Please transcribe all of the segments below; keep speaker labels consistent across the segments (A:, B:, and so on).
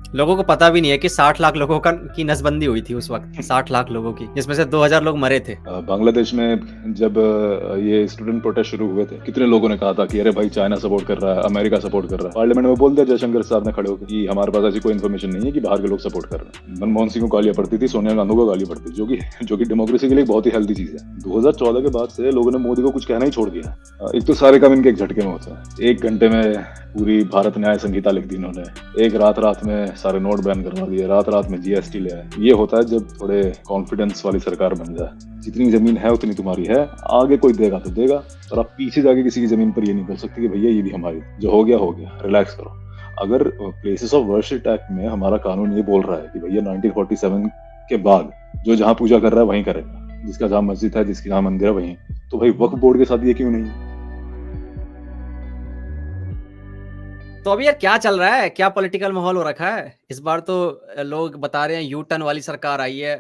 A: लोगों को पता भी नहीं है कि 60 लाख लोगों की नसबंदी हुई थी उस वक्त, 60 लाख लोगों की, जिसमें से 2000 लोग मरे थे।
B: बांग्लादेश में जब ये स्टूडेंट प्रोटेस्ट शुरू हुए थे, कितने लोगों ने कहा था कि अरे भाई चाइना सपोर्ट कर रहा है, अमेरिका सपोर्ट कर रहा है। पार्लियामेंट में बोल दिया जयशंकर साहब ने खड़े होकर कि हमारे पास ऐसी कोई इन्फॉर्मेशन नहीं है कि बाहर के लोग सपोर्ट कर रहे हैं। मनमोहन सिंह को गालियां पड़ती थी, सोनिया गांधी को गाली पड़ती थी, जो कि डेमोक्रेसी के लिए बहुत ही हेल्दी चीज है। 2014 के बाद से लोगों ने मोदी को कुछ कहना ही छोड़ दिया। एक तो सारे काम इनके एक झटके में होते हैं। 1 घंटे में पूरी भारत न्याय संहिता लिख दी इन्होंने। एक रात रात में सारे नोट बैन करवा दिए, रात रात में जीएसटी ले आए। ये होता है जब थोड़े कॉन्फिडेंस वाली सरकार बन जाए। जितनी जमीन है उतनी तुम्हारी है, आगे कोई देगा तो देगा, और आप पीछे जाके किसी की जमीन पर ये नहीं बोल सकते कि भैया ये भी हमारी, जो हो गया, रिलैक्स करो। अगर प्लेसेस ऑफ वर्शिप एक्ट में हमारा कानून ये बोल रहा है कि भैया 1947 के बाद जो जहां पूजा कर रहा है वहीं करेगा, जिसका जहां मस्जिद है, जिसकी जहां मंदिर है वहीं, तो भाई वक्फ बोर्ड के साथ ये क्यों नहीं?
A: तो अभी यार क्या चल रहा है, क्या पॉलिटिकल माहौल हो रखा है इस बार? तो लोग बता रहे हैं यू टर्न वाली सरकार आई है,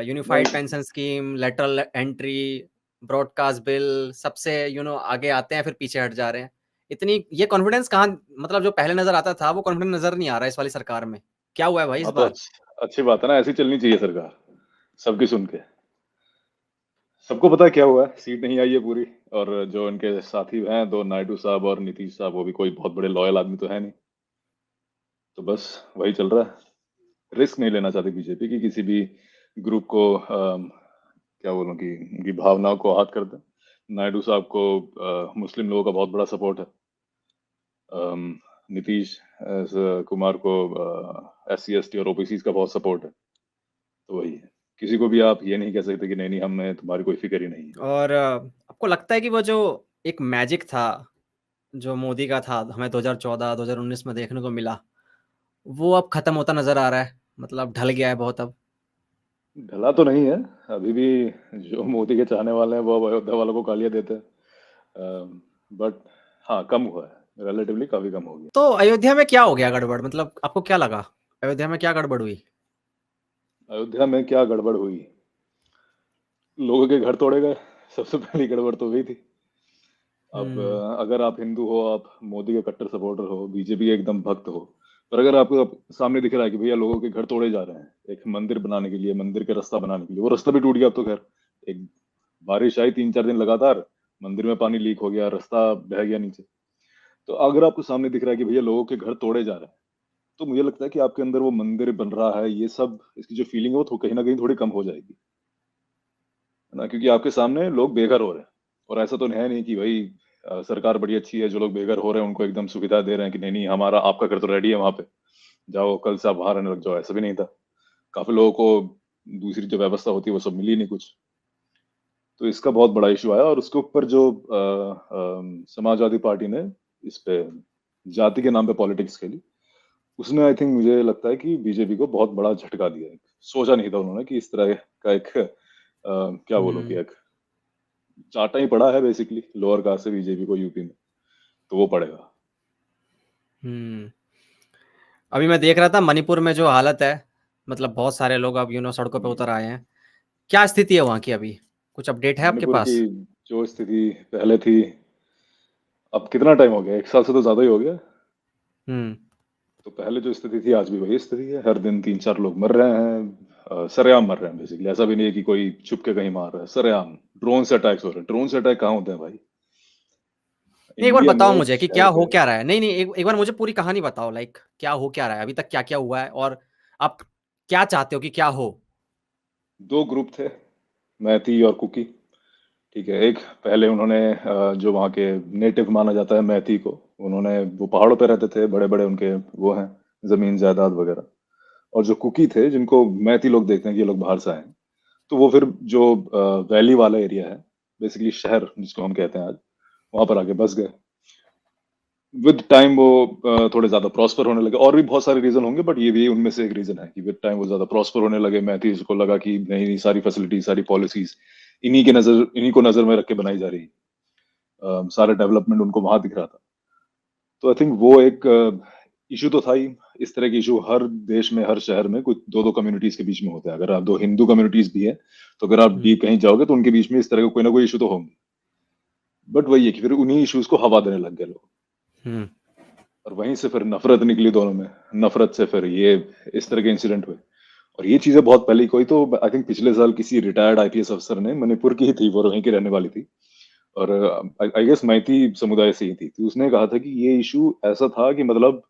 A: unified pension scheme, lateral entry, broadcast bill, सबसे आगे आते हैं फिर पीछे हट जा रहे हैं। इतनी ये कॉन्फिडेंस कहाँ, मतलब जो पहले नजर आता था वो कॉन्फिडेंस नजर नहीं आ रहा है इस वाली सरकार में। क्या हुआ है भाई इस
B: हाँ तो
A: बार?
B: अच्छी बात है ना, ऐसी चलनी चाहिए सरकार, सबकी सुन के। सबको पता है क्या हुआ है, सीट नहीं आई है पूरी। और जो इनके साथी हैं, दो नायडू साहब और नीतीश साहब, वो भी कोई बहुत बड़े लॉयल आदमी तो है नहीं। तो बस वही चल रहा है। रिस्क नहीं लेना चाहती बीजेपी की किसी भी ग्रुप को, क्या बोलूं कि उनकी भावनाओं को आहत कर दे। नायडू साहब को मुस्लिम लोगों का बहुत बड़ा सपोर्ट है। नीतीश कुमार को SC ST और OBC का बहुत सपोर्ट है। तो वही है, किसी को भी आप ये नहीं कह सकते कि नहीं नहीं हमें तुम्हारी कोई फिक्र ही नहीं है।
A: और आपको लगता है कि वो जो एक मैजिक था जो मोदी का था, हमें 2014 2019 में देखने को मिला, वो अब खत्म होता नजर आ रहा है, मतलब ढल गया है बहुत अब?
B: ढला तो नहीं है अभी भी। जो मोदी के चाहने वाले हैं वो अब अयोध्या वालों को गालियां देते हैं, बट हाँ, कम हुआ है, रिलेटिवली काफी कम हो गया।
A: तो अयोध्या में क्या हो गया गड़बड़, मतलब आपको क्या लगा अयोध्या में क्या गड़बड़ हुई?
B: अयोध्या में क्या गड़बड़ हुई? लोगों के घर तोड़े गए, सबसे पहली गड़बड़ तो वही थी। अब
A: हम्म।
B: अगर आप हिंदू हो, आप मोदी के कट्टर सपोर्टर हो, बीजेपी के एकदम भक्त हो, पर अगर आपको सामने दिख रहा है कि भैया लोगों के घर तोड़े जा रहे हैं एक मंदिर बनाने के लिए, मंदिर के रास्ता बनाने के लिए, वो रास्ता भी टूट गया। अब तो खैर, एक बारिश आई 3 4 दिन लगातार, मंदिर में पानी लीक हो गया, रास्ता बह गया नीचे। तो अगर आपको सामने दिख रहा है कि भैया लोगों के घर तोड़े जा रहे हैं, तो मुझे लगता है कि आपके अंदर वो मंदिर बन रहा है, ये सब इसकी जो फीलिंग है वो कहीं ना कहीं थोड़ी कम हो जाएगी, है ना? क्योंकि आपके सामने लोग बेघर हो रहे हैं। और ऐसा तो है नहीं कि भाई सरकार बड़ी अच्छी है, जो लोग बेघर हो रहे हैं उनको एकदम सुविधा दे रहे हैं कि नहीं नहीं हमारा आपका घर तो रेडी है वहां पे, जाओ कल से आप बाहर रहने लग जाओ। ऐसा भी नहीं था। काफी लोगों को दूसरी जो व्यवस्था होती है वो सब मिली नहीं कुछ। तो इसका बहुत बड़ा इशू आया, और उसके ऊपर जो समाजवादी पार्टी ने इस पे जाति के नाम पे पॉलिटिक्स खेली, उसने आई थिंक मुझे लगता है कि बीजेपी को बहुत बड़ा झटका दिया है। सोचा नहीं था उन्होंने कि इस तरह का एक क्या बोलो कि
A: हम्म।
B: एक चाटा ही पड़ा है बेसिकली लोअर कास्ट से बीजेपी को यूपी में, तो वो पड़ेगा।
A: हम्म। अभी मैं देख रहा था मणिपुर में जो हालत है, मतलब बहुत सारे लोग अब सड़कों पे उतर आए हैं। क्या स्थिति है वहाँ की अभी? कुछ अपडेट है आपके
B: मणिपुर की
A: पास?
B: जो स्थिति पहले थी, अब कितना टाइम हो गया, 1 साल से तो ज्यादा ही हो गया।
A: हम्म।
B: तो पहले जो स्थिति थी आज भी वही स्थिति है। हर दिन 3 4 लोग मर रहे हैं, सरेआम मर रहे हैं बेसिकली। ऐसा भी नहीं है कि कोई छुप के कहीं मार रहा है, सरेआम ड्रोन से अटैक्स हो रहे हैं। ड्रोन से अटैक कहाँ होते हैं भाई?
A: एक बार
B: इंडिया में
A: बताओ
B: एक
A: मुझे कि क्या
B: शहर
A: हो
B: पे
A: क्या रहा है। नहीं नहीं, एक बार मुझे पूरी कहानी बताओ, लाइक क्या हो क्या रहा है अभी तक, क्या क्या हुआ है, और आप क्या चाहते हो कि क्या हो?
B: 2 ग्रुप थे, मैती और कुकी। ठीक है, एक पहले उन्होंने जो वहाँ के नेटिव माना जाता है मैती को, उन्होंने, वो पहाड़ों पे रहते थे, बड़े बड़े उनके वो हैं जमीन जायदाद वगैरह। और जो कुकी थे, जिनको मैती लोग देखते हैं कि ये लोग बाहर से आए हैं, तो वो फिर जो वैली वाला एरिया है, बेसिकली शहर जिसको हम कहते हैं आज, वहां पर आके बस गए। विद टाइम वो थोड़े ज्यादा प्रॉस्पर होने लगे। और भी बहुत सारे रीजन होंगे, बट ये भी उनमें से एक रीजन है कि विद टाइम वो ज्यादा प्रॉस्पर होने लगे। मैथ्यूज को लगा कि नहीं नहीं, सारी फैसिलिटी, सारी पॉलिसीज इन्हीं को नजर में रख के बनाई जा रही है। सारा डेवलपमेंट उनको वहां दिख रहा था। तो आई थिंक वो एक इशू तो था ही। इस तरह के इशू हर देश में, हर शहर में कुछ दो दो कम्युनिटीज के बीच में होते हैं। अगर आप दो हिंदू कम्युनिटीज भी है, तो अगर आप डीप
A: हम्म।
B: कहीं जाओगे तो उनके बीच में इस तरह का कोई ना कोई इशू तो होंगे। बट वही है कि फिर उन्हीं इश्यूज को हवा देने लग गए लोग।
A: हम्म।
B: और वहीं से फिर नफरत निकली दोनों में, नफरत से फिर ये इस तरह के इंसिडेंट हुए। और ये चीजें बहुत पहले, कोई तो आई थिंक पिछले साल किसी रिटायर्ड आईपीएस अफसर ने, मणिपुर की ही थी वो, वहीं की रहने वाली थी, और आई गेस मैती समुदाय से ही थी, तो उसने कहा था कि ये इशू ऐसा था कि मतलब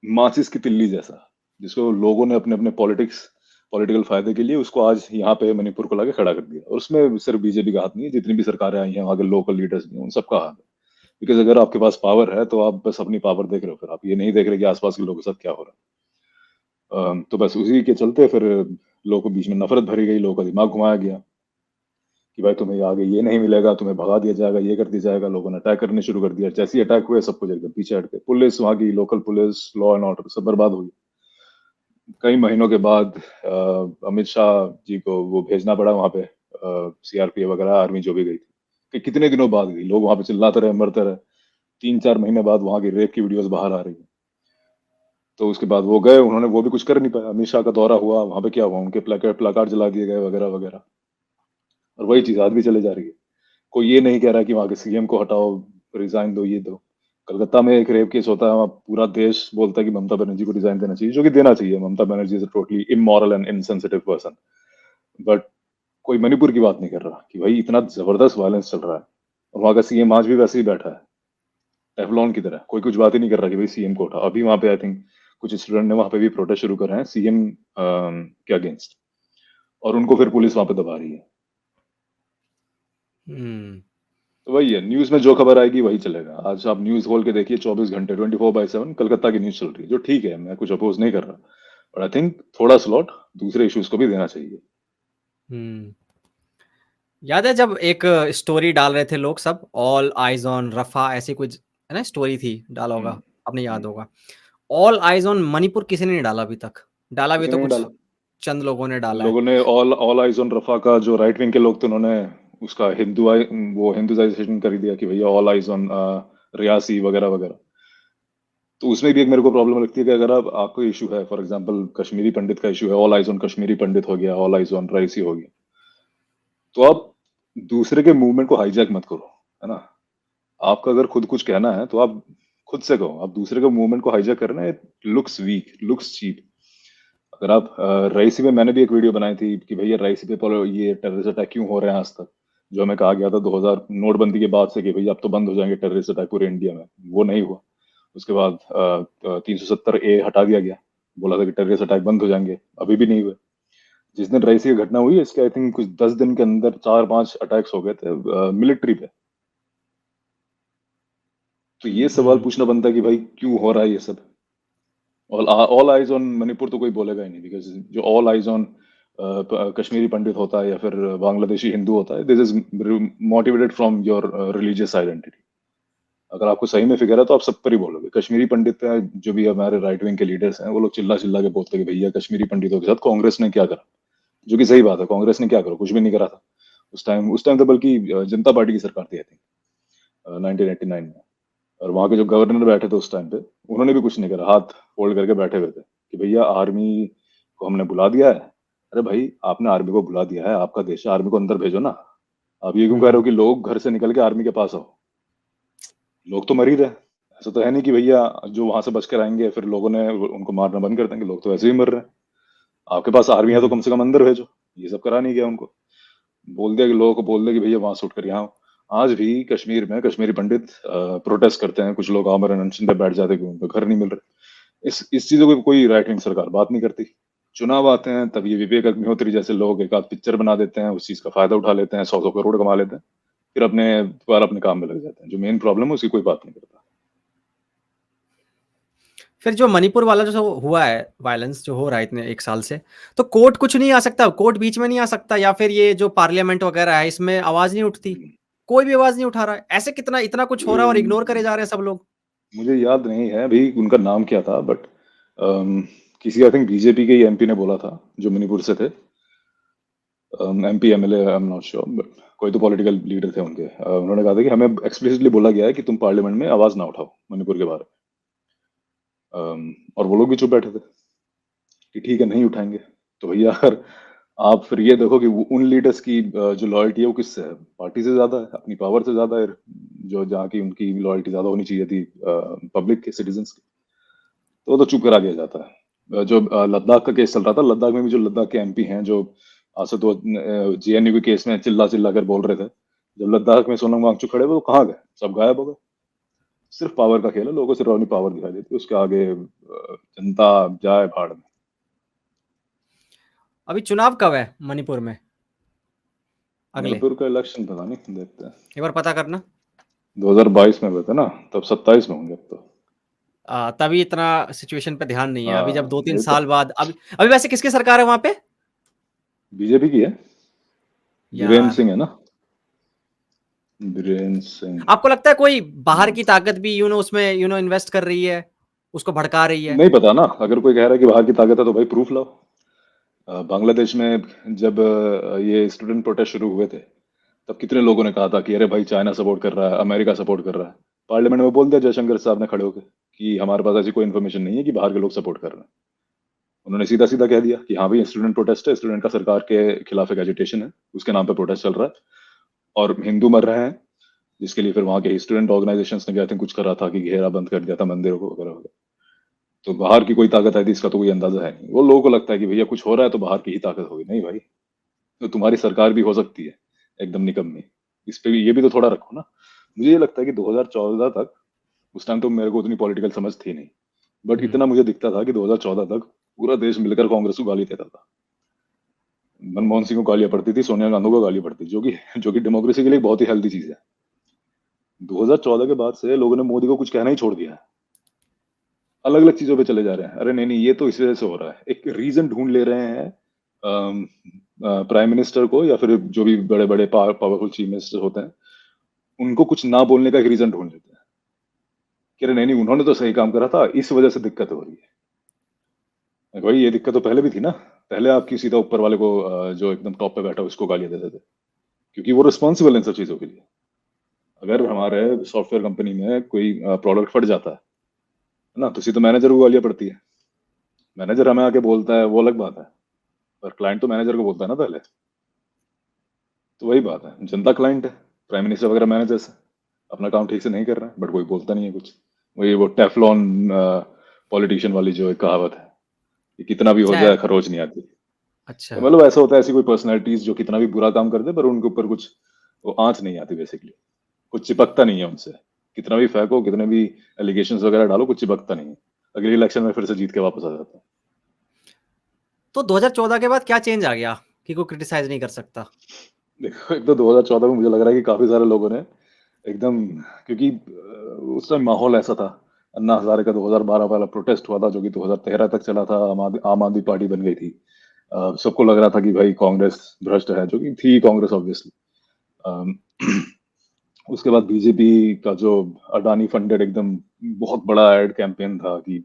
B: माचिस की तिल्ली जैसा, जिसको लोगों ने अपने अपने पॉलिटिकल फायदे के लिए उसको आज यहाँ पे मणिपुर को लाके खड़ा कर दिया। और उसमें सिर्फ बीजेपी का हाथ नहीं है, जितनी भी सरकारें आई हैं वहाँ के लोकल लीडर्स भी हैं, उन सबका हाथ है। बिकॉज अगर आपके पास पावर है तो आप बस अपनी पावर देख रहे हो, फिर आप ये नहीं देख रहे कि आसपास के लोगों के साथ क्या हो रहा है। तो बस उसी के चलते फिर लोगों को बीच में नफरत भरी गई, लोगों का दिमाग घुमाया गया कि भाई तुम्हें आगे ये नहीं मिलेगा, तुम्हें भगा दिया जाएगा, ये कर दिया जाएगा। लोगों ने अटैक करने शुरू कर दिया, जैसे ही अटैक हुए सब कुछ एकदम पीछे हट गए, पुलिस, वहाँ की local police, law and order सब बर्बाद हो गई। कई महीनों के बाद अमित शाह जी को वो भेजना पड़ा वहां पे, सीआरपीएफ वगैरह आर्मी जो भी गई थी, कि कितने दिनों बाद गई, लोग वहां पे चिल्लाते रहे, मरते रहे। 3-4 महीने बाद वहां की रेप की वीडियोस बाहर आ रही है। तो उसके बाद वो गए, उन्होंने वो भी कुछ कर नहीं पाया। अमित शाह का दौरा हुआ, वहां पे क्या हुआ, उनके प्लाकार्ड जला दिए गए वगैरह वगैरह। और वही चीज आज भी चले जा रही है। कोई ये नहीं कह रहा कि वहां के सीएम को हटाओ, रिजाइन दो, ये दो। कलकत्ता में एक रेप केस होता है, वहाँ पूरा देश बोलता है कि ममता बनर्जी को रिजाइन देना चाहिए, जो कि देना चाहिए। Mamata Banerjee is totally immoral and insensitive person. But कोई मणिपुर की बात नहीं कर रहा कि भाई इतना जबरदस्त वायलेंस चल रहा है, और वहां का सीएम आज भी वैसे ही बैठा है, टेफलॉन की तरह। कोई कुछ बात ही नहीं कर रहा कि भाई सीएम को उठा। अभी वहां पे आई थिंक कुछ स्टूडेंट ने वहां पे भी प्रोटेस्ट शुरू कर रहे हैं सीएम के अगेंस्ट, और उनको फिर पुलिस वहां पे दबा रही है।
A: हम्म।
B: तो वही है, न्यूज में जो खबर आएगी वही चलेगा। आज आप न्यूज खोल के देखिए, 24 घंटे 24/7 कलकत्ता की न्यूज चल रही है, जो ठीक है, मैं कुछ अपोज नहीं कर रहा, बट आई थिंक थोड़ा स्लॉट दूसरे इश्यूज को भी देना चाहिए।
A: हम्म। याद है जब एक स्टोरी डाल रहे थे लोग सब, ऑल आइज ऑन रफा, ऐसी कुछ है ना स्टोरी थी, डाला होगा, आपने याद
B: हम्म।
A: होगा। ऑल आइज ऑन मणिपुर किसी ने नहीं डाला अभी तक। डाला भी
B: किसी
A: तो
B: ने नहीं
A: कुछ
B: डाला।
A: चंद लोगों ने
B: उन
A: डाला है।
B: लोगों ने ऑल ऑल आइज ऑन रफा का, जो राइट विंग के लोग थे, उन्होंने उसका वो हिंदुआइजेशन कर दिया कि भैया ऑल आइज ऑन रियासी वगैरह वगैरह। तो उसमें भी एक मेरे को प्रॉब्लम लगती है कि अगर आप आपको इशू है, फॉर एग्जांपल कश्मीरी पंडित का इशू है, ऑल आइज ऑन कश्मीरी पंडित हो गया, ऑल आइज ऑन राइसी हो गया, तो आप दूसरे के मूवमेंट को हाईजैक मत करो, है ना। आपका अगर खुद कुछ कहना है तो आप खुद से कहो। आप दूसरे के मूवमेंट को हाईजैक करना, it looks weak, looks cheap. अगर आप रईसी में, मैंने भी एक वीडियो बनाई थी कि भैया रईसी पे ये टेररिस्ट अटैक क्यों हो रहे हैं आज तक, जो हमें कहा गया था 2000 नोटबंदी के बाद से कि भैया अब तो बंद हो जाएंगे टेररिस्ट अटैक पूरे इंडिया में, वो नहीं हुआ। उसके बाद 370A हटा दिया गया, बोला था कि टेररिस्ट अटैक बंद हो जाएंगे, अभी भी नहीं हुए। जिस दिन रईसी की घटना हुई, इसके आई थिंक कुछ 10 दिन के अंदर 4-5 अटैक्स हो गए थे मिलिट्री पे। तो ये सवाल
A: हम्म।
B: पूछना बनता है कि भाई क्यों हो रहा है ये सब। All all eyes on Manipur तो कोई बोलेगा ही नहीं, बिकॉज जो ऑल आइज ऑन कश्मीरी पंडित होता है या फिर बांग्लादेशी हिंदू होता है, this is motivated from your religious identity. अगर आपको सही में फिक्र है तो आप सब पर ही बोलोगे। कश्मीरी पंडित हैं, जो भी हमारे राइट विंग के लीडर्स हैं, वो लोग चिल्ला चिल्ला के बोलते हैं कि भैया कश्मीरी पंडितों के साथ कांग्रेस ने क्या करा। जो कि सही बात है, कांग्रेस ने क्या करा, कुछ भी नहीं करा था। उस टाइम तो बल्कि जनता पार्टी की सरकार थी आई थिंक 1989 में। और वहां के जो गवर्नर बैठे थे उस टाइम पे, उन्होंने भी कुछ नहीं करा, हाथ फोल्ड करके बैठे हुए थे कि भैया आर्मी को हमने बुला दिया है। अरे भाई, आपने आर्मी को बुला दिया है, आपका देश है, आर्मी को अंदर भेजो ना। आप ये क्यों कह रहे हो
A: हम्म।
B: कि लोग घर से निकल के आर्मी के पास आओ। लोग तो मर ही रहे। ऐसा तो है नहीं कि भैया जो वहां से बच कर आएंगे फिर लोगों ने उनको मारना बंद कर देंगे, लोग तो वैसे ही मर रहे हैं। आपके पास आर्मी है तो
A: हम्म।
B: कम से कम अंदर भेजो। ये सब करा नहीं गया उनको। बोल दिया कि लोगों को बोल दिया कि भैया वहां से उठकर यहाँ आओ। आज भी कश्मीर में कश्मीरी पंडित प्रोटेस्ट करते हैं, कुछ लोग आमरण अनशन पे बैठ जाते हैं क्योंकि उनको घर नहीं मिल रहे। इस चीजों को कोई राइट विंग सरकार बात नहीं करती। चुनाव आते हैं तब ये विवेक अग्निहोत्री जैसे लोग एक आध पिक्चर बना देते हैं, उस चीज का फायदा उठा लेते हैं, 100-100 करोड़ कमा लेते हैं, फिर अपने दोबारा अपने काम में लग जाते हैं। जो मेन प्रॉब्लम है उसकी कोई बात नहीं करता।
A: फिर जो मणिपुर वाला जो हुआ है, वायलेंस जो हो रहा है इतने 1 साल से, तो कोर्ट कुछ नहीं आ सकता? कोर्ट बीच में नहीं आ सकता? या फिर ये जो पार्लियामेंट वगैरह है, इसमें आवाज़ नहीं उठती? कोई भी आवाज़ नहीं उठा रहा है। ऐसे कितना इतना कुछ हो रहा है और इग्नोर करे जा रहे हैं सब लोग।
B: मुझे याद नहीं है अभी उनका नाम क्या था, बट किसी आई थिंक बीजेपी के ही एमपी ने बोला था, जो मणिपुर से थे, MP MLA, I am not sure, but कोई तो पॉलिटिकल लीडर थे उनके। उन्होंने कहा था कि हमें एक्सप्लिसिटली बोला गया है कि तुम पार्लियामेंट में आवाज ना उठाओ मणिपुर के बारे में। और वो लोग भी चुप बैठे थे कि ठीक है नहीं उठाएंगे। तो भैया, अगर आप फिर ये देखो कि उन लीडर्स की जो लॉयल्टी है वो किससे है, पार्टी से ज्यादा है, अपनी पावर से ज्यादा है, जो जहाँ की उनकी लॉयल्टी ज्यादा होनी चाहिए थी पब्लिक के, सिटीजन्स की, तो वो तो चुप करा दिया जाता है। जो लद्दाख का केस चल रहा था, लद्दाख में भी जो लद्दाख के एमपी हैं, जो आज से तो जेएनयू के केस में चिल्ला चिल्ला कर बोल रहे थे, जब लद्दाख में सोनम वांगचुक खड़े हुए वो कहाँ गए, सब गायब हो गए। सिर्फ पावर का खेल है, लोगों को सिर्फ अपनी पावर दिखाई देती है, उसके आगे जनता जाए भाड़ में।
A: अभी चुनाव कब है मणिपुर में? अगले
B: मणिपुर का इलेक्शन पता नहीं, देखते हैं।
A: एक बार पता करना।
B: 2022 में हुए थे ना, तब 27 में होंगे अब तो।
A: तभी इतना सिचुएशन पे ध्यान नहीं है अभी, जब
B: हाँ
A: 2-3
B: ये तो
A: साल बाद। अभी अभी वैसे किसकी सरकार है वहां पे?
B: बीजेपी की है, बीरेन्द्र
A: यार,
B: सिंह है ना, बीरेन्द्र सिंह।
A: आपको लगता है कोई बाहर की ताकत भी उसमें इन्वेस्ट कर रही है, उसको भड़का रही है?
B: नहीं पता ना, अगर कोई कह रहा है कि बाहर की ताकत है तो भाई प्रूफ लाओ। बांग्लादेश में जब ये स्टूडेंट प्रोटेस्ट शुरू हुए थे, तब कितने लोगों ने कहा था कि अरे भाई चाइना सपोर्ट कर रहा है, अमेरिका सपोर्ट कर रहा है। पार्लियामेंट में बोल दिया जयशंकर साहब ने खड़े होकर कि हमारे पास ऐसी कोई इन्फॉर्मेशन नहीं है कि बाहर के लोग सपोर्ट कर रहे हैं। उन्होंने सीधा सीधा कह दिया कि हाँ भाई स्टूडेंट प्रोटेस्ट है, स्टूडेंट का सरकार के खिलाफ एक एजिटेशन है, उसके नाम पे प्रोटेस्ट चल रहा है और हिंदू मर रहे हैं, जिसके लिए फिर वहां के स्टूडेंट ऑर्गेनाइजेशन ने आई थिंक कुछ करा था कि घेरा बंद कर दिया था मंदिरों को वगैरह वगैरह। तो बाहर की कोई ताकत है थी इसका तो कोई अंदाजा है नहीं। वो लोगों को लगता है कि भैया कुछ हो रहा है तो बाहर की ही ताकत होगी, नहीं भाई, तो तुम्हारी सरकार भी हो सकती है एकदम निकम्मी, इस पे भी ये भी तो थोड़ा रखो ना। मुझे ये लगता है कि 2014 तक, उस टाइम तो मेरे को उतनी पॉलिटिकल समझ थी नहीं, बट
A: हम्म।
B: इतना मुझे दिखता था कि 2014 तक पूरा देश मिलकर कांग्रेस को गाली देता था। मनमोहन सिंह को गालियां पड़ती थी, सोनिया गांधी को गाली पड़ती, जो कि डेमोक्रेसी के लिए बहुत ही हेल्दी चीज है। 2014 के बाद से लोगों ने मोदी को कुछ कहना ही छोड़ दिया है, अलग अलग चीजों पे चले जा रहे हैं। अरे नहीं नहीं, ये तो इस वजह से हो रहा है, एक रीजन ढूंढ ले रहे हैं प्राइम मिनिस्टर को या फिर जो भी बड़े बड़े पावरफुल चीफ मिनिस्टर होते हैं, उनको कुछ ना बोलने का एक रीजन ढूंढ लेते हैं कि अरे नहीं नहीं उन्होंने तो सही काम करा था, इस वजह से दिक्कत हो रही है। भाई ये दिक्कत तो पहले भी थी ना, पहले आपकी सीधा ऊपर वाले को जो एकदम टॉप पे बैठा उसको गालियां देते थे, क्योंकि वो रिस्पॉन्सिबल है इन सब चीजों के लिए। अगर हमारे सॉफ्टवेयर कंपनी में कोई प्रोडक्ट फट जाता है ना, तो सीधे मैनेजर को गालियां पड़ती है। मैनेजर हमें आके बोलता है वो अलग बात है, पर क्लाइंट तो मैनेजर को बोलता है ना पहले। तो वही बात है, जनता क्लाइंट है, प्राइम मिनिस्टर वगैरह मैनेजर से अपना काम ठीक से नहीं कर रहे हैं, बट कोई बोलता नहीं है कुछ। वही वो टेफलॉन पॉलिटिशियन वाली जो एक कहावत है कि कितना भी हो
A: अच्छा।
B: जाए खरोच नहीं आती।
A: अच्छा।
B: तो मतलब ऐसा होता है, ऐसी कोई पर्सनैलिटीज जो कितना भी बुरा काम कर दे पर उनके ऊपर कुछ वो आंच नहीं आती बेसिकली, कुछ चिपकता नहीं है उनसे। कितना भी फेंको, कितने भी एलिगेशन वगैरह डालो, कुछ चिपकता नहीं है। अगले इलेक्शन में फिर से जीत के वापस आ जाता है।
A: तो 2014 के बाद क्या चेंज आ गया कि कोई क्रिटिसाइज नहीं कर सकता?
B: देखो, एक तो 2014 में मुझे लग रहा है कि काफी सारे लोगों ने एकदम, क्योंकि उस टाइम माहौल ऐसा था, अन्ना हजारे का 2012 वाला प्रोटेस्ट हुआ था जो कि 2013 तक चला था, आम आदमी पार्टी बन गई थी। सबको लग रहा था कि भाई कांग्रेस भ्रष्ट है, जो कि थी कांग्रेस ऑब्वियसली। उसके बाद बीजेपी का जो अडानी फंडेड एकदम बहुत बड़ा एड कैंपेन था कि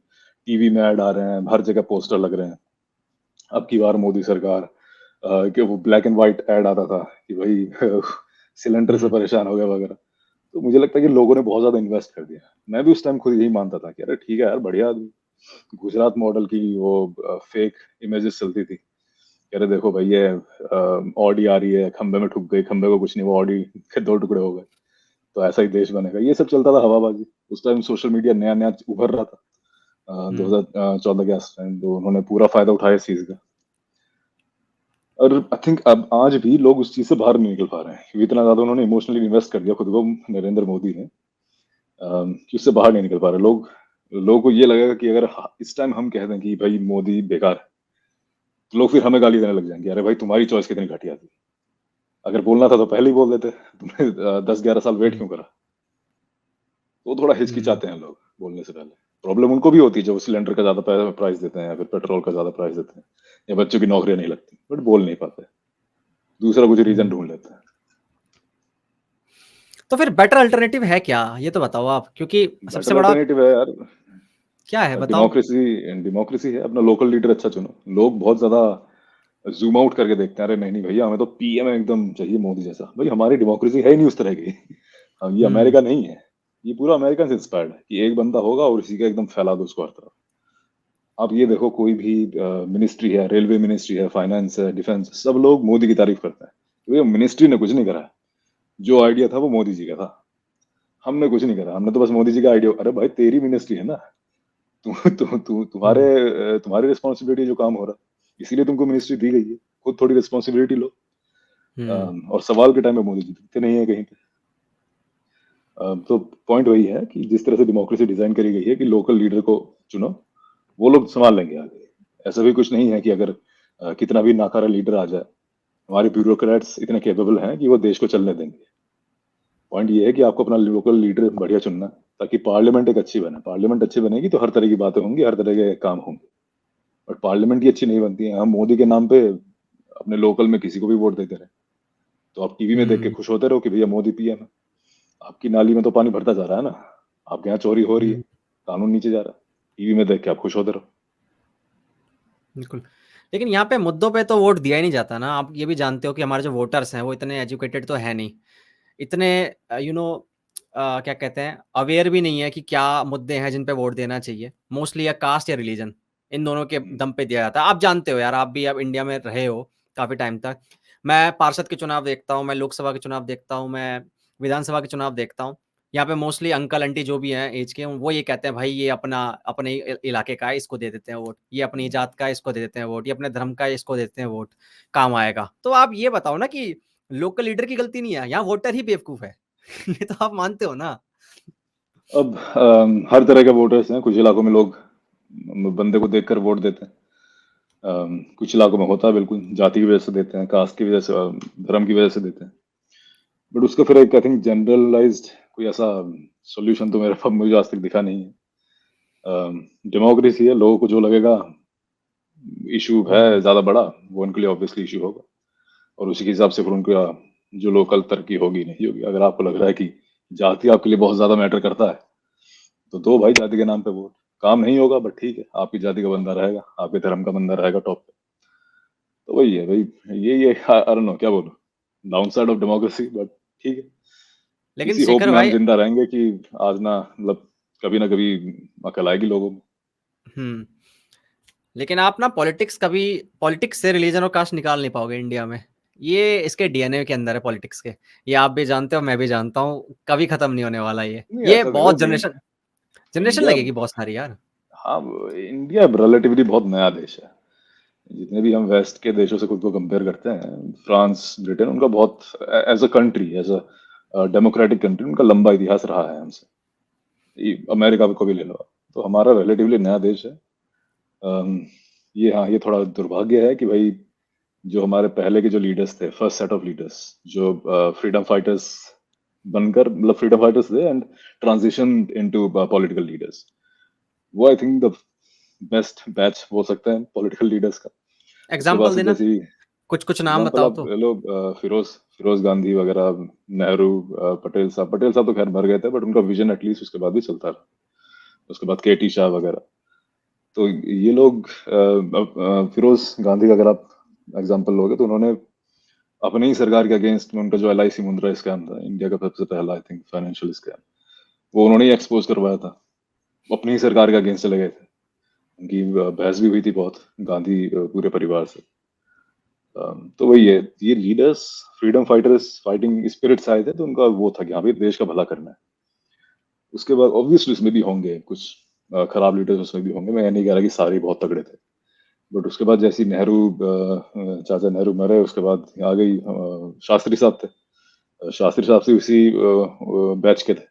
B: टीवी में ऐड आ रहे हैं, हर जगह पोस्टर लग रहे हैं, अब की बार मोदी सरकार, कि वो ब्लैक एंड व्हाइट ऐड आता था कि भाई सिलेंडर से
A: हम्म।
B: परेशान हो गया वगैरह। तो मुझे लगता है कि लोगों ने बहुत ज्यादा इन्वेस्ट कर दिया। मैं भी उस टाइम खुद यही मानता था कि अरे ठीक है यार, बढ़िया आदमी। गुजरात मॉडल की वो फेक इमेजेस चलती थी कि अरे देखो भाई ये ऑडी आ रही है, खंबे में ठुक गई, खंबे को कुछ नहीं, वो ऑडी के दो टुकड़े हो गए, तो ऐसा ही देश बनेगा। ये सब चलता था हवाबाजी। उस टाइम सोशल मीडिया नया नया उभर रहा था, दो
A: हम्म।
B: हजार चौदह के आस टाइम, तो उन्होंने पूरा फायदा उठाया इस चीज का। और आई थिंक अब आज भी लोग उस चीज से बाहर नहीं निकल पा रहे हैं, क्योंकि इतना ज्यादा उन्होंने इमोशनली इन्वेस्ट कर दिया खुद को, नरेंद्र मोदी ने, कि उससे बाहर नहीं निकल पा रहे लोग। लोगों को ये लगेगा कि अगर इस टाइम हम कह दें कि भाई मोदी बेकार है, तो लोग फिर हमें गाली देने लग जाएंगे, अरे भाई तुम्हारी चॉइस कितनी घटिया थी, अगर बोलना था तो पहले ही बोल देते, तुमने 10-11 साल वेट
A: हम्म।
B: क्यों करा। तो थोड़ा
A: हम्म।
B: हिचकिचाते हैं लोग बोलने से पहले। प्रॉब्लम उनको भी होती है जो सिलेंडर का ज्यादा प्राइस देते हैं या फिर पेट्रोल का ज्यादा प्राइस देते हैं, या बच्चों की नौकरियां नहीं लगती, बट बोल नहीं पाते, दूसरा कुछ रीजन
A: हम्म।
B: ढूंढ लेते हैं।
A: तो फिर बेटर अल्टरनेटिव है क्या, ये तो बताओ आप, क्योंकि सबसे
B: बेटर
A: बड़ा
B: अल्टरनेटिव है यार,
A: क्या है बताओ?
B: डेमोक्रेसी। डेमोक्रेसी है, अपना लोकल लीडर अच्छा चुनो। लोग बहुत ज्यादा जूम आउट करके देखते हैं, अरे नहीं नहीं भैया हमें तो पीएम एकदम चाहिए मोदी जैसा। भाई हमारी डेमोक्रेसी है ही नहीं उस तरह की। हम ये
A: हम्म।
B: अमेरिका नहीं है, ये पूरा अमेरिकन से इंस्पायर्ड है कि एक बंदा होगा और इसी का एकदम फैला दो उसको हर तरफ। आप ये देखो कोई भी मिनिस्ट्री है, रेलवे मिनिस्ट्री है, फाइनेंस है, डिफेंस, सब लोग मोदी की तारीफ करते हैं। तो ये मिनिस्ट्री ने कुछ नहीं करा है। जो आइडिया था वो मोदी जी का था। हमने कुछ नहीं करा, हमने तो बस मोदी जी का आइडिया, अरे भाई तेरी मिनिस्ट्री है ना, तुम्हारे
A: हुँ,
B: तुम्हारी रिस्पॉन्सिबिलिटी जो काम हो रहा है, इसीलिए तुमको मिनिस्ट्री दी गई है, खुद थोड़ी रिस्पॉन्सिबिलिटी लो।
A: हुँ,
B: और सवाल के टाइम में मोदी जी दिखते नहीं है कहीं पे। तो पॉइंट वही है कि जिस तरह से डेमोक्रेसी डिजाइन करी गई है कि लोकल लीडर को चुनो, वो लोग संभाल लेंगे आगे। ऐसा भी कुछ नहीं है कि अगर कितना भी नाकारा लीडर आ जाए, हमारे ब्यूरोक्रेट्स इतने कैपेबल हैं कि वो देश को चलने देंगे। पॉइंट ये है कि आपको अपना लोकल लीडर बढ़िया चुनना है, ताकि पार्लियामेंट एक अच्छी बने। पार्लियामेंट अच्छी बनेगी तो हर तरह की बातें होंगी, हर तरह के काम होंगे। बट पार्लियामेंट ही अच्छी नहीं बनती है, हम मोदी के नाम पे अपने लोकल में किसी को भी वोट देते रहे, तो आप टीवी में देख के
A: हुँ,
B: खुश होते रहो कि भैया मोदी पीएम है। आपकी नाली में तो पानी भरता जा रहा है ना, आपके यहाँ चोरी हो रही है,
A: हुँ,
B: कानून नीचे जा रहा है, टीवी में देख के आप खुश होते रहो।
A: बिल्कुल। लेकिन यहाँ पे मुद्दों पे तो वोट दिया ही नहीं जाता ना, आप ये भी जानते हो कि हमारे जो वोटर्स हैं, वो इतने एजुकेटेड तो है नहीं। इतने क्या कहते हैं, अवेयर भी नहीं है कि क्या मुद्दे हैं जिन पे वोट देना चाहिए। मोस्टली या कास्ट या रिलीजन, इन दोनों के
B: हम्म,
A: दम पे दिया जाता है। आप जानते हो यार, आप भी अब इंडिया में रहे हो काफ़ी टाइम तक। मैं पार्षद के चुनाव देखता हूँ, मैं लोकसभा के चुनाव देखता हूँ, मैं विधानसभा के चुनाव देखता हूँ। यहाँ पे मोस्टली अंकल-आंटी जो भी हैं ऐज के, वो ये कहते हैं, भाई ये अपना अपने इलाके का है, इसको दे देते हैं वोट। ये अपनी
B: हम्म।
A: जात का है, इसको दे देते हैं वोट। ये अपने धर्म का है, इसको देते हैं वोट, काम आएगा। तो आप ये बताओ ना कि लोकल लीडर की गलती नहीं है, यहाँ वोटर ही बेवकूफ़ है। ये तो आप मानते हो ना?
B: अब हर तरह के वोटर्स हैं, कुछ इलाकों में लोग बंदे को देखकर वोट देते हैं। कुछ इलाकों में होता है बिल्कुल जाति की वजह से देते हैं, कास्ट की वजह से, धर्म की वजह से देते हैं। बट उसका फिर एक आई थिंक जनरलाइज्ड कोई ऐसा सॉल्यूशन तो मेरे पास मुझे आज तक दिखा नहीं है। डेमोक्रेसी है, लोगों को जो लगेगा इशू है
A: हुँ,
B: ज्यादा बड़ा, वो उनके लिए ऑब्वियसली इशू होगा, और उसी के हिसाब से फिर उनका जो लोकल तरक्की होगी नहीं होगी। अगर आपको लग रहा है कि जाति आपके लिए बहुत ज्यादा मैटर करता है, तो दो भाई जाति के नाम पे वोट। काम नहीं होगा बट ठीक है, आपकी जाति का बंदा रहेगा, आपके धर्म का बंदा रहेगा टॉप पे। तो वही है भाई, ये आई डोंट नो क्या बोलूं, down side of democracy, but ठीक है।
A: लेकिन
B: इसी होप
A: शेखर
B: में हम
A: भाई
B: जिंदा रहेंगे कि आज मतलब कभी ना कभी अकल आएगी लोगों में।
A: हुँ, लेकिन आप ना पॉलिटिक्स से रिलीजन और कास्ट निकाल नहीं पाओगे इंडिया में। ये इसके डीएनए के अंदर है पॉलिटिक्स के। ये आप भी जानते हो, मैं भी जानता हूँ, कभी खत्म नहीं होने वाला ये।
B: नहीं
A: ये
B: ऐसा देखो
A: बहुत जनरेशन जनरेशन
B: इंडिया,
A: लगेगी बहुत सारी यार।
B: हाँ इंडिया रिलेटिवली बहुत नया देश है। जितने भी हम वेस्ट के देशों से खुद को कंपेयर करते हैं, फ्रांस, ब्रिटेन, उनका बहुत as a country, as a democratic country, उनका लंबा इतिहास रहा है हमसे। अमेरिका को भी ले लो आप, तो हमारा रिलेटिवली नया देश है। अम, ये हाँ, ये थोड़ा दुर्भाग्य है कि भाई जो हमारे पहले के जो लीडर्स थे, फर्स्ट सेट ऑफ लीडर्स, जो फ्रीडम फाइटर्स बनकर, मतलब फ्रीडम फाइटर्स थे and transition into political leaders, वो I think the best batch बोल सकते हैं पॉलिटिकल लीडर्स का। उसके बाद
A: एग्ज़ाम्पल
B: से
A: देना,
B: जैसी
A: कुछ-कुछ नाम
B: एग्जाम्पल
A: बताओ
B: आप
A: तो?
B: ले लो, फिरोज फिरोज गांधी वगैरह, नेहरू, पटेल साहब तो खैर मर गए थे, बट उनका विजन एटलीस्ट उसके बाद भी चलता रहा। उसके बाद केटी शाह वगैरह, तो ये लोग फिरोज गांधी का अगर आप एग्जाम्पल लोगे, तो उन्होंने अपनी ही सरकार के अगेंस्ट में, उनका जो LIC मुंद्रा स्कैम था, इंडिया का सबसे पहला आई थिंक फाइनेंशियल स्कैम, वो उन्होंने ही एक्सपोज करवाया था। वो अपनी ही सरकार के अगेंस्ट चले गए थे। उनकी बहस भी हुई थी बहुत गांधी पूरे परिवार से। तो वही है, ये leaders, freedom fighters, fighting spirits आए थे, तो उनका वो था कि हाँ भाई देश का भला करना है। उसके बाद ऑब्वियसली उसमें भी होंगे कुछ खराब लीडर्स, उसमें भी होंगे, मैं ये नहीं कह रहा कि सारे ही बहुत तगड़े थे। बट उसके बाद जैसी नेहरू, चाचा नेहरू मरे, उसके बाद आ गई शास्त्री साहब थे। शास्त्री साहब से उसी बैच के थे।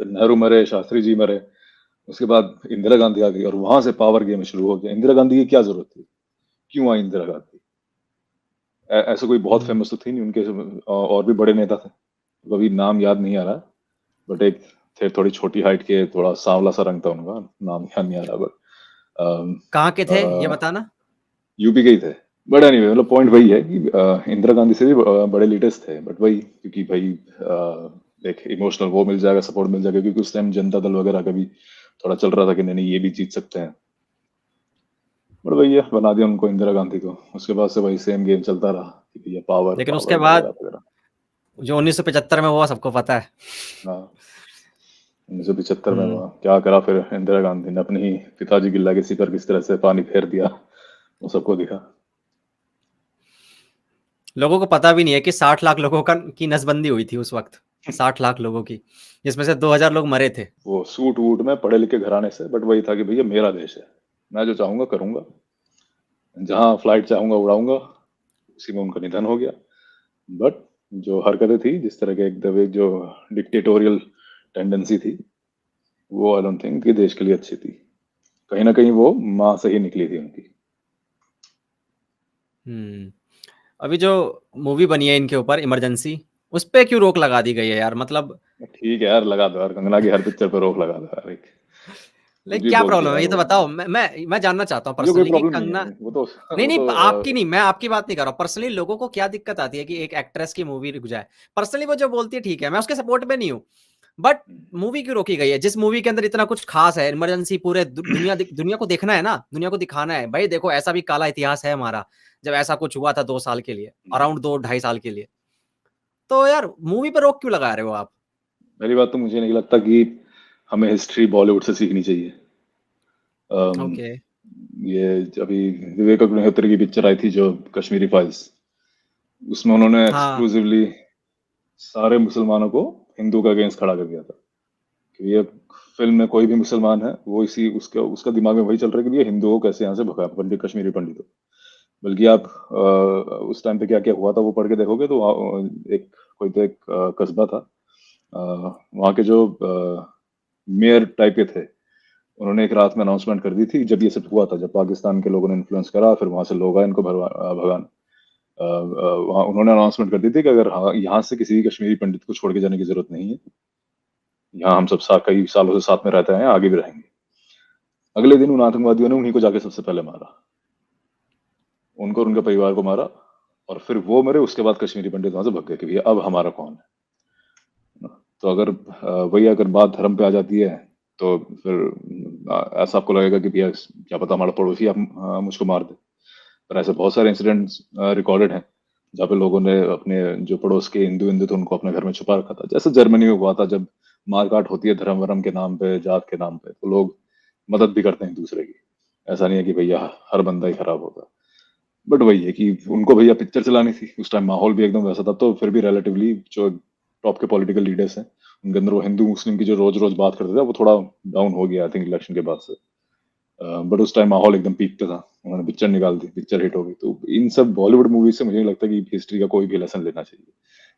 B: फिर नेहरू मरे, शास्त्री जी मरे, उसके बाद इंदिरा गांधी आ गई, और वहां से पावर गेम शुरू हो गया। इंदिरा गांधी की क्या जरूरत थी, क्यों आई इंदिरा गांधी? ऐसा कोई बहुत
A: हुँ,
B: फेमस तो थी नहीं उनके और भी बड़े नेता थे, तो अभी नाम याद नहीं आ रहा। बट एक थे, थोड़ी छोटी हाइट के, थोड़ा सांवला सा रंग था उनका, नाम याद नहीं आ रहा,
A: कहाँ के थे ये
B: बट
A: बताना?
B: यूपी के ही थे। बट एनीवे, मतलब पॉइंट वही है कि इंदिरा गांधी से भी बड़े लीडर्स थे, बट वही क्योंकि भाई एक इमोशनल वो मिल जाएगा, सपोर्ट मिल जाएगा, क्योंकि उस टाइम जनता दल वगैरह का भी थोड़ा चल रहा था कि नहीं नहीं ये भी जीत सकते हैं। बट वही है, बना दिया उनको इंदिरा गांधी को। उसके बाद से वही सेम गेम चलता रहा कि भैया पावर
A: लेकिन उसके
B: पावर
A: बाद
B: वगैरह वगैरह।
A: जो 1975 में हुआ सबको पता है।
B: हाँ, 1975 में
A: हम्म।
B: वहाँ क्या करा फिर इंदिरा गांधी ने, अपनी ही पिताजी की लेगेसी पर किस तरह से पानी फेर दिया, वो सबको दिखा।
A: लोगों को पता भी नहीं है कि 60 लाख लोगों की नसबंदी हुई थी उस वक्त, 60 लाख लोगों की, जिसमें से 2000 लोग मरे थे।
B: वो सूट वूट में पढ़े लिखे घराने से, बट वही था कि भैया मेरा देश है, मैं जो चाहूंगा करूंगा, जहां फ्लाइट चाहूंगा उड़ाऊंगा। उसी में उनका निधन हो गया। बट जो हरकतें थी, जिस तरह के एकदम एक जो डिक्टेटोरियल टेंडेंसी थी, वो आई डोंट थिंक कि देश के लिए अच्छी थी। कहीं ना कहीं वो माँ से ही निकली थी उनकी।
A: हम्म। अभी जो मूवी बनी है इनके ऊपर इमरजेंसी, उस पे क्यों रोक लगा दी गई है यार? मतलब
B: ठीक है यार, लगा दो यार, कंगना की हर पिक्चर पर रोक लगा दो यार। एक कुछ
A: लाइक
B: भी
A: क्या
B: बोलती है
A: प्रॉब्लम है
B: यार
A: ये तो
B: वो।
A: बताओ। मैं जानना चाहता हूँ
B: मुझे कोई
A: पर्सनली कि
B: प्रॉब्लम नहीं
A: कंगना,
B: है वो तो।
A: नहीं
B: वो
A: नहीं
B: तो
A: आपकी नहीं, मैं आपकी बात नहीं कर रहा हूँ। पर्सनली लोगों को क्या दिक्कत आती है कि एक एक्ट्रेस की मूवी रुक जाए? पर्सनली वो जो बोलती है ठीक है, मैं उसके सपोर्ट में नहीं हूँ, बट मूवी क्यों रोकी गई है जिस मूवी के अंदर इतना कुछ खास है? इमरजेंसी पूरे दुनिया को देखना है ना, दुनिया को दिखाना है भाई, देखो ऐसा भी काला इतिहास है हमारा, जब ऐसा कुछ हुआ था 2 साल के लिए, अराउंड 2 ढाई साल के लिए। तो यार मूवी पे रोक क्यों लगा रहे हो आप?
B: पहली बात तो मुझे नहीं लगता कि हमें हिस्ट्री बॉलीवुड से सीखनी चाहिए। अम,
A: ओके।
B: ये अभी विवेक अग्निहोत्री की पिक्चर आई थी जो कश्मीरी फाइल्स, उसमें उन्होंने
A: हाँ।
B: एक्सक्लूसिवली सारे मुसलमानों को हिंदू का अगेंस्ट खड़ा कर दिया था। कि ये फिल्म में कोई भी मुसलमान है, वो इसी उसका उसका दिमाग में वही चल रहा है कि ये हिंदुओं को कैसे यहाँ से भगा, पंडित कश्मीरी पंडितों। बल्कि आप उस टाइम पे क्या क्या हुआ था वो पढ़ के देखोगे तो एक कोई तो एक कस्बा था, वहाँ के जो मेयर टाइप के थे, उन्होंने एक रात में अनाउंसमेंट कर दी थी जब ये सब हुआ था, जब पाकिस्तान के लोगों ने इन्फ्लुएंस करा, फिर वहां से लोग आए इनको भगाने। वहाँ उन्होंने अनाउंसमेंट कर दी थी कि अगर यहाँ से किसी भी कश्मीरी पंडित को छोड़ के जाने की जरूरत नहीं है, यहाँ हम सब कई सालों से साथ में रहते हैं, आगे भी रहेंगे। अगले दिन उन आतंकवादियों ने उन्हीं को जाके सबसे पहले मारा, उनको और उनके परिवार को मारा। और फिर वो मरे, उसके बाद कश्मीरी पंडित वहां से भग गए कि भैया अब हमारा कौन है। तो अगर वही अगर बात धर्म पे आ जाती है, तो फिर ऐसा आपको लगेगा कि भैया क्या पता हमारा पड़ोसी मुझको मार दे। पर ऐसे बहुत सारे इंसिडेंट्स रिकॉर्डेड हैं जहाँ पे लोगों ने अपने जो पड़ोस के हिंदू हिंदू थे उनको अपने घर में छुपा रखा था। जैसे जर्मनी में हुआ था, जब मारकाट होती है धर्म वर्म के नाम पे, जात के नाम पे, तो लोग मदद भी करते हैं एक दूसरे की। ऐसा नहीं है कि भैया हर बंदा ही खराब होगा। बट वही है कि उनको भैया पिक्चर चलानी थी, उस टाइम माहौल भी एकदम वैसा था, तो फिर भी रिलेटिवली जो टॉप के पॉलिटिकल लीडर्स हैं, उनके अंदर वो हिंदू मुस्लिम की जो रोज रोज बात करते थे वो थोड़ा डाउन हो गया आई थिंक इलेक्शन के बाद से। बट उस टाइम माहौल एकदम पीक पे था, उन्होंने पिक्चर निकाल दी, पिक्चर हिट हो गई। तो इन सब बॉलीवुड मूवी से मुझे नहीं लगता कि हिस्ट्री का कोई भी लेसन लेना चाहिए।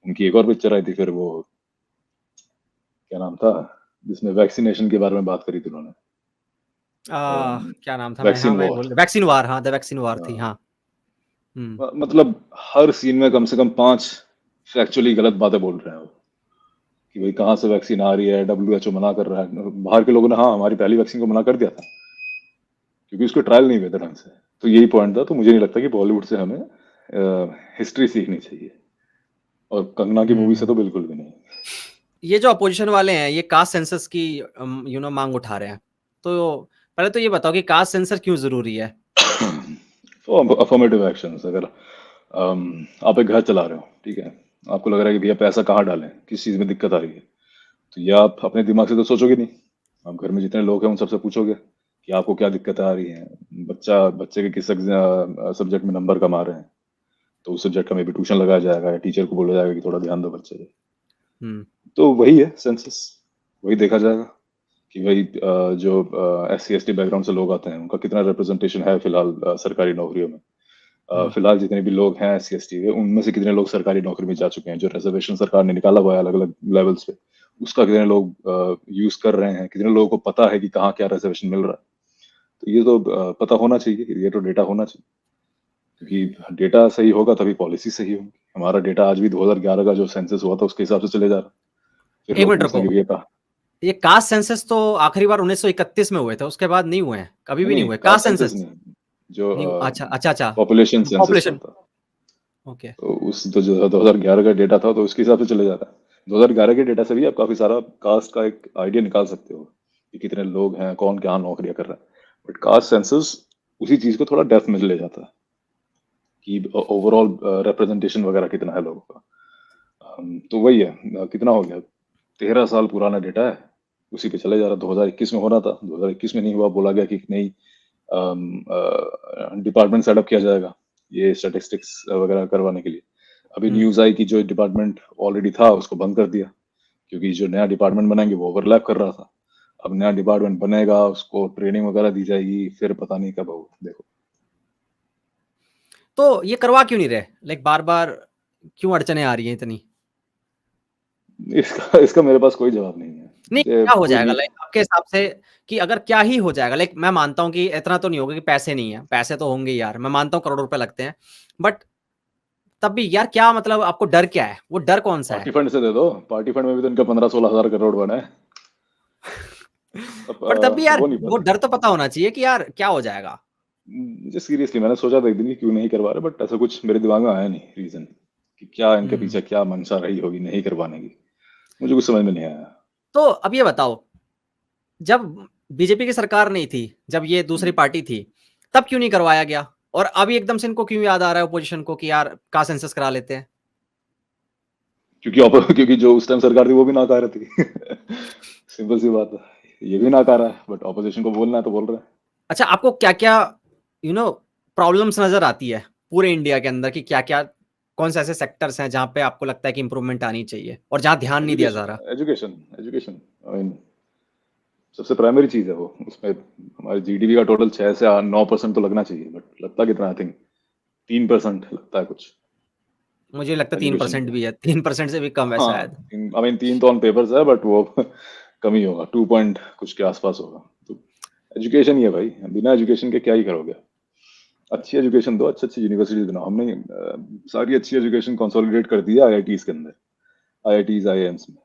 B: उनकी एक और पिक्चर आई थी फिर, वो क्या नाम था, जिसमें वैक्सीनेशन के बारे में बात करी थी उन्होंने,
A: क्या नाम था?
B: वैक्सीन
A: मैं
B: वॉर।
A: बोल वैक्सीन वार, हाँ द वैक्सीन वार थी, हाँ। हम्म।
B: मतलब हर सीन में कम से कम 5 फैक्चुअली गलत बातें बोल रहे हैं वो, कि भाई कहाँ से वैक्सीन आ रही है, डब्ल्यूएचओ मना कर रहा है। बाहर के लोगों ने हाँ हमारी पहली वैक्सीन को मना कर दिया था क्योंकि उसके ट्रायल नहीं हुए थे ढंग से। तो यही पॉइंट था। तो मुझे नहीं लगता कि बॉलीवुड से हमें हिस्ट्री सीखनी चाहिए, और कंगना की मूवी से
A: हम्म।
B: तो बिल्कुल भी नहीं।
A: ये जो अपोजिशन वाले हैं ये कास्ट सेंसस की मांग उठा रहे हैं, तो पहले तो ये बताओ कि कास्ट सेंसर क्यों जरूरी है?
B: तो अफर्मेटिव एक्शन, अगर आप एक घर चला रहे हो, ठीक है, आपको लग रहा है कि भैया पैसा कहाँ डालें, किस चीज़ में दिक्कत आ रही है, तो ये आप अपने दिमाग से तो सोचोगे नहीं। आप घर में जितने लोग हैं उन सबसे पूछोगे कि आपको क्या दिक्कत आ रही है। बच्चे के किस सब्जेक्ट में नंबर कम आ रहे हैं, तो उस सब्जेक्ट का मे भी ट्यूशन लगाया जाएगा या टीचर को बोला जाएगा कि थोड़ा ध्यान दो बच्चे पे।
A: हम्म।
B: तो वही है सेंसस, वही देखा जाएगा कि भाई जो SC ST बैकग्राउंड से लोग आते हैं उनका कितना रिप्रेजेंटेशन है फिलहाल सरकारी नौकरियों में।
A: हम्म।
B: फिलहाल जितने भी लोग हैं SC ST के, उनमें से कितने लोग सरकारी नौकरी में जा चुके हैं, जो रिजर्वेशन सरकार ने निकाला हुआ है अलग अलग लेवल्स पे, उसका कितने लोग यूज कर रहे हैं, कितने लोगों को पता है कि कहाँ क्या रिजर्वेशन मिल रहा है। तो ये तो पता होना चाहिए, ये तो डेटा होना चाहिए, क्योंकि डेटा सही होगा तभी पॉलिसी सही होगी। हमारा डेटा आज भी 2011 का जो सेंसस हुआ था उसके हिसाब से चले जा रहा है। फिर
A: एक
B: लोग
A: मिनट
B: पूछते
A: रुको,
B: हैं कि भैया कहा।
A: ये कास्ट सेंसस तो आखिरी बार 1931 में हुए थे, उसके बाद नहीं हुए हैं, कभी भी
B: नहीं
A: नहीं
B: नहीं,
A: हुए
B: कास्ट
A: कास्ट
B: सेंसस
A: सेंसस।
B: नहीं, जो
A: नहीं, अच्छा अच्छा अच्छा।
B: Population census
A: population.
B: होता,
A: ओके।
B: तो उस तो जो 2011 का डेटा था तो उसके हिसाब से चले जा रहा है। 2011 के डेटा से भी आप काफी सारा कास्ट का एक आइडिया निकाल सकते हो कि कितने लोग हैं, कौन क्या नौकरियां कर रहा है। बट कास्ट सेंसस उसी चीज को थोड़ा डेप्थ में ले जाता है कि ओवरऑल रिप्रेजेंटेशन वगैरह कितना है लोगों का। तो वही है, कितना हो गया, 13 साल पुराना डेटा है, उसी पे चले जा रहा। 2021 में हो रहा था, 2021 में नहीं हुआ, बोला गया कि नहीं, डिपार्टमेंट सेटअप किया जाएगा ये स्टैटिस्टिक्स वगैरह करवाने के लिए। अभी न्यूज आई कि जो डिपार्टमेंट ऑलरेडी था उसको बंद कर दिया, क्योंकि जो नया डिपार्टमेंट बनाएंगे वो ओवरलैप कर रहा था। अब नया डिपार्टमेंट बनेगा, उसको ट्रेनिंग वगैरह दी जाएगी, फिर पता नहीं कब होगा, देखो।
A: तो ये करवा क्यों नहीं रहे? लाइक बार-बार क्यों अड़चनें आ रही हैं इतनी?
B: इसका इसका मेरे पास कोई जवाब नहीं है।
A: नहीं,
B: ये
A: क्या हो
B: कोई
A: जाएगा
B: भी
A: लाइक आपके हिसाब से कि अगर क्या ही हो जाएगा? लाइक मैं मानता हूँ कि इतना तो नहीं होगा कि पैसे नहीं है, पैसे तो होंगे ही यार, मैं मानता हूँ करोड़ों रुपए लगते हैं। बट तब भी यार क्या मतलब आपको डर क्या है? वो डर कौन-सा
B: पार्टी
A: है?
B: फंड से दे दो। पार्टी फंड में भी तो इनका 15-16 हजार करोड़ बना है। अब
A: पर तब भी यार
B: वो नहीं
A: वो
B: पता।
A: डर तो पता होना चाहिए कि यार क्या हो जाएगा?
B: मुझे सीरियसली मैंने सोचा था एक दिन कि क्यों नहीं करवा रहे, बट ऐसा कुछ मेरे दिमाग में आया नहीं रीजन कि क्या इनके
A: हुँ।
B: पीछे क्या मंशा रही होगी नहीं करवाने की। मुझे कुछ समझ में नहीं आया।
A: तो अब ये बताओ, जब बीजेपी की सरकार नहीं थी, जब ये दूसरी
B: हम्म,
A: पार्टी थी, तब क्यों नहीं करवाया गया? और अभी एकदम से इनको क्यों याद आ रहा है अपोज़िशन को कि यार कास्ट सेंसस करा लेते हैं?
B: क्योंकि जो उस टाइम सरकार थी वो भी नाकार थी। सिंपल सी बात है, ये भी नाकारा है, बट ऑपोजिशन को बोलना है तो बोल रहे हैं।
A: अच्छा, आपको क्या-क्या यू नो प्रॉब्लम्स नज़र आती है पूरे इंडिया के अंदर कि क्या-क्या कौन से ऐसे सेक्टर्स हैं जहाँ पे आपको लगता है कि इम्प्रूवमेंट आनी चाहिए और जहाँ ध्यान नहीं दिया जा रहा?
B: Education education education I mean सबसे प्राइमरी चीज है वो। उसमें हमारे जीडीपी का टोटल 6 से 9% तो लगना चाहिए, बट लगता कितना, आई थिंक 3% लगता है कुछ
A: मुझे लगता है
B: एजुकेशन
A: 3%
B: पे।
A: भी है, 3% से भी कम है
B: हाँ,
A: शायद।
B: आई मीन 3 तो ऑन पेपर्स है, बट वो कम ही होगा, 2 पॉइंट कुछ के आसपास होगा। तो एजुकेशन ही है भाई, बिना एजुकेशन के क्या ही करोगे। अच्छी एजुकेशन दो, अच्छी अच्छी यूनिवर्सिटीज बनाओ। हमने सारी अच्छी एजुकेशन कंसोलिडेट कर दी है आईआईटीज के अंदर, आईआईटीज आईआईएम्स में।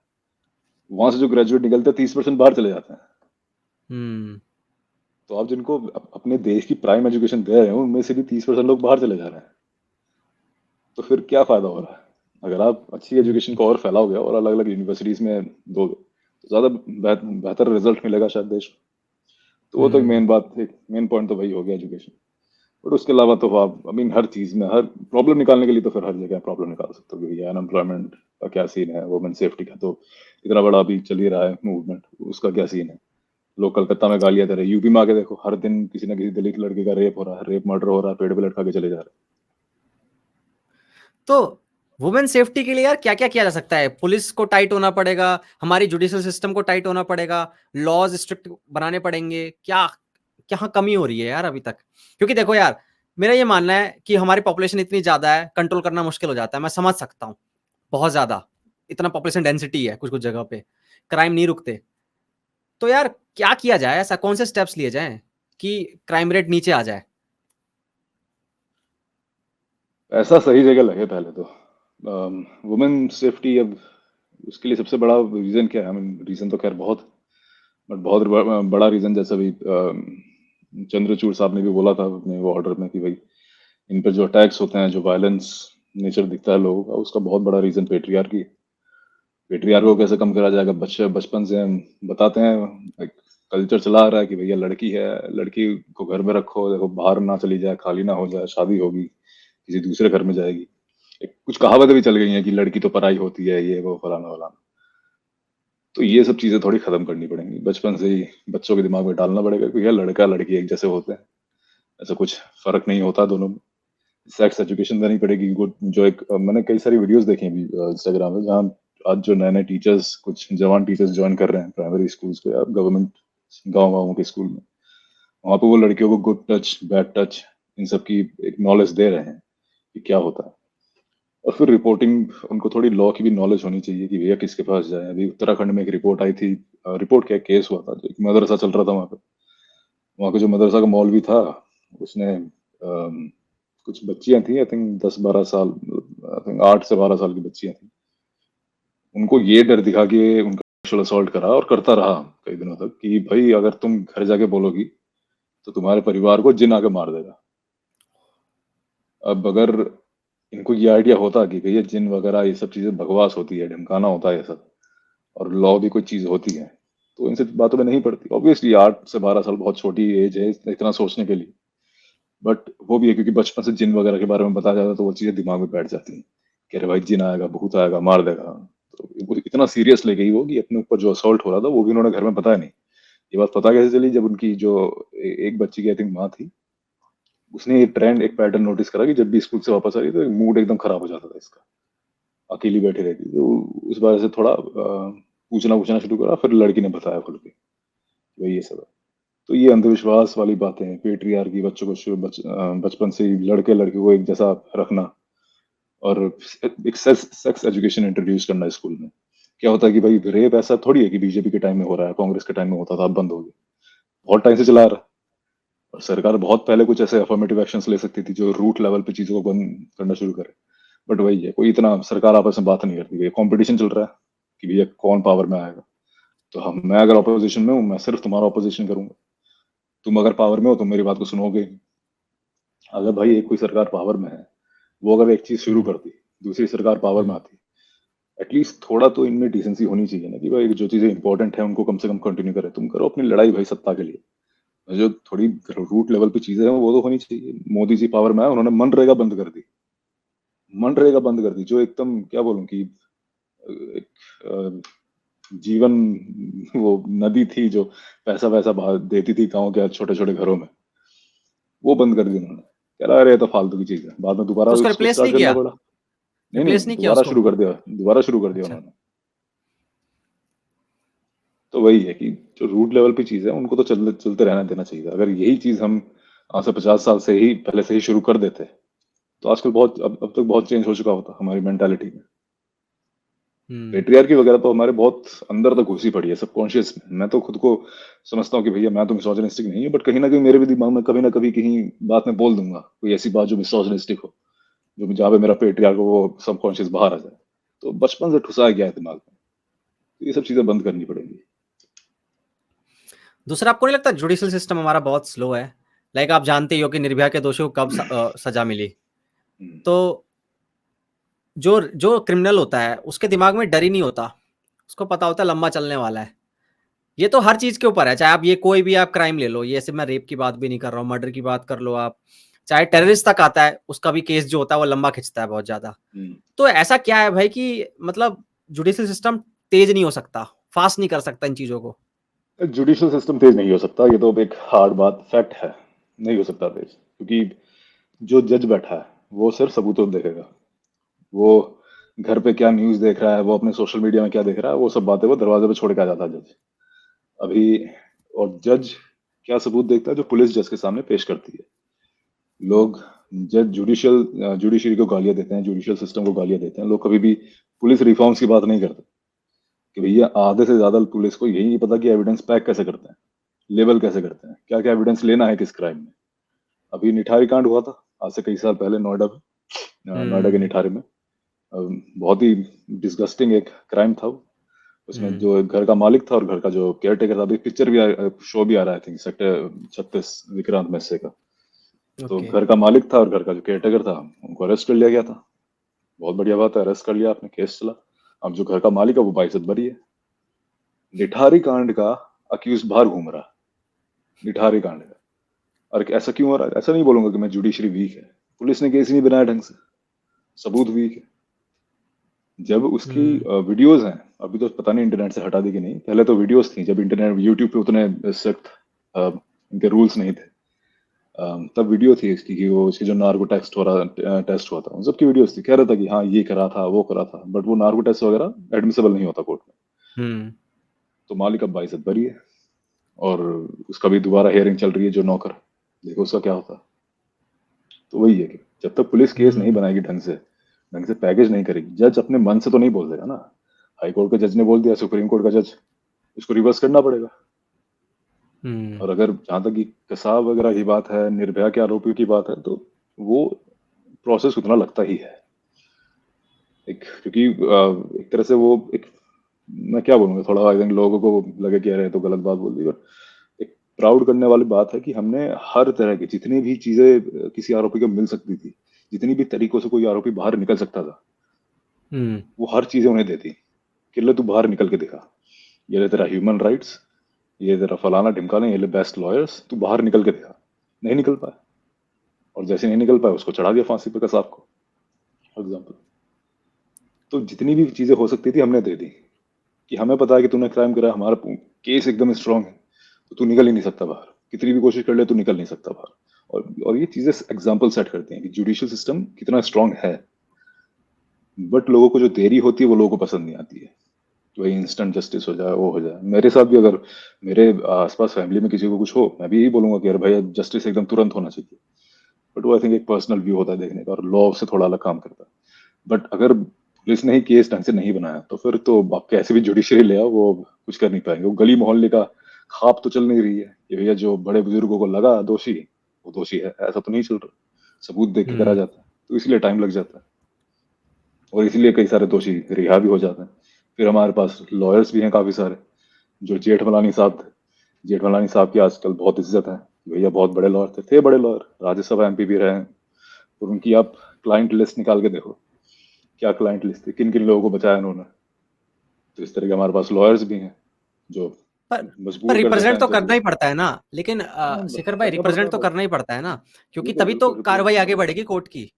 B: वहां से जो ग्रेजुएट निकलते हैं 30% बाहर चले जाते हैं।
A: हुँ।
B: तो आप जिनको अपने देश की प्राइम एजुकेशन दे रहे हो उनमें से भी 30% लोग बाहर चले जा रहे हैं। तो फिर क्या फायदा हो रहा है? अगर आप अच्छी
A: हुँ,
B: एजुकेशन को और फैलाओगे और अलग अलग यूनिवर्सिटीज में दोगे तो ज्यादा बेहतर रिजल्ट मिलेगा शायद देश को। तो वो तो एक
A: हुँ,
B: मेन बात, एक मेन पॉइंट तो वही हो गया एजुकेशन। बट उसके अलावा तो आप आई मीन हर चीज में हर प्रॉब्लम निकालने के लिए तो फिर हर जगह प्रॉब्लम निकाल सकते हो कि भैया अनएम्प्लॉयमेंट का क्या सीन है, वुमेन सेफ्टी का तो इतना बड़ा अभी चल ही रहा है मूवमेंट, उसका क्या सीन है। लोग कलकत्ता में गालियां दे रहे हैं, यूपी में आके देखो हर दिन किसी ना किसी दलित लड़के का रेप हो रहा है, रेप मर्डर हो रहा है, पेड़ पे लटका के चले जा रहे
A: तो वुमेन सेफ्टी के लिए यार क्या-क्या किया जा सकता है? पुलिस को टाइट होना पड़ेगा, हमारी जुडिशियल सिस्टम को टाइट होना पड़ेगा, लॉज़ स्ट्रिक्ट बनाने पड़ेंगे, क्या कहाँ कमी हो रही है यार अभी तक? क्योंकि देखो यार, मेरा ये मानना है कि हमारी पॉपुलेशन इतनी ज़्यादा है, कंट्रोल करना मुश्किल हो जाता है, मैं समझ सकता हूँ, बहुत ज़्यादा, इतना पॉपुलेशन डेंसिटी है कुछ-कुछ जगह पे, क्राइम नहीं रुकते। तो यार क्या किया जाए ऐसा कौन से स्टेप्स लिए जाएँ कि क्राइम रेट नीचे आ जाए?
B: हैं। ऐसा सही जगह लगे पहले तो। वुमेन सेफ्टी अब उसके लिए सबसे बड़ा रीजन क्या है? आई मीन रीजन तो खैर बहुत, बट बहुत बड़ा रीजन जैसा भी चंद्रचूड़ साहब ने भी बोला था अपने वो ऑर्डर में कि भाई इन पर जो अटैक्स होते हैं, जो वायलेंस नेचर दिखता है लोगों का, उसका बहुत बड़ा रीजन पेट्रियार्की। पेट्रियार्की को कैसे कम करा जाएगा? बच्चे बचपन से हम बताते हैं, एक कल्चर चला आ रहा है कि भैया लड़की है, लड़की को घर में रखो, देखो बाहर ना चली जाए, खाली ना हो जाए, शादी होगी किसी दूसरे घर में जाएगी। एक कुछ कहावतें भी चल गई हैं कि लड़की तो पराई होती है, ये वो फलाना फलाना। तो ये सब चीजें थोड़ी खत्म करनी पड़ेंगी, बचपन से ही बच्चों के दिमाग में डालना पड़ेगा कि यार लड़का लड़की एक जैसे होते हैं, ऐसा कुछ फर्क नहीं होता दोनों में। सेक्स एजुकेशन देनी पड़ेगी गुड। जो एक मैंने कई सारी वीडियोस देखी हैं इंस्टाग्राम में, जहाँ आज जो नए नए टीचर्स, कुछ जवान टीचर्स ज्वाइन कर रहे हैं प्राइमरी स्कूल्स को या गवर्नमेंट गाँव गाँव के स्कूल में, वहाँ पे वो लड़कियों को good touch bad touch in सब की एक नॉलेज दे रहे हैं कि क्या होता है। और फिर रिपोर्टिंग, उनको थोड़ी लॉ की भी नॉलेज होनी चाहिए कि भैया किसके पास जाए। अभी उत्तराखंड में एक रिपोर्ट आई थी, रिपोर्ट क्या केस हुआ था, जो एक मदरसा चल रहा था वहाँ पे। वहाँ का जो मदरसा का मौलवी था, उसने कुछ बच्चियां थी, आई थिंक 10-12 साल, आई थिंक 8 से 12 साल की बच्चियां थी। उनको ये डर दिखा के उनका सेक्सुअल असॉल्ट करा और करता रहा कई दिनों तक कि भाई अगर तुम घर जाके बोलोगी तो तुम्हारे परिवार को जिन आके मार देगा। अब अगर इनको ये आइडिया होता कि भैया जिन वगैरह ये सब चीजें बकवास होती है, ढमकाना होता है ये सब, और लॉ भी कोई चीज होती है, तो इन सब बातों में नहीं पड़ती। ऑब्वियसली 8 से 12 साल बहुत छोटी एज है इतना सोचने के लिए, बट वो भी है क्योंकि बचपन से जिन वगैरह के बारे में बताया जाता है तो वो चीजें दिमाग में बैठ जाती हैं कि अरे भाई जिन आएगा, भूत आएगा, मार देगा। तो वो इतना सीरियस ले गई वो कि अपने ऊपर जो असॉल्ट हो रहा था वो भी उन्होंने घर में बताया नहीं। ये बात पता कैसे चली, जब उनकी जो एक बच्ची की आई थिंक माँ थी, उसने एक ट्रेंड, एक पैटर्न नोटिस करा कि जब भी स्कूल से वापस आ रही तो मूड एकदम खराब हो जाता था इसका, अकेली बैठी रहती, तो उस वजह से थोड़ा पूछना पूछना शुरू करा, फिर लड़की ने बताया खुल के वही ये सब है। तो ये अंधविश्वास वाली बातें, पेट्रियार्की, बच्चों को बचपन से ही लड़के लड़की को एक जैसा रखना, और एक सेक्स एजुकेशन इंट्रोड्यूस करना स्कूल में। क्या होता है कि भाई रेप ऐसा थोड़ी है कि बीजेपी के टाइम में हो रहा है, कांग्रेस के टाइम में होता था, अब बंद हो गया, बहुत टाइम से चला आ रहा है। और सरकार बहुत पहले कुछ ऐसे अफर्मेटिव एक्शंस ले सकती थी जो रूट लेवल पे चीजों को बंद करना शुरू करे। बट वही है, कोई इतना सरकार आपस में बात नहीं करती है, कंपटीशन चल रहा है कि भैया कौन पावर में आएगा। तो हम, मैं अगर ऑपोजिशन में हूँ, मैं सिर्फ तुम्हारा ऑपोजिशन करूंगा, तुम अगर पावर में हो तुम मेरी बात को सुनोगे। अगर भाई एक कोई सरकार पावर में है, वो अगर एक चीज शुरू
A: हुँ,
B: करती, दूसरी सरकार पावर में
A: हुँ।
B: आती, एटलीस्ट थोड़ा तो इनमें डिसेंसी होनी चाहिए ना कि भाई जो चीजें इंपॉर्टेंट है उनको कम से कम कंटिन्यू करे। तुम करो अपनी लड़ाई भाई सत्ता के लिए, जो थोड़ी रूट लेवल पे चीजें हैं वो तो होनी चाहिए। मोदी जी पावर में आए, उन्होंने मनरेगा बंद कर दी, मनरेगा बंद कर दी, जो एकदम क्या बोलूं कि एक जीवन, वो नदी थी जो पैसा वैसा देती थी गाँव के छोटे छोटे घरों में, वो बंद कर दी उन्होंने। कह रहा अरे ये तो फालतू की चीज है, बाद में दोबारा
A: तो उसको
B: उसको
A: रिप्लेस
B: स्टार्ट
A: नहीं
B: करना
A: किया?
B: पड़ा। नहीं नहीं,
A: रिप्लेस नहीं किया
B: दोबारा
A: उसको?
B: शुरू कर दिया, दोबारा शुरू कर दिया
A: अच्छा।
B: उन्होंने। तो वही है कि जो रूट लेवल पे चीज है उनको तो चलते रहना देना चाहिए। अगर यही चीज हम आज से 50 साल से ही पहले से ही शुरू कर देते, तो आजकल बहुत, अब तक बहुत चेंज हो चुका होता हमारी मेंटालिटी में।
A: हुँ।
B: पेट्रियार्की वगैरह तो हमारे बहुत अंदर तक घुसी पड़ी है, सबकॉन्शियस में। मैं तो खुद को समझता हूँ कि भैया मैं तो मिसोजिनिस्टिक नहीं हूँ, बट कहीं ना कहीं मेरे भी दिमाग में कभी ना कभी कहीं बात में बोल दूंगा कोई ऐसी बात जो मिसोजिनिस्टिक हो, जो जहाँ पे मेरा पेट्रियार्क हो वो सबकॉन्शियस बाहर आ जाए। तो बचपन से ठुसा गया है दिमाग में, तो ये सब चीजें बंद करनी पड़ेंगी।
A: दूसरा, आपको नहीं लगता जुडिशियल सिस्टम हमारा बहुत स्लो है? लाइक आप जानते ही हो कि निर्भया के दोषियों को कब सज़ा मिली।
B: हम्म,
A: तो जो जो क्रिमिनल होता है, उसके दिमाग में डर ही नहीं होता। उसको पता होता है लंबा चलने वाला है। ये तो हर चीज़ के ऊपर है, चाहे आप ये कोई भी आप क्राइम ले लो, ये सिर्फ़ मैं रेप की बात भी नहीं कर रहा हूँ, मर्डर की बात कर लो आप, चाहे टेररिस्ट तक आता है, उसका भी केस जो होता है वो लंबा खिंचता है बहुत ज़्यादा।
B: हम्म।
A: तो ऐसा क्या है भाई कि मतलब जुडिशियल सिस्टम तेज़ नहीं हो सकता, फ़ास्ट नहीं कर सकता इन चीज़ों को?
B: जुडिशियल सिस्टम तेज नहीं हो सकता, ये तो एक हार्ड बात, फैक्ट है। नहीं हो सकता तेज, क्योंकि जो जज बैठा है वो सिर्फ सबूतों देखेगा। वो घर पे क्या न्यूज देख रहा है, वो अपने सोशल मीडिया में क्या देख रहा है, वो सब बातें वो दरवाजे पे छोड़ के आ जाता है जज अभी। और जज क्या सबूत देखता है, जो पुलिस जज के सामने पेश करती है। लोग, जज जुडिशरी को गालियां देते हैं, जुडिशियल सिस्टम को गालियां देते हैं, लोग कभी भी पुलिस रिफॉर्म्स की बात नहीं करते कि भैया आधे से ज्यादा पुलिस को यही नहीं पता कि एविडेंस पैक कैसे करते हैं, लेबल कैसे करते हैं, क्या क्या एविडेंस लेना है किस क्राइम में। अभी निठारी कांड हुआ था आज से कई साल पहले नोएडा में, नोएडा के
A: हुँ,
B: निठारी में। बहुत ही डिस्गस्टिंग एक क्राइम था वो। उसमें
A: हुँ,
B: जो घर का मालिक था और घर का जो केयर टेकर था, अभी पिक्चर भी शो भी आ रहा है, आई थिंक सेक्टर 36 विक्रांत मैसे का। तो
A: ओके।
B: घर का मालिक था और घर का जो केयर टेकर था, उनको अरेस्ट कर लिया गया था। बहुत बढ़िया बात है, अरेस्ट कर लिया आपने, केस चला। अब जो घर का मालिक है वो बाइज्जत बरी है। निठारी कांड का अक्यूज बाहर घूम रहा है, निठारी कांड का। और ऐसा क्यों हो रहा है? ऐसा नहीं बोलूंगा कि मैं जुडिशरी वीक है, पुलिस ने केस ही नहीं बनाया ढंग से, सबूत वीक है। जब उसकी
A: हुँ,
B: वीडियोस हैं, अभी तो पता नहीं इंटरनेट से हटा दी कि नहीं, पहले तो वीडियोस थी जब इंटरनेट यूट्यूब पे उतने सख्त इनके रूल्स नहीं थे। तब वीडियो थी इसकी कि वो इसकी जो नार्को टेस्ट हुआ था, उन सबकी वीडियोस थी, कह रहा था कि हाँ ये करा था वो करा था, बट वो नार्को टेस्ट वगैरह एडमिसेबल नहीं होता कोर्ट में।
A: हुँ,
B: तो मालिक अब बाइज्जत बरी है, और उसका भी दोबारा हियरिंग चल रही है, जो नौकर, देखो उसका क्या होता है। तो वही है कि जब तक पुलिस केस नहीं
A: हुँ,
B: बनाएगी ढंग से पैकेज नहीं करेगी, जज अपने मन से तो नहीं बोल देगा ना। हाई कोर्ट का जज ने बोल दिया, सुप्रीम कोर्ट का जज, इसको रिवर्स करना पड़ेगा।
A: हुँ,
B: और अगर जहां तक कि कसाब वगैरह की बात है, निर्भया के आरोपियों की बात है, तो वो प्रोसेस उतना लगता ही है। एक, क्योंकि एक तरह से वो एक, मैं क्या बोलूंगा, थोड़ा आई थिंक लोगों को लगे कि अरे तो गलत बात बोल दी, बट एक प्राउड करने वाली बात है कि हमने हर तरह की जितनी भी चीजें किसी आरोपी को मिल सकती थी, जितनी भी तरीकों से कोई आरोपी बाहर निकल सकता था,
A: हुँ,
B: वो हर चीजें उन्हें देती कि ले तू बाहर निकल के दिखा, ये ले तेरा ह्यूमन राइट्स, ये तेरा फलाना ढिमकाना, ये ले बेस्ट लॉयर्स, तू बाहर निकल के दिखा। नहीं निकल पाया, और जैसे नहीं निकल पाया उसको चढ़ा दिया फांसी पे कसाब को, फॉर एग्जाम्पल। तो जितनी भी चीजें हो सकती थी हमने दे दी, कि हमें पता है कि तूने क्राइम करा, हमारा केस एकदम स्ट्रांग है, तो तू निकल ही नहीं सकता बाहर, कितनी भी कोशिश कर ले तू निकल नहीं सकता बाहर। और ये चीजें एग्जाम्पल सेट करती हैं कि जुडिशियल सिस्टम कितना स्ट्रांग है। बट लोगों को जो देरी होती है वो लोगों को पसंद नहीं आती है, कि भाई इंस्टेंट जस्टिस हो जाए, वो हो जाए। मेरे साथ भी अगर मेरे आसपास फैमिली में किसी को कुछ हो, मैं भी यही बोलूंगा कि यार भाई जस्टिस एकदम तुरंत होना चाहिए। बट वो आई थिंक एक पर्सनल व्यू होता है देखने का, और लॉ से थोड़ा अलग काम करता है। बट अगर पुलिस ने ही केस ढंग से नहीं बनाया तो फिर तो आप कैसे भी जुडिशरी ले आओ, वो कुछ कर नहीं पाएंगे। वो गली मोहल्ले का खाप तो चल नहीं रही है कि भैया जो बड़े बुजुर्गों को लगा दोषी, वो दोषी है, ऐसा तो नहीं चल रहा। सबूत देख के करा
A: हुँ।
B: जाता है, तो इसलिए टाइम लग जाता है, और इसलिए कई सारे दोषी रिहा भी हो जाते हैं। फिर हमारे पास लॉयर्स भी हैं काफी सारे, जो जेठमलानी साहब थे। जेठमलानी साहब की आजकल बहुत इज्जत है, भैया बहुत बड़े लॉयर थे बड़े लॉयर, राज्यसभा एमपी भी रहे हैं। और उनकी आप क्लाइंट लिस्ट निकाल के देखो, क्या क्लाइंट लिस्ट थी, किन किन लोगों को बचाया उन्होंने। तो इस तरह के हमारे पास लॉयर्स भी हैं जो
A: पर पर
B: मजबूर कर देते
A: रिप्रेजेंट
B: हैं
A: तो
B: जज
A: करना ही
B: को।
A: पड़ता है ना, लेकिन
B: हाँ,
A: शेखर भाई
B: करना पड़ता
A: रिप्रेजेंट
B: है
A: तो
B: बट,
A: करना ही पड़ता है ना, क्योंकि
B: बिल्कुल
A: तभी तो
B: बिल्कुल
A: कार्रवाई
B: रिप्रेजेंट
A: आगे
B: करना
A: बढ़ेगी
B: पड़ता
A: कोर्ट की।
B: है।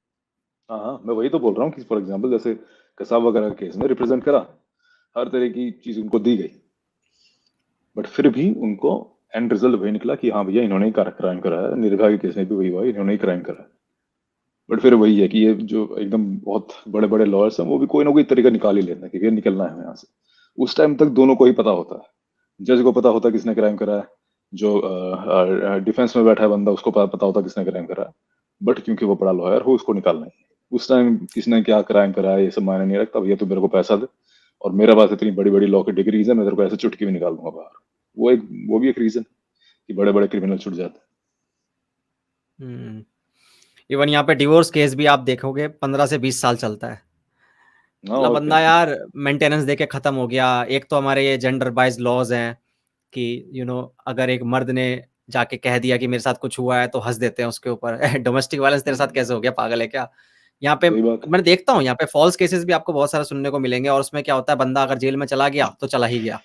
B: हाँ हाँ, मैं वही तो बोल रहा हूँ कि फॉर एग्जाम्पल जैसे कसाब वगैरह के केस में रिप्रेजेंट करा, हर तरह की चीज उनको दी गई, बट फिर भी उनको एंड रिजल्ट वही निकला कि हाँ भैया इन्होंने ही क्राइम करा है। निर्भया के केस में भी वही हुआ, इन्होंने ही क्राइम करा है। बट फिर वही है कि ये जो एकदम बहुत बड़े बड़े लॉयर्स हैं, वो भी कोई ना कोई तरीका निकाल ही लेते हैं कि ये निकलना है हमें यहाँ से। उस टाइम तक दोनों को ही पता होता है, जज को पता होता है किसने क्राइम करा है, जो डिफेंस में बैठा है बंदा उसको पता होता है किसने क्राइम करा है। बट क्योंकि वो बड़ा लॉयर हो, उसको निकालना ही है। उस टाइम किसने क्या क्राइम करा है ये सब मायने नहीं रखता, भैया तू मेरे को पैसा दे, और मेरे पास इतनी बड़ी बड़ी लॉ की डिग्रीज है, मैं तेरे को ऐसे चुटकी भी निकाल दूंगा बाहर। वो भी एक रीजन कि बड़े बड़े क्रिमिनल छुट जाते
A: हुँ। इवन यहाँ पे डिवोर्स केस भी आप देखोगे 15 से 20 साल चलता है।
B: हैं। हाँ
A: मतलब
B: और क्या।
A: बंदा यार मेंटेनेंस देके खत्म हो गया। एक तो हमारे ये जेंडर बाइज़ लॉज़ हैं कि अगर एक मर्द ने जाके कह दिया कि मेरे साथ कुछ हुआ है तो हँस देते हैं उसके ऊपर। डोमेस्टिक वायलेंस तेरे साथ
B: हम्म,
A: कैसे हो गया? पागल है क्या? यहाँ पे
B: वही बात है।
A: मैं देखता हूँ यहाँ पे फ़ॉल्स केसेस भी आपको बहुत सारे सुनने को मिलेंगे और उसमें क्या होता है बंदा अगर जेल में चला गया तो चला ही गया।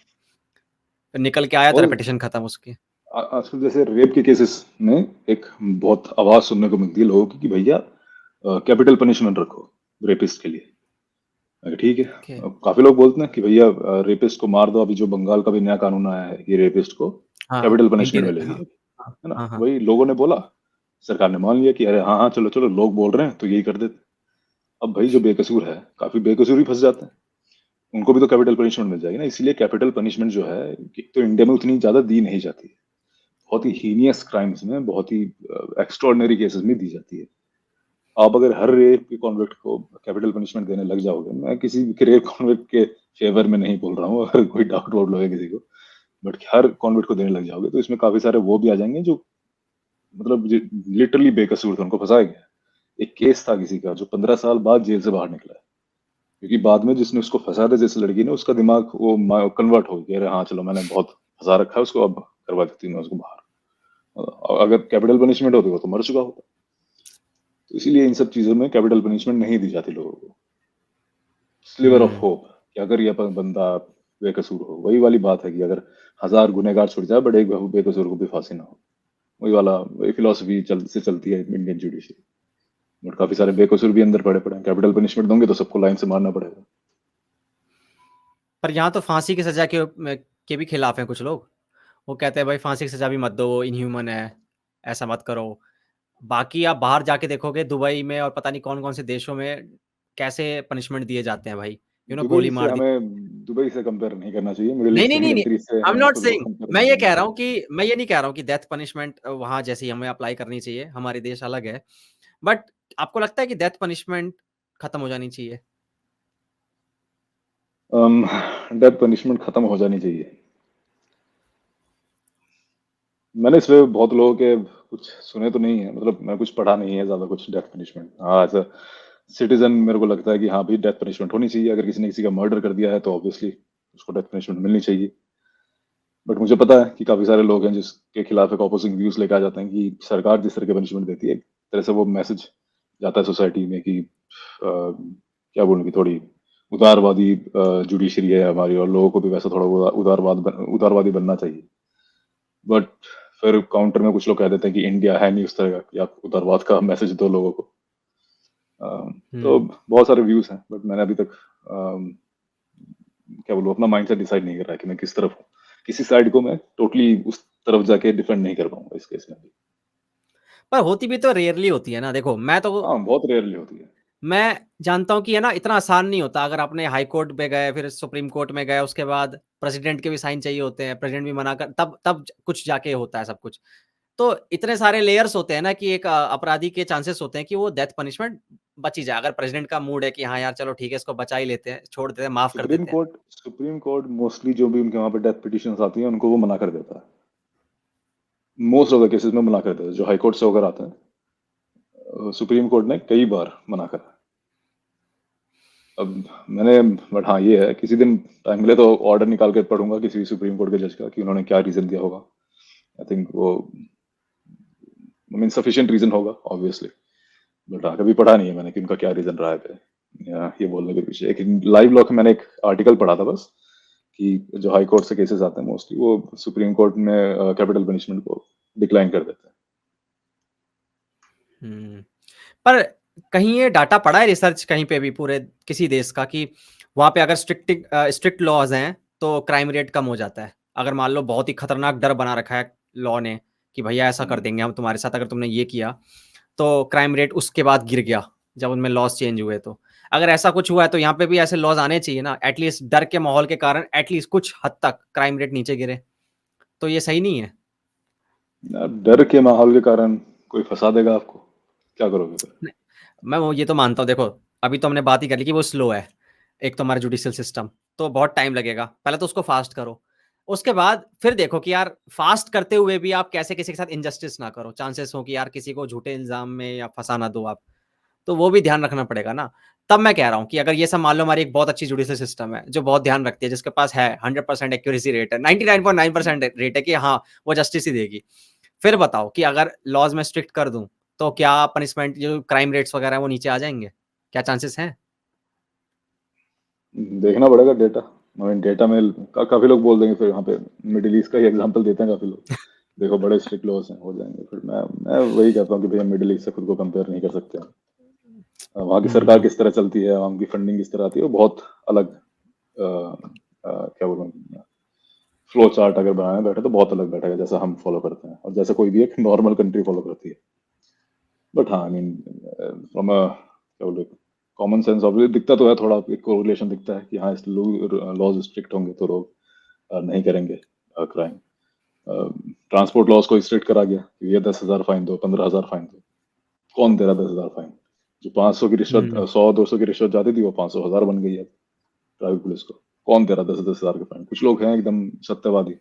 A: फिर निकल के आया तो
B: और
A: रेपुटेशन खत्म उसकी।
B: आजकल जैसे रेप के केसेस में एक बहुत आवाज सुनने को मिलती है लोगों की कि भैया कैपिटल पनिशमेंट रखो रेपिस्ट के लिए। ठीक है।
A: ओके।
B: काफी लोग बोलते हैं कि भैया रेपिस्ट को मार दो, अभी जो बंगाल का भी नया कानून आया है कि रेपिस्ट को
A: हाँ,
B: कैपिटल पनिशमेंट
A: इंटीरियर
B: मिलेगी,
A: हाँ, हाँ,
B: है ना।
A: हाँ, हाँ।
B: वही लोगों ने बोला, सरकार ने मान लिया कि अरे हाँ हाँ चलो चलो, लोग बोल रहे हैं तो यही कर देते। अब भाई जो बेकसूर है, काफी बेकसूर ही फंस जाते हैं, उनको भी तो कैपिटल पनिशमेंट मिल जाएगी ना। इसलिए कैपिटल पनिशमेंट जो है, एक तो इंडिया में उतनी ज्यादा दी नहीं जाती है, बहुत ही हीनियस क्राइम्स में, बहुत ही एक्स्ट्रॉर्डनरी केसेस में दी जाती है। आप अगर हर रेप की कॉन्विक्ट को कैपिटल पनिशमेंट देने लग जाओगे, मैं किसी भी रेप कॉन्विक्ट के फेवर में नहीं बोल रहा हूँ, अगर कोई डाउट वाउट लगे किसी को, बट हर कॉन्विक्ट को देने लग जाओगे तो इसमें काफी सारे वो भी आ जाएंगे जो मतलब लिटरली बेकसूर थे, उनको फंसाया गया। एक केस था किसी का जो 15 साल बाद जेल से बाहर निकला है, क्योंकि बाद में जिसने उसको फंसाया था, जैसे लड़की ने, उसका दिमाग वो कन्वर्ट हो गया, अरे हाँ चलो मैंने बहुत फंसा रखा है उसको, अब करवा देती हूँ मैं उसको बाहर। अगर कैपिटल पनिशमेंट होती वो तो मर चुका होता। तो इसीलिए इन सब चीजों में कैपिटल पनिशमेंट नहीं दी जाती लोगों को। Sliver of
A: hmm.
B: होप कि अगर ये बंदा बेकसूर हो, वही वाली बात है कि अगर 1000 गुनहगार छुट जाए बट एक बेकसूर को भी फांसी ना हो। वही फिलोसफी से चलती है इंडियन जुडिशरी। बट काफी सारे बेकसूर भी अंदर पड़े पड़े हैं, कैपिटल पनिशमेंट दोगे तो सबको लाइन से मारना पड़ेगा।
A: पर यहाँ तो फांसी की सज़ा के भी खिलाफ हैं कुछ लोग। वो कहते हैं भाई फांसी की सज़ा भी मत दो, वो इनह्यूमन है, ऐसा मत करो। बाकी आप बाहर जाके देखोगे दुबई में और पता नहीं कौन-कौन से देशों में कैसे पनिशमेंट दिए जाते हैं भाई। गोली मार दी।
B: दुबई से कंपेयर नहीं करना चाहिए, मिडिल
A: नहीं,
B: ईस्ट
A: नहीं,
B: की
A: नहीं, नहीं।
B: कंट्री से
A: आई एम
B: हमें
A: नॉट
B: खुद को
A: सेइंग
B: कंपेयर नहीं करना चाहिए।
A: मैं ये नहीं कह रहा हूँ कि डेथ पनिशमेंट वहाँ जैसी हमें अप्लाई करनी चाहिए, हमारे देश अलग है। बट आपको लगता है कि डेथ पनिशमेंट खत्म हो जानी चाहिए?
B: डेथ पनिशमेंट खत्म हो जानी चाहिए। मैंने इस पे बहुत लोगों के कुछ सुने तो नहीं है, मतलब मैं कुछ पढ़ा नहीं है ज्यादा कुछ डेथ पनिशमेंट। हाँ एज अ सिटीजन मेरे को लगता है कि हाँ भी डेथ पनिशमेंट होनी चाहिए। अगर किसी ने किसी का मर्डर कर दिया है तो ऑब्वियसली उसको डेथ पनिशमेंट मिलनी चाहिए। बट मुझे पता है कि काफी सारे लोग हैं जिसके खिलाफ एक ऑपोजिंग व्यूज लेके आ जाते हैं कि सरकार जिस तरह की पनिशमेंट देती है, एक तरह से वो मैसेज जाता है सोसाइटी में कि क्या बोलूं कि थोड़ी उदारवादी जुडिशरी है हमारी, और लोगों को भी वैसा थोड़ा उदारवादी बनना चाहिए। बट फिर काउंटर में कुछ लोग कह देते हैं कि इंडिया है नहीं उस तरह का कि आप उदारवाद का मैसेज दो लोगों को। तो
A: हुँ।
B: बहुत सारे व्यूज हैं, बट मैंने अभी तक क्या बोलूं, अपना माइंडसेट डिसाइड नहीं कर रहा है कि मैं किस तरफ हूँ। किसी साइड को मैं टोटली उस तरफ जाके डिफेंड नहीं कर पाऊंगा इस केस में भी।
A: पर होती भी तो रेयरली होती है ना। देखो
B: हाँ, बहुत रेयरली होती है।
A: मैं जानता हूँ कि है ना, इतना आसान नहीं होता। अगर आपने हाई कोर्ट पे गए, फिर सुप्रीम कोर्ट में गए, उसके बाद प्रेसिडेंट के भी साइन चाहिए होते हैं, प्रेसिडेंट भी मना कर तब तब कुछ जाके होता है सब कुछ। तो इतने सारे लेयर्स होते हैं ना कि एक अपराधी के चांसेस होते हैं कि वो डेथ पनिशमेंट बच ही जाए। अगर प्रेसिडेंट का मूड है कि हाँ यार चलो ठीक है, इसको बचा ही लेते हैं, छोड़ देते हैं, माफ कर देते हैं।
B: सुप्रीम कोर्ट मोस्टली जो भी उनके वहां पे डेथ पिटिशंस आती हैं उनको वो मना कर देता है। मोस्ट ऑफ द केसेस में मना कर देता है। जो हाई कोर्ट से होकर आते हैं, सुप्रीम कोर्ट ने कई बार मना करा। अब मैंने, बट हाँ ये है, किसी दिन टाइम मिले तो ऑर्डर निकाल के पढ़ूंगा किसी भी सुप्रीम कोर्ट के जज का कि उन्होंने क्या रीजन दिया होगा। आई थिंक वो सफिशिएंट रीजन होगा ऑब्वियसली, बट हाँ कभी पढ़ा नहीं है मैंने कि उनका क्या रीजन रहा है या ये बोलने के पीछे। एक लाइव लॉ के मैंने एक आर्टिकल पढ़ा था बस, कि जो हाई कोर्ट से केसेस आते हैं मोस्टली वो सुप्रीम कोर्ट में कैपिटल पनिशमेंट को डिक्लाइन कर देते हैं।
A: पर कहीं ये डाटा पड़ा है रिसर्च कहीं पे भी पूरे किसी देश का कि वहां पे अगर स्ट्रिक्ट लॉज हैं तो क्राइम रेट कम हो जाता है? अगर मान लो बहुत ही खतरनाक डर बना रखा है लॉ ने कि भैया ऐसा कर देंगे हम तुम्हारे साथ अगर तुमने ये किया, तो क्राइम रेट उसके बाद गिर गया जब उनमें लॉज चेंज हुए। तो अगर ऐसा कुछ हुआ है तो यहाँ पे भी ऐसे लॉज आने चाहिए ना, एटलीस्ट डर के माहौल के कारण एटलीस्ट कुछ हद तक क्राइम रेट नीचे गिरे। तो ये सही नहीं है?
B: डर के माहौल के कारण कोई फंसा देगा आपको, क्या करोगे फिर?
A: नहीं, मैं वो ये तो मानता हूँ। देखो अभी तो हमने बात ही कर ली कि वो स्लो है। एक तो हमारा जुडिशियल सिस्टम तो बहुत टाइम लगेगा, पहले तो उसको फास्ट करो। उसके बाद फिर देखो कि यार फास्ट करते हुए भी आप कैसे किसी के साथ इनजस्टिस ना करो, चांसेस हो कि यार किसी को झूठे इल्जाम में या फंसा ना दो आप। तो वो भी ध्यान रखना पड़ेगा ना। तब मैं कह रहा हूँ कि अगर ये सब मान लो हमारी एक बहुत अच्छी जुडिशियल सिस्टम है जो बहुत ध्यान रखती है, जिसके पास है 100% एक्यूरेसी रेट है, 99.9% रेट है कि हाँ वो जस्टिस ही देगी, फिर बताओ कि अगर लॉज में स्ट्रिक्ट कर दूं तो क्या पनिशमेंट जो क्राइम रेट्स वगैरह है वो नीचे आ जाएंगे? क्या चांसेस हैं?
B: देखना पड़ेगा डेटा। डेटा में काफी लोग बोल देंगे फिर, यहाँ पे मिडिल ईस्ट का ही एग्जांपल देते हैं काफी लोग, देखो बड़े स्ट्रिक्ट लॉज हैं हो जाएंगे। फिर मैं वही कहता हूँ कि भैया मिडिल ईस्ट से खुद को कंपेयर नहीं कर सकते हैं। वहाँ की सरकार किस तरह चलती है, वहाँ की फंडिंग किस तरह आती है, वो बहुत अलग क्या बोलूँ, फ्लो चार्ट अगर बनाने बैठे तो बहुत अलग बैठेगा जैसा हम फॉलो करते हैं और जैसा कोई भी एक नॉर्मल कंट्री फॉलो करती है। बट हाँ फ्रॉम अ क्या बोलते, कॉमन सेंस ऑब्वियसली दिखता तो है, थोड़ा एक कोरिलेशन दिखता है कि हाँ इस लॉज स्ट्रिक्ट होंगे तो लोग नहीं करेंगे क्राइम। ट्रांसपोर्ट लॉज को स्ट्रिक्ट करा गया कि ये 10,000 फाइन दो, 15,000 फाइन दो। कौन दे रहा 10,000 फाइन? जो 500 की रिश्वत, 100-200 की रिश्वत जाती थी वो 500,000 बन गई है ट्रैफिक पुलिस को। कौन दे रहा 10,000 के फाइन? कुछ लोग हैं एकदम सत्यवादी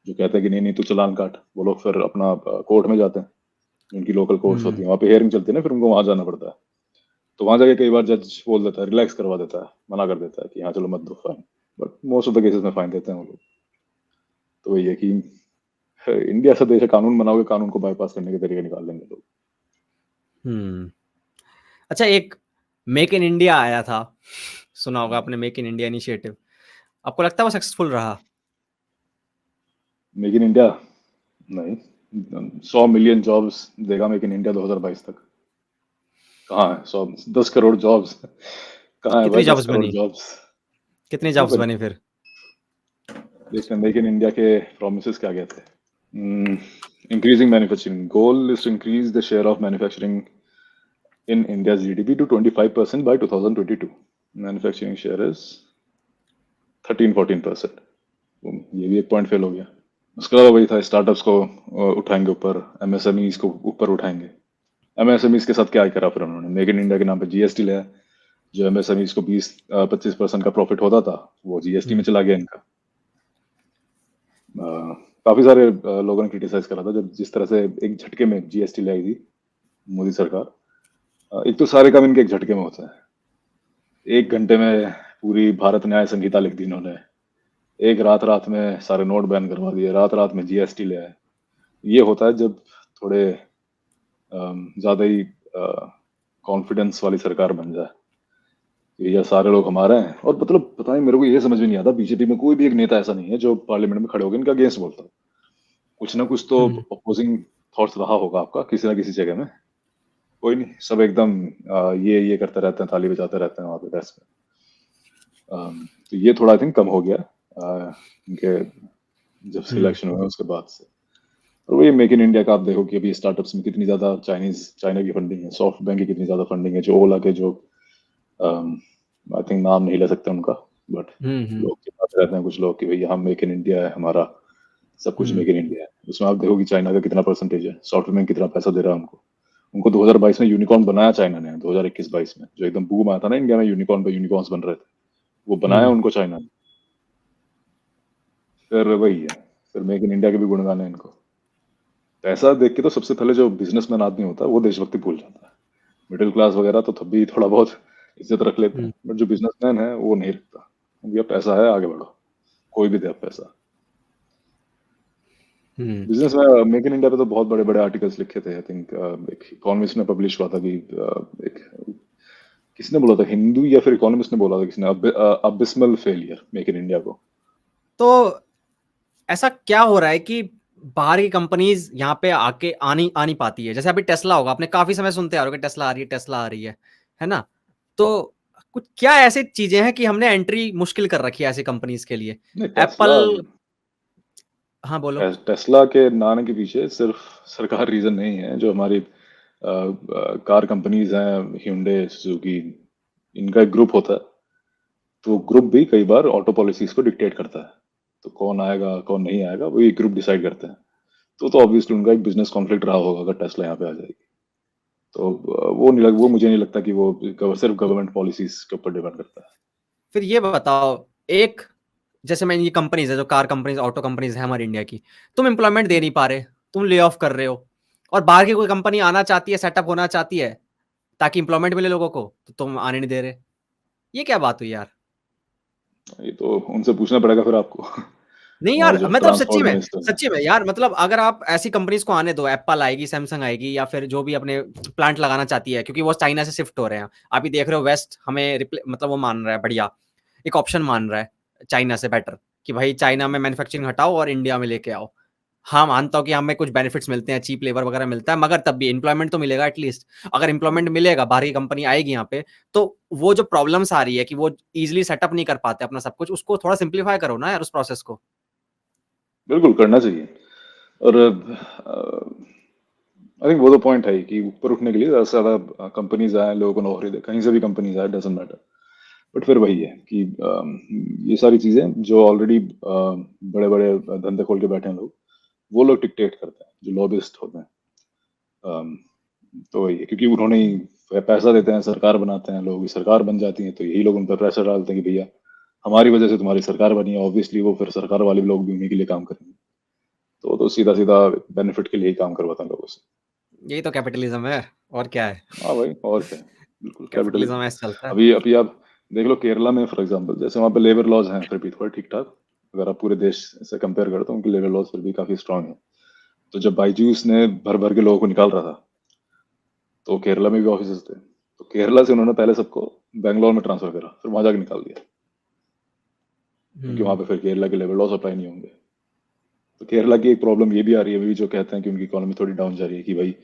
B: जो कहते हैं कि नहीं नहीं तू चालान काट। वो लोग फिर अपना कोर्ट में जाते हैं, उनकी लोकल कोर्ट्स होती है, वहाँ पे हियरिंग चलती है ना, फिर उनको वहां जाना पड़ता है। तो वहां जाके कई बार जज बोल देता है, रिलैक्स करवा देता है, मना कर देता है कि हाँ चलो मत दो fine. But most of the cases में फाइन देते हैं वो लोग। तो वही है कि इंडिया ऐसा देश है, कानून बनाओगे, कानून को बाईपास करने के तरीके निकाल लेंगे लोग।
A: अच्छा, एक मेक इन इंडिया आया था, सुना होगा आपने, मेक इन इंडिया इनिशिएटिव। आपको लगता है वो सक्सेसफुल रहा?
B: मेक इन इंडिया नहीं, 100 मिलियन जॉब्स देगा मेक इन इंडिया 2022 तक? कहाँ है 100, 10 करोड़ जॉब्स कहाँ है भाई?
A: कितनी
B: 10
A: जॉब्स
B: करोड़
A: बनी?
B: जॉब्स
A: कितनी
B: नहीं
A: जॉब्स
B: बनी।
A: बनी फिर?
B: देखते हैं मेक इन इंडिया के प्रोमिस क्या क्या थे। Increasing manufacturing, goal is to increase the share of manufacturing in India's GDP to 25% by 2022. Manufacturing share is 13-14%. ये भी एक पॉइंट फेल हो गया। उसके अलावा वही था, स्टार्टअप्स को उठाएंगे ऊपर, एमएसएमईज को ऊपर उठाएंगे। एमएसएमईज के साथ क्या करा फिर उन्होंने? मेक इन इंडिया के नाम पे जीएसटी लिया। जो एमएसएमईज को 20-25% का प्रॉफिट होता था वो जीएसटी में चला गया इनका। काफी सारे लोगों ने क्रिटिसाइज करा था जब जिस तरह से एक झटके में जीएसटी लाई थी मोदी सरकार। एक तो सारे काम इनके एक झटके में होता है। एक घंटे में पूरी भारत न्याय संहिता लिख दी इन्होंने। एक रात रात में सारे नोट बैन करवा दिए, रात रात में जीएसटी ले आए। ये होता है जब थोड़े ज्यादा ही कॉन्फिडेंस वाली सरकार बन जाए कि ये सारे लोग हमारे हैं। और मतलब पता नहीं, मेरे को ये समझ में नहीं आता, बीजेपी में कोई भी एक नेता ऐसा नहीं है जो पार्लियामेंट में खड़े होकर इनका अगेंस्ट बोलता हो। कुछ ना कुछ तो अपोजिंग थॉट्स रहा होगा आपका किसी ना किसी जगह में। कोई नहीं, सब एकदम ये करते रहते हैं, ताली बजाते रहते हैं वहां पे डेस्क में। तो ये थोड़ा आई थिंक कम हो गया इनके जब से
A: हम्म
B: इलेक्शन हुआ उसके बाद से। और वही मेक इन इंडिया का आप देखो कि अभी स्टार्टअप्स में कितनी ज्यादा चाइना की फंडिंग है, सॉफ्ट बैंक की कितनी ज्यादा फंडिंग है, जो ओला के जो आई थिंक नाम नहीं ले सकते उनका, बट
A: हम्म
B: लोग चिल्लाते रहते हैं कुछ लोग कि भैया हम मेक इन इंडिया है हमारा, सब कुछ
A: हम्म
B: मेक इन इंडिया है। उसमें आप देखो कि चाइना का कितना परसेंटेज है, सॉफ्टवेयर में कितना पैसा दे रहा है उनको। उनको 2022 में यूनिकॉर्न बनाया चाइना ने, 2021-22 में जो एकदम बूम आया था ना इंडिया में, यूनिकॉर्न पे यूनिकॉर्न्स बन रहे थे, वो बनाया
A: हम्म
B: उनको चाइना ने। फिर वही है, फिर मेक इन इंडिया के भी गुणगान है इनको। पैसा देख के तो सबसे पहले जो बिजनेसमैन आदमी होता है वो देशभक्ति भूल जाता है। मिडिल क्लास वगैरह तो तब भी थोड़ा बहुत इज्जत रख लेते हैं,
A: हम्म
B: बट जो बिजनेसमैन है वो नहीं रखता। भैया पैसा है, आगे बढ़ो, कोई भी दे आप पैसा।
A: हम्म।
B: बिजनेस में मेक इन इंडिया पे तो बहुत बड़े बड़े आर्टिकल्स लिखे थे, आई थिंक एक इकोनॉमिस्ट में पब्लिश हुआ था कि एक किसने बोला था, हिंदू या फिर इकोनॉमिस्ट ने बोला था किसने, abysmal failure make in India को।
A: तो ऐसा क्या हो रहा है कि बाहर की कंपनीज यहाँ पे आके आ नहीं पाती है? जैसे अभी टेस्ला होगा, आपने काफी समय सुनते आ रहे हो कि टेस्ला आ रही है, टेस्ला आ रही है ना? तो कुछ क्या ऐसी चीजें हैं कि हमने एंट्री मुश्किल कर रखी है ऐसी कंपनीज के लिए?
B: नहीं, टेस्ला,
A: एप्पल। हाँ बोलो।
B: टेस्ला के नाम के पीछे सिर्फ सरकार रीजन नहीं है। जो हमारी कार कंपनीज हैं, hyundai, सुजुकी, इनका एक ग्रुप होता है, तो ग्रुप भी कई बार ऑटो पॉलिसीज को डिक्टेट करता है। तो कौन आएगा कौन नहीं आएगा वो ये ग्रुप डिसाइड करते हैं। तो ऑब्वियसली उनका एक बिजनेस कॉन्फ्लिक्ट रहा होगा अगर टेस्ला यहाँ पे आ जाएगी। तो वो मुझे नहीं लगता कि वो सिर्फ गवर्नमेंट पॉलिसीज के ऊपर डिपेंड करता है।
A: फिर ये बताओ, एक जैसे मैं ये कंपनीज है जो कार कंपनीज ऑटो कंपनीज है हमारी इंडिया की, तुम एम्प्लॉयमेंट दे नहीं पा रहे, तुम ले ऑफ कर रहे हो, और बाहर की कोई कंपनी आना चाहती है, सेटअप होना चाहती है ताकि एम्प्लॉयमेंट मिले लोगों को, तो तुम आने नहीं दे रहे। ये क्या बात हुई यार?
B: ये तो उनसे पूछना पड़ेगा फिर आपको
A: नहीं
B: हमारे
A: यार,
B: जो
A: मतलब
B: ट्रांसपोर्ट मिनिस्टर हैं।
A: सच्ची में यार, मतलब अगर आप ऐसी कंपनीज को आने दो, एप्पल आएगी, सैमसंग आएगी, या फिर जो भी अपने प्लांट लगाना चाहती है, क्योंकि वो चाइना से शिफ्ट हो रहे हैं। आप ही देख रहे हो, वेस्ट हमें मतलब वो मान रहा है, बढ़िया एक ऑप्शन मान रहा है चाइना से बेटर, कि भाई चाइना में मैन्युफैक्चरिंग हटाओ और इंडिया में लेके आओ। हाँ, मानता हूँ कि हमें कुछ बेनिफिट्स मिलते हैं, चीप लेबर वगैरह मिलता है, मगर तब भी एम्प्लॉयमेंट तो मिलेगा एटलीस्ट। अगर एम्प्लॉयमेंट मिलेगा, बाहर की कंपनी आएगी यहाँ पे, तो वो जो प्रॉब्लम्स आ रही है कि वो इजीली सेटअप नहीं कर पाते अपना सब कुछ, उसको थोड़ा सिंप्लीफाई करो ना यार, उस प्रोसेस को।
B: बिल्कुल करना चाहिए। और आई थिंक वो तो पॉइंट है ही कि ऊपर उठने के लिए ज्यादा से ज्यादा कंपनीज आए, लोगों को नौकरी दे, कहीं से भी कंपनीज आए, डजेंट मैटर। बट फिर वही है कि ये सारी चीजें जो ऑलरेडी बड़े बड़े धंधे खोल के बैठे हैं लोग, वो लोग डिक्टेट करते हैं, जो लॉबिस्ट होते हैं। अम, तो वही है, क्योंकि उन्होंने ही पैसा देते हैं, सरकार बनाते हैं, लोग सरकार बन जाती है, तो यही लोग उन पर प्रेशर डालते हैं कि भैया हमारी वजह से तुम्हारी सरकार बनी है, ऑब्वियसली वो फिर सरकार वाले लोग भी उन्हीं के लिए काम करेंगे। तो सीधा सीधा बेनिफिट के लिए ही काम करवाता है लोगों से।
A: यही तो कैपिटलिज्म है, और क्या है?
B: हाँ भाई, और क्या है, बिल्कुल कैपिटलिज्म।
A: कैपिटलिज्म ऐसे चलता है।
B: अभी आप देख लो केरला में फॉर एग्जांपल, जैसे वहाँ पे लेबर लॉज हैं फिर भी थोड़े ठीक ठाक, अगर आप पूरे देश से कंपेयर करते हो उनके लेबर लॉज फिर भी काफी स्ट्रांग है। तो जब बाईजूस ने भर भर के लोगों को निकाल रहा था, तो केरला में भी ऑफिस थे, तो केरला से उन्होंने पहले सबको बैंगलोर में ट्रांसफर करा, फिर वहां जाके निकाल दिया, क्योंकि वहां
A: हम्म
B: पे फिर केरला के लेबर लॉज अप्लाई नहीं होंगे। तो केरला की एक प्रॉब्लम ये भी आ रही है अभी, जो कहते हैं कि उनकी इकोनॉमी थोड़ी डाउन जा रही है, कि भाई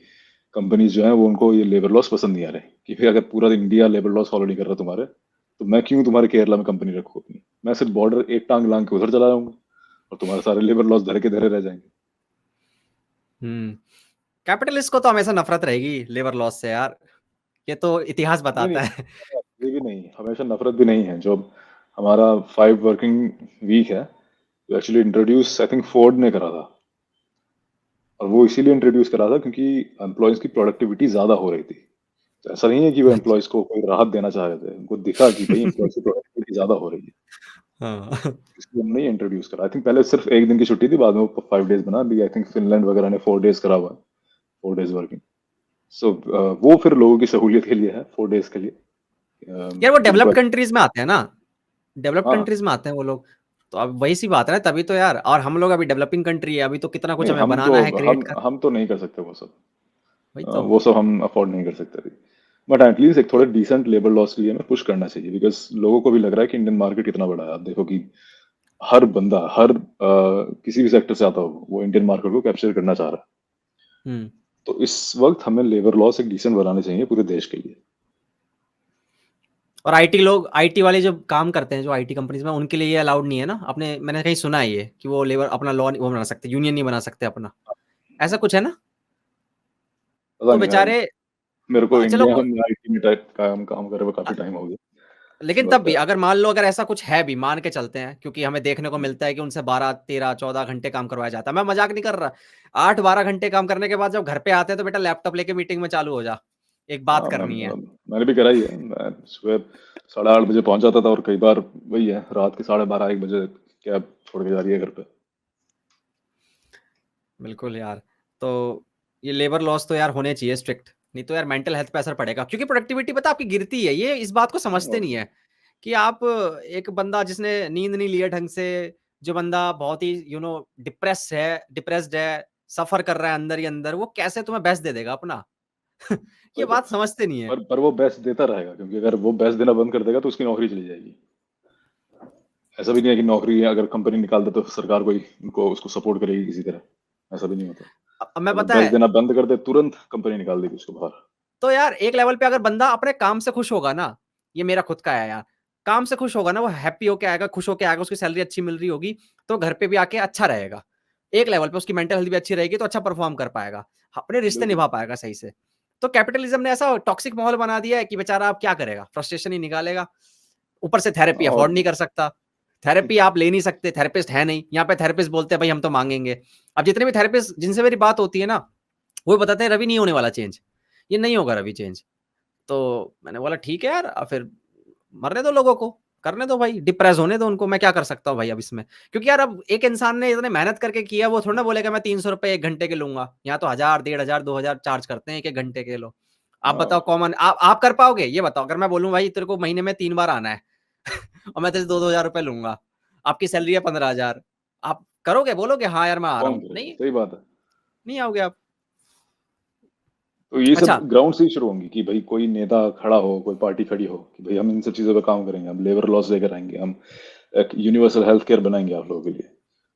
B: कंपनीज जो है वो उनको ये लेबर लॉस पसंद नहीं आ रहे, कि फिर अगर पूरा इंडिया लेबर लॉस फॉलो नहीं कर रहा तुम्हारे, तो मैं क्यों तुम्हारे केरला में कंपनी रखूँ अपनी, मैं सिर्फ बॉर्डर एक टांग लांग के उधर चला जाऊंगा और तुम्हारे सारे लेबर लॉस धरे के धरे रह जाएंगे।
A: हम्म। कैपिटलिस्ट को तो हमेशा नफरत रहेगी लेबर लॉस से यार, ये तो इतिहास
B: नहीं नहीं,
A: बताता है।
B: ये भी नहीं, हमेशा नफरत भी नहीं है। जो हमारा 5 वर्किंग वीक है, actually introduce I think Ford ने करा था, और वो इसीलिए इंट्रोड्यूस करा था क्योंकि एम्प्लॉयज की प्रोडक्टिविटी ज्यादा हो रही थी। तो ऐसा नहीं है कि वो
A: अच्छा।
B: एम्प्लॉयज को कोई राहत देना चाह रहे थे, उनको दिखा कि भाई एम्प्लॉयज की प्रोडक्टिविटी ज्यादा हो रही है,
A: हाँ।
B: इसलिए हमने ये इंट्रोड्यूस करा। आई थिंक पहले सिर्फ एक दिन की छुट्टी थी, बाद में वो 5 डेज बना। अभी आई थिंक फिनलैंड वगैरह ने 4 डेज करा हुआ है, 4 डेज वर्किंग। सो वो फिर लोगों की सहूलियत के लिए है, 4 डेज के लिए,
A: यार वो
B: जिनको।
A: डेवलप्ड कंट्रीज में आते हैं ना, डेवलप्ड
B: हाँ,
A: कंट्रीज में आते हैं वो लोग। तो अब वही सी बात है ना, तभी तो यार, और हम लोग अभी डेवलपिंग कंट्री है, अभी तो कितना कुछ
B: नहीं
A: हमें बनाना है, क्रिएट कर।
B: हम तो नहीं कर सकते वो सब।
A: वही तो।
B: वो सब हम अफोर्ड नहीं कर सकते अभी। बट एटलीस्ट एक थोड़े डिसेंट लेबर लॉस के लिए हमें पुश करना चाहिए, बिकॉज लोगों को भी लग रहा है कि इंडियन मार्केट कितना बड़ा है। आप देखो कि हर बंदा, हर किसी भी सेक्टर से आता हो, वो इंडियन मार्केट को कैप्चर करना चाह रहा है।
A: हम्म।
B: तो इस वक्त हमें लेबर लॉस एक डिसेंट बनाने चाहिए पूरे देश के लिए।
A: और आईटी वाले जो काम करते हैं, जो आईटी कंपनीज में, उनके लिए ये अलाउड नहीं है ना? अपने मैंने कहीं सुना है ये कि वो लेबर अपना लॉ वो बना सकते, यूनियन नहीं बना सकते अपना, ऐसा कुछ है ना?
B: पता
A: तो
B: नहीं मैं,
A: बेचारे
B: मेरे को
A: चलो
B: इंडिया में आईटी में टाइप काम करे हुए
A: अ,
B: काफी टाइम हो गया,
A: लेकिन तब
B: बट
A: भी अगर मान लो अगर ऐसा कुछ है भी, मान के चलते हैं, क्योंकि हमें देखने को मिलता है कि उनसे 12, 13, 14 घंटे काम करवाया जाता है। मैं मज़ाक नहीं कर रहा। 8-12 घंटे काम करने के बाद जब घर पे आते हैं तो बेटा लैपटॉप लेके मीटिंग में चालू हो जा, एक बात
B: हाँ
A: करनी है।
B: मैंने भी करा ही है। मैं सुबह 8:30 बजे पहुंच जाता था, और कई बार वही है, रात के 12:30-1 बजे कैब छोड़ के जा रही है घर पे।
A: बिल्कुल यार, तो ये लेबर लॉस तो यार होने चाहिए स्ट्रिक्ट, नहीं तो यार मेंटल हेल्थ पे असर पड़ेगा, क्योंकि प्रोडक्टिविटी पता है आपकी गिरती है, ये इस बात को समझते नहीं है कि आप एक बंदा जिसने नींद नहीं ली है ढंग से, जो बंदा बहुत ही डिप्रेस्ड है, सफर कर रहा है अंदर ही अंदर, वो कैसे तुम्हें बेस्ट दे देगा अपना? ये
B: पर
A: बात समझते नहीं है।
B: पर वो बेस्ट देता रहेगा, क्योंकि अगर वो बेस्ट देना बंद कर देगा तो उसकी नौकरी चली जाएगी। ऐसा भी नहीं है कि नौकरी अगर कंपनी निकाल दे तो सरकार कोई उनको उसको सपोर्ट करेगी किसी तरह, ऐसा भी नहीं होता।
A: अब मैं
B: अगर
A: पता
B: बेस्ट
A: है,
B: देना बंद कर दे, तुरंत कंपनी निकाल देगी उसको बाहर।
A: तो यार एक लेवल पे अगर बंदा अपने काम से खुश होगा ना, ये मेरा खुद का है यार, काम से खुश होगा ना, वो हैप्पी होके आएगा, खुश होके आएगा, उसकी सैलरी अच्छी मिल रही होगी, तो घर पे भी आके अच्छा रहेगा। एक लेवल पे उसकी मेंटल हेल्थ भी अच्छी रहेगी, तो अच्छा परफॉर्म कर पाएगा, अपने रिश्ते
B: बिल्कुल।
A: निभा पाएगा सही से। तो कैपिटलिज्म ने ऐसा टॉक्सिक माहौल बना दिया है कि बेचारा अब क्या करेगा, फ्रस्ट्रेशन ही निकालेगा। ऊपर से थेरेपी
B: और
A: अफोर्ड नहीं कर सकता, थेरेपी आप ले नहीं सकते, थेरेपिस्ट है नहीं, यहाँ पे थेरेपिस्ट बोलते हैं भाई हम तो मांगेंगे। अब जितने भी थेरेपिस्ट जिनसे मेरी बात होती है ना, वो बताते हैं रवि नहीं होने वाला चेंज, ये नहीं होगा रवि चेंज। तो मैंने बोला ठीक है यार, फिर मरने दो लोगों को, करने दो भाई, डिप्रेस होने दो उनको, मैं क्या कर सकता हूँ भाई अब इसमें? क्योंकि यार अब एक इंसान ने इतने मेहनत करके किया, वो थोड़ा ना बोलेगा मैं 300 रुपए 1 घंटे के लूँगा। यहाँ तो 1000, 1500, 2000 चार्ज करते हैं 1-1 घंटे के लो। आप बताओ
B: हाँ,
A: कॉमन आप कर पाओगे? ये बताओ, अगर मैं बोलूँ भाई तेरे को महीने में 3 बार आना है और मैं तेरे से 2-2 हज़ार रुपए लूँगा, आपकी सैलरी है 15,000, आप करोगे? बोलोगे हाँ यार मैं आ रहा
B: कौन
A: हूँ?
B: करेगा,
A: नहीं,
B: सही बात है।
A: नहीं आओगे आप।
B: तो ये सब
A: अच्छा,
B: ग्राउंड से ही शुरू होंगी कि भाई कोई नेता खड़ा हो, कोई पार्टी खड़ी हो कि भाई हम इन सब चीजों पे काम करेंगे, हम लेबर लॉस लेकर आएंगे, हम एक यूनिवर्सल हेल्थ केयर बनाएंगे आप लोगों के लिए।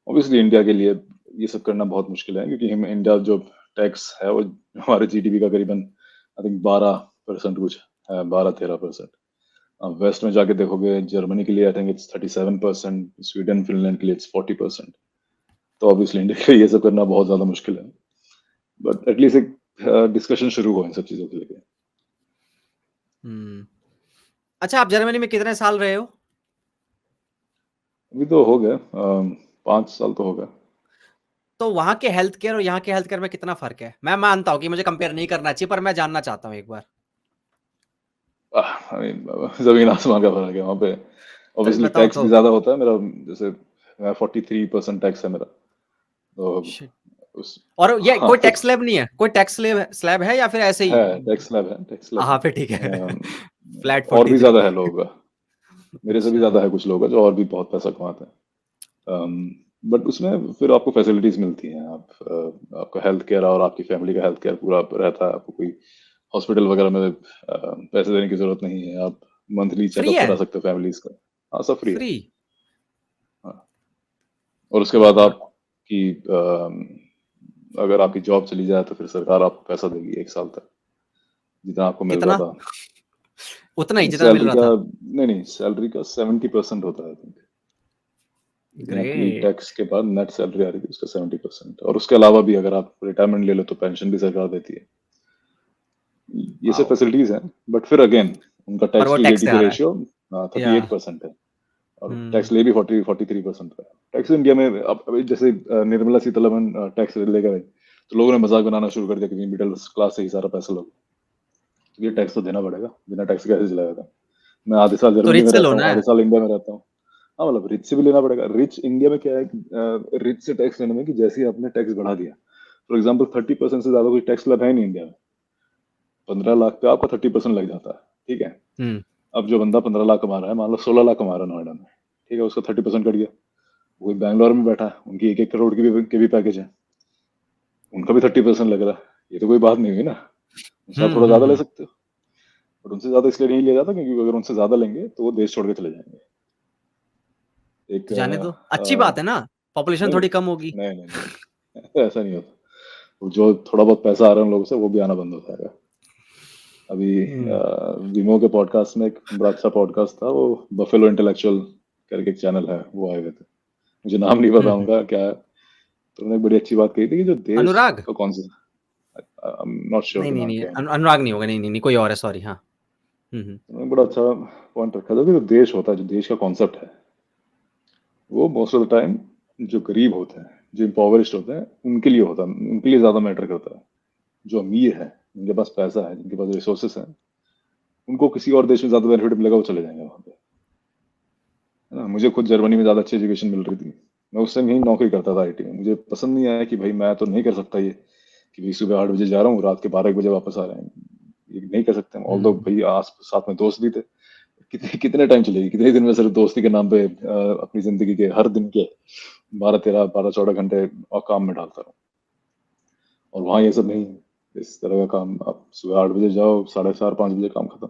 B: ऑब्वियसली इंडिया के लिए ये सब करना बहुत मुश्किल है, क्योंकि हम इंडिया जो टैक्स है वो हमारे जीडीपी का करीबन आई थिंक 12% कुछ है, 12-13%। अब वेस्ट में जाके देखोगे, जर्मनी के लिए I think it's 37%, Sweden Finland के लिए इट्स 40%। तो ऑब्वियसली इंडिया के लिए ये सब करना बहुत ज्यादा मुश्किल है, बट एटलीस्ट एक डिस्कशन शुरू हो इन सब चीजों को लेकर।
A: हुँ। अच्छा, आप जर्मनी में कितने साल रहे हो?
B: अभी तो हो गया 5 साल तो हो गया।
A: तो वहाँ के हेल्थ केयर और यहाँ के हेल्थ केयर में कितना फ़र्क है? मैं मानता हूँ कि मुझे कंपेयर नहीं करना चाहिए, पर मैं जानना चाहता हूँ एक बार।
B: आई मीन जमीन आसमान का फर्क है वहाँ पे।
A: तो
B: ऑब्वियसली
A: बताओ
B: टैक्स भी
A: तो।
B: ज्यादा होता है मेरा, जैसे 43% टैक्स है मेरा, तो
A: शिट!
B: उस
A: और ये
B: हाँ
A: कोई
B: तो
A: टैक्स स्लैब नहीं है? कोई टैक्स स्लैब है या फिर ऐसे ही?
B: है, टैक्स स्लैब है, टैक्स स्लैब है।
A: हाँ, फिर ठीक है। फ्लैट
B: और भी
A: 43।
B: ज्यादा है लोगों का, मेरे से भी
A: अच्छा।
B: ज्यादा है कुछ लोगों का जो और भी बहुत पैसा कमाते हैं। बट उसमें फिर आपको फैसिलिटीज मिलती हैं, आपका हेल्थ केयर और आपकी फैमिली का हेल्थ केयर पूरा रहता है, आपको कोई हॉस्पिटल वगैरह में पैसे देने की जरूरत नहीं है, आप मंथली
A: फ्री
B: चेकअप
A: है?
B: करा सकते हो फैमिलीज का। हाँ, सब फ्री है।
A: फ्री?
B: हाँ। और उसके
A: ये
B: बाद
A: तो
B: आपकी अगर आपकी जॉब चली जाए तो फिर सरकार आपको पैसा देगी 1 साल तक, जितना आपको मिल रहा
A: कितना?
B: था।
A: उतना ही जितना मिल
B: सैलरी
A: रहा
B: का,
A: था?
B: नहीं सैलरी का 70% होता है I think। जितना प्री
A: ग्रेट।
B: टैक्स के बाद नेट सैलरी आ रही थी उसका 70%, और उसके अलावा भी अगर आप रिटायरमेंट ले लो तो पेंशन भी सरकार देती है। ये सब
A: वाओ!
B: फैसिलिटीज हैं, बट फिर अगेन उनका
A: पर
B: टैक्स
A: वो
B: टू
A: टैक्स से
B: जीडीपी
A: आ रहा है।
B: रेशियो
A: या
B: 38% है, और
A: हुँ।
B: टैक्स ले भी 43% का है। टैक्स इंडिया में अब अभी जैसे निर्मला सीतारमण टैक्स लेकर आई, तो लोगों ने मजाक बनाना शुरू कर दिया कि मिडिल क्लास से ही सारा पैसा लोग, ये टैक्स तो देना पड़ेगा, बिना टैक्स कैसे चलाएगा था। मैं आधे साल
A: तो
B: जर्मनी
A: रिच
B: में
A: से लो
B: रहता हूँ,
A: ना।
B: आधे साल इंडिया में रहता हूँ। हाँ मतलब रिच से भी लेना पड़ेगा। रिच इंडिया में क्या है, रिच से टैक्स लेने में कि जैसे ही आपने टैक्स बढ़ा दिया, फॉर एग्जाम्पल 30% से ज्यादा कोई टैक्स स्लैब है नहीं इंडिया में। 15 लाख पे आपका 30% लग जाता है, ठीक है।
A: हुँ।
B: अब जो बंदा 15 लाख कमा रहा है, मान लो 16 लाख कमा रहा है नोएडा में, ठीक है, उसका 30% कट गया। कोई बैंगलोर में बैठा है, उनकी 1-1 करोड़ के भी पैकेज है, उनका भी 30% लग रहा है। ये तो कोई बात नहीं हुई ना, उनसे आप
A: हुँ,
B: थोड़ा
A: हुँ,
B: ज्यादा ले
A: हुँ।
B: सकते हो। बट उनसे ज्यादा इसलिए नहीं लिया जाता क्योंकि अगर उनसे ज्यादा लेंगे तो वो देश छोड़ के चले जाएंगे। एक
A: तो जाने दो, अच्छी बात है ना, पॉपुलेशन
B: नहीं
A: थोड़ी कम होगी।
B: नहीं नहीं नहीं, ऐसा नहीं होता। वो जो थोड़ा बहुत पैसा आ रहा है उन लोगों से वो भी आना बंद हो जाएगा। अभी
A: हम्म
B: विमो के पॉडकास्ट में एक बड़ा अच्छा पॉडकास्ट था, वो बफेलो इंटेलेक्चुअल करके एक चैनल है, वो आए हुए थे, मुझे नाम नहीं
A: हम्म।
B: बताऊंगा क्या है। तो उन्होंने एक बड़ी अच्छी बात कही थी कि जो देश
A: अनुराग?
B: का कौन सा, आई एम नॉट श्योर
A: नहीं
B: कि
A: नहीं
B: नाम
A: नहीं,
B: क्या है उनका।
A: अनुराग नहीं होगा, नहीं नहीं नहीं, कोई और है, सॉरी। हाँ।
B: उन्होंने बड़ा अच्छा पॉइंट रखा था कि जो देश होता है, जो देश का कॉन्सेप्ट है, वो मोस्ट ऑफ द टाइम जो गरीब होते हैं, जो इम्पोवरिश्ड होते हैं, उनके लिए होता है, उनके लिए ज्यादा मैटर करता है। जो अमीर है, जिनके पास पैसा है, जिनके पास रिसोर्सेस हैं, उनको किसी और देश में ज्यादा बेनिफिट मिलेगा, वो चले जाएंगे वहां पे, है ना। मुझे खुद जर्मनी में ज्यादा अच्छी एजुकेशन मिल रही थी, मैं उस टाइम यही नौकरी करता था आईटी में। मुझे पसंद नहीं आया कि भाई मैं तो नहीं कर सकता ये, कि भाई सुबह 8 बजे जा रहा हूँ, रात के 12 बजे वापस आ रहे हैं, ये नहीं कर सकते हम। ऑल दो
A: हम्म
B: भाई आस साथ में दोस्त भी थे, कितने कितने टाइम चलेगी, कितने दिन में सिर्फ दोस्ती के नाम पे अपनी जिंदगी के हर दिन के 12 13 12 14 घंटे और काम में डालता रहूं। और वहां ये सब नहीं है। इस तरह का काम, आप सुबह 8 बजे जाओ, 4:30 5 बजे काम खत्म,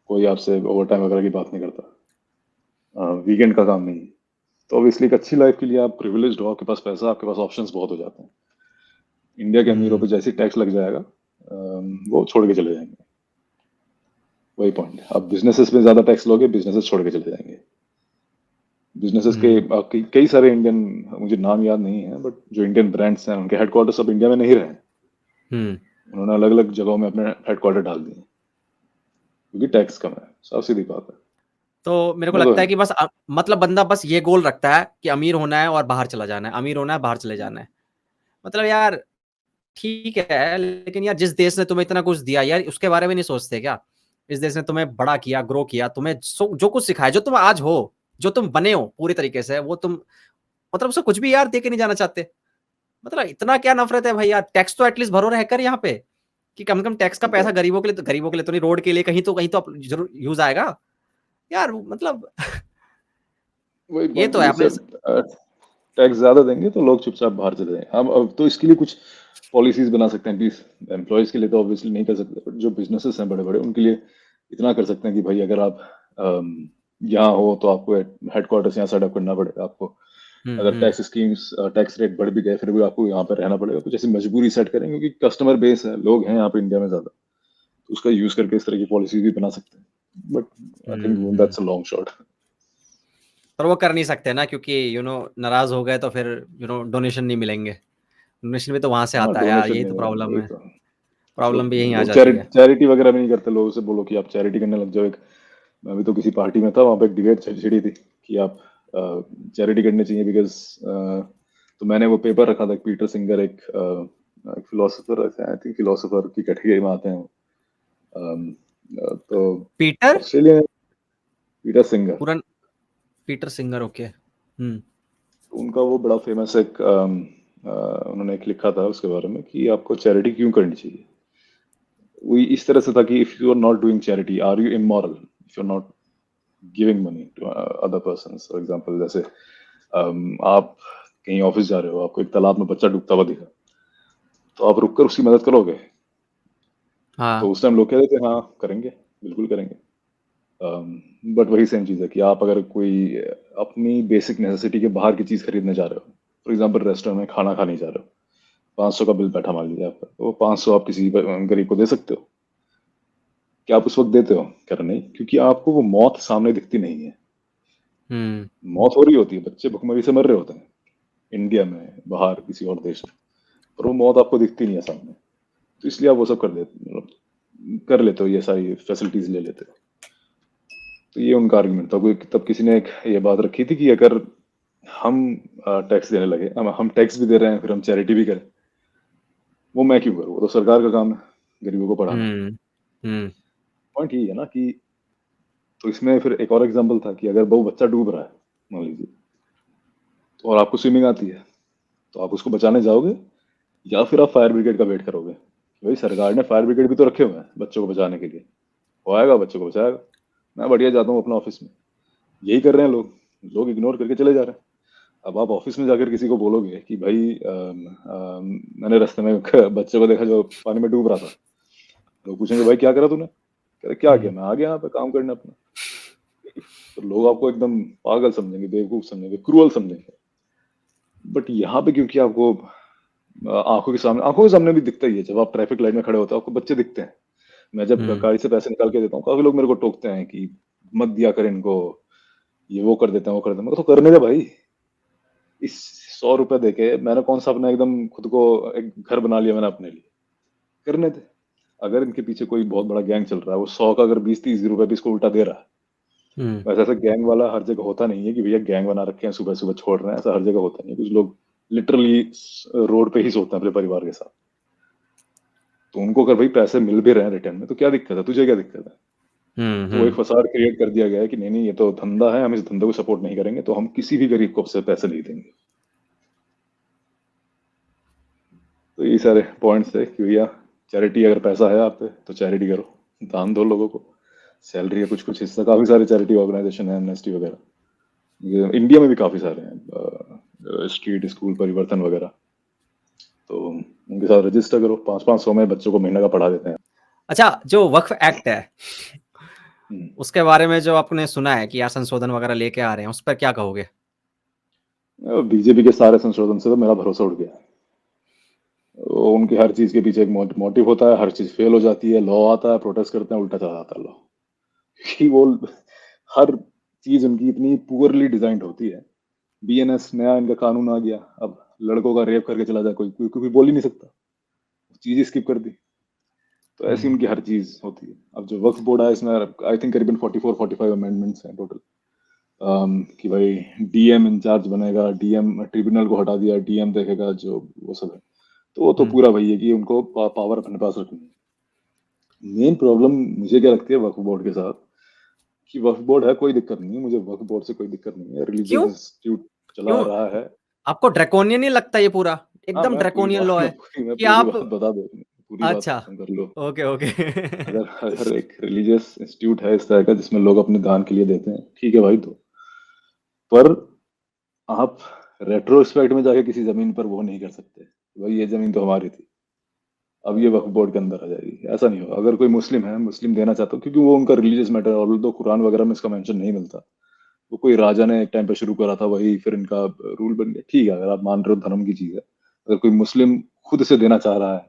B: कोई आपसे ओवर टाइम वगैरह की बात नहीं करता, वीकेंड का काम नहीं है। तो ऑब्वियसली एक अच्छी लाइफ के लिए आप प्रिविलेज्ड हो, आपके पास पैसा, आपके पास ऑप्शंस बहुत हो जाते हैं। इंडिया के अमीरों
A: हम्म
B: पे जैसे टैक्स लग जाएगा, वो छोड़ के चले जाएंगे। वही पॉइंट है, आप बिजनेसेस में ज्यादा टैक्स लोगे, बिजनेसेस छोड़ के चले जाएंगे। बिजनेसेस के
A: हम्म
B: कई सारे इंडियन, मुझे नाम याद नहीं है, बट जो इंडियन ब्रांड्स हैं, उनके हेडक्वार्टर्स अब इंडिया में नहीं रहे।
A: हम्म।
B: उन्होंने अलग अलग जगहों में अपने हेडक्वार्टर डाल दिए, क्योंकि टैक्स कम है, साफ सीधी बात है।
A: तो मेरे को
B: वो तो
A: लगता
B: है।
A: है कि बस मतलब बंदा बस ये गोल रखता है कि अमीर होना है और बाहर चला जाना है, अमीर होना है, बाहर चले जाना है। मतलब यार ठीक है, लेकिन यार जिस देश ने तुम्हें इतना कुछ दिया यार, उसके बारे में नहीं सोचते क्या? इस देश ने तुम्हें बड़ा किया, ग्रो किया, तुम्हें जो कुछ सिखाया, जो तुम आज हो, जो तुम बने हो पूरी तरीके से, वो तुम मतलब उसको कुछ भी यार दे के नहीं जाना चाहते। मतलब इतना क्या नफरत है भाई यार? टैक्स तो एटलीस्ट भरो रहकर यहाँ पे, कि कम से कम टैक्स का पैसा
B: तो
A: गरीबों के लिए तो नहीं, रोड के लिए कहीं तो जरूर यूज आएगा यार, मतलब।
B: वही
A: ये
B: पॉइंट
A: तो
B: है,
A: है
B: जैसे
A: अपने।
B: टैक्स ज्यादा देंगे तो लोग चुपचाप बाहर चले जाएंगे। अब तो इसके लिए कुछ पॉलिसीज बना सकते हैं एटलीस्ट। एम्प्लॉयज के लिए तो ऑब्वियसली नहीं कर सकते, बट जो बिजनेसेस हैं बड़े बड़े, उनके लिए इतना कर सकते हैं कि भाई अगर आप यहाँ हो तो आपको हेडक्वार्टर्स यहाँ सेटअप करना पड़ेगा आपको। अगर
A: हम्म।
B: टैक्स स्कीम्स, टैक्स रेट बढ़ भी गए, फिर भी आपको यहाँ पर रहना पड़ेगा, कुछ ऐसी मजबूरी सेट करें, क्योंकि कस्टमर बेस है, लोग हैं यहाँ पे इंडिया में ज्यादा, तो उसका यूज करके इस तरह की पॉलिसी भी बना सकते हैं। But I think
A: hmm.
B: That's a long shot.
A: पर वो कर नहीं सकते ना, क्योंकि नाराज हो गए तो फिर डोनेशन नहीं मिलेंगे। डोनेशन भी तो वहां से
B: हाँ,
A: आता है यार,
B: डोनेशन
A: यही
B: नहीं
A: तो
B: मिलेगा,
A: प्रॉब्लम
B: वही
A: है।
B: तो।
A: प्रॉब्लम भी
B: लोग
A: यहीं आ
B: लोग
A: जाती है।
B: चैरिटी वगैरह भी नहीं करते, लोगों से बोलो कि आप चैरिटी करने लग जाओ। एक, मैं अभी तो किसी पार्टी में था, वहां पे एक डिबेट छिड़ी थी कि आप चैरिटी करनी चाहिए, बिकॉज तो मैंने वो पेपर रखा था, पीटर सिंगर, एक फिलोसोफर, आई थिंक फिलोसोफर की कैटेगरी में आते हैं वो। तो
A: पीटर
B: ऑस्ट्रेलिया, पीटर सिंगर,
A: पूरन पीटर सिंगर, ओके।
B: उनका वो बड़ा फेमस एक उन्होंने एक लिखा था उसके बारे में कि आपको चैरिटी क्यों करनी चाहिए। वो इस तरह से था कि if you are not doing charity, are you immoral if you are not giving money to other person. For example, जैसे आप कहीं ऑफिस जा रहे हो, आपको एक तालाब में बच्चा डूबता हुआ दिखा, तो आप रुककर उसकी मदद करोगे? तो
A: हाँ।
B: उस टाइम लोग कहते थे हाँ करेंगे, बिल्कुल करेंगे। बट वही सेम चीज़ है कि आप अगर कोई अपनी बेसिक नेसेसिटी के बाहर की चीज़ खरीदने जा रहे हो, फॉर एग्जाम्पल रेस्टोरेंट में खाना खाने जा रहे हो, 500 का बिल बैठा मान लीजिए आपका, तो वो 500 आप किसी गरीब को दे सकते हो? क्या आप उस वक्त देते हो? कह रहे नहीं, क्योंकि आपको वो मौत सामने दिखती नहीं है।
A: हम्म
B: मौत हो रही होती है, बच्चे भुखमरी से मर रहे होते हैं इंडिया में, बाहर किसी और देश में, पर वो मौत आपको दिखती नहीं है सामने। तो इसलिए आप वो सब कर लेते, मतलब कर लेते हो, ये सारी फैसिलिटीज ले लेते हो। तो ये उनका आर्गुमेंट था। तब किसी ने एक ये बात रखी थी कि अगर हम टैक्स देने लगे, हम टैक्स भी दे रहे हैं, फिर हम चैरिटी भी करें, वो मैं क्यों करूँ? वो तो सरकार का काम है गरीबों को पढ़ाना।
A: हम्म हम्म
B: पॉइंट यही है ना कि, तो इसमें फिर एक और एग्जांपल था कि अगर वो बच्चा डूब रहा है मान लीजिए, तो और आपको स्विमिंग आती है, तो आप उसको बचाने जाओगे, या फिर आप फायर ब्रिगेड का वेट करोगे कि भाई सरकार ने फायर ब्रिगेड भी तो रखे हुए हैं बच्चों को बचाने के लिए, वो आएगा बच्चों को बचाएगा, मैं बढ़िया जाता हूँ अपना ऑफिस में। यही कर रहे हैं लोग, लोग इग्नोर करके चले जा रहे हैं। अब आप ऑफिस में जाकर किसी को बोलोगे कि भाई मैंने रास्ते में एक बच्चे को देखा जो पानी में डूब रहा था, लोग पूछेंगे भाई क्या करा तूने? कह रहे क्या किया,
A: हम्म
B: मैं आ गया यहाँ पे काम करने अपना। तो लोग आपको एकदम पागल समझेंगे, बेवकूफ समझेंगे, क्रूअल समझेंगे। बट यहाँ पे क्योंकि आपको आंखों के सामने भी दिखता ही है, जब आप ट्रैफिक लाइट में खड़े होते हो आपको बच्चे दिखते हैं, मैं जब
A: हुँ,
B: गाड़ी से पैसे निकाल के देता हूँ, काफ़ी लोग मेरे को टोकते हैं कि मत दिया कर इनको, ये वो कर देते हैं, वो कर देते हैं। मैं कहा, तो करने दे भाई। इस ₹100 देके मैंने कौन-सा अपना एकदम खुद को एक घर बना लिया मैंने अपने लिए, करने दे। अगर इनके पीछे कोई बहुत बड़ा गैंग चल रहा है, वो 100 का अगर 20-30 रुपए भी इसको उल्टा दे रहा है,
A: हुँ,
B: वैसे ऐसा गैंग वाला हर जगह होता नहीं है कि भैया गैंग बना रखे हैं, सुबह-सुबह छोड़ रहे हैं, ऐसा हर जगह होता नहीं है। कुछ लोग लिटरली रोड पे ही सोते हैं अपने परिवार के साथ। तो उनको अगर भाई पैसे मिल भी रहे हैं रिटर्न में, तो क्या दिक्कत है? तुझे क्या दिक्कत है?
A: हुँ,
B: तो एक
A: हुँ।
B: फसाद क्रिएट कर दिया गया है कि नहीं-नहीं ये तो धंधा है, हम इस धंधे को सपोर्ट नहीं करेंगे, तो हम किसी भी गरीब को से पैसे नहीं देंगे। तो ये सारे पॉइंट्स थे कि भैया चैरिटी, अगर पैसा है आप पे तो चैरिटी करो, दान दो लोगों को। सैलरी का कुछ-कुछ हिस्सा, काफ़ी सारे चैरिटी ऑर्गेनाइज़ेशन है, एमनेस्टी वगैरह। ये इंडिया में भी काफ़ी सारे हैं, स्ट्रीट स्कूल परिवर्तन वगैरह। तो उनके साथ रजिस्टर करो, 5-500 में बच्चों को महीने का पढ़ा देते हैं।
A: अच्छा, जो वक्फ एक्ट है,
B: हुँ।
A: उसके बारे में जो आपने सुना है कि यहाँ संशोधन वगैरह लेके आ रहे हैं, उस पर क्या कहोगे?
B: बीजेपी के सारे संशोधन से तो मेरा भरोसा उठ गया है। वो उनकी हर चीज़ के पीछे एक मोटिव होता है, हर चीज़ फेल हो जाती है, लॉ आता है, प्रोटेस्ट करते हैं, उल्टा चला जाता है लॉ। कि वो हर चीज़ उनकी इतनी पुअरली डिज़ाइन्ड होती है। बीएनएस नया इनका कानून आ गया, अब लड़कों का रेप करके चला जाए कोई, कोई बोल ही नहीं सकता, चीज़ ही स्किप कर दी। तो ऐसी
A: हुँ,
B: उनकी हर चीज़ होती है। अब जो वक्फ बोर्ड है, इसमें आई थिंक करीबन 44-45 अमेंडमेंट्स हैं टोटल। कि भाई डीएम इंचार्ज बनेगा, डीएम ट्रिब्यूनल को हटा दिया, डीएम देखेगा, जो वो सब है। तो वो तो
A: हुँ।
B: पूरा वही है कि उनको पावर अपने पास रखनी है। मेन प्रॉब्लम मुझे क्या लगती है वक्फ बोर्ड के साथ, कि वक्फ बोर्ड है, कोई दिक्कत नहीं है, मुझे वक्फ बोर्ड से कोई दिक्कत नहीं है, रिलीजियस
A: क्यों?
B: इंस्टीट्यूट चला
A: क्यों?
B: रहा है।
A: आपको ड्रैकोनियन नहीं लगता ये पूरा?
B: हाँ,
A: एकदम ड्रैकोनियन लॉ है
B: मैं
A: कि
B: पूरी
A: आप
B: बात बता दूँ, पूरी बात
A: अच्छा,
B: खत्म कर लो।
A: Okay, okay.
B: अगर अगर एक रिलीजियस इंस्टीट्यूट है इस तरह का जिसमें लोग अपने दान के लिए देते हैं, ठीक है भाई, दो। पर आप रेट्रोस्पेक्ट में जाके किसी जमीन पर वो नहीं कर सकते, भाई ये जमीन तो हमारी थी, अब ये वक्फ बोर्ड के अंदर आ जाएगी। ऐसा नहीं होगा। अगर कोई मुस्लिम है, मुस्लिम देना चाहता हो, क्योंकि वो उनका रिलीजियस मैटर, और तो कुरान वगैरह में इसका मेंशन नहीं मिलता। वो कोई राजा ने एक टाइम पे शुरू करा था, वही फिर इनका रूल बन गया, ठीक है, अगर आप मान रहे हो धर्म की चीज है। अगर कोई मुस्लिम खुद से देना चाह रहा है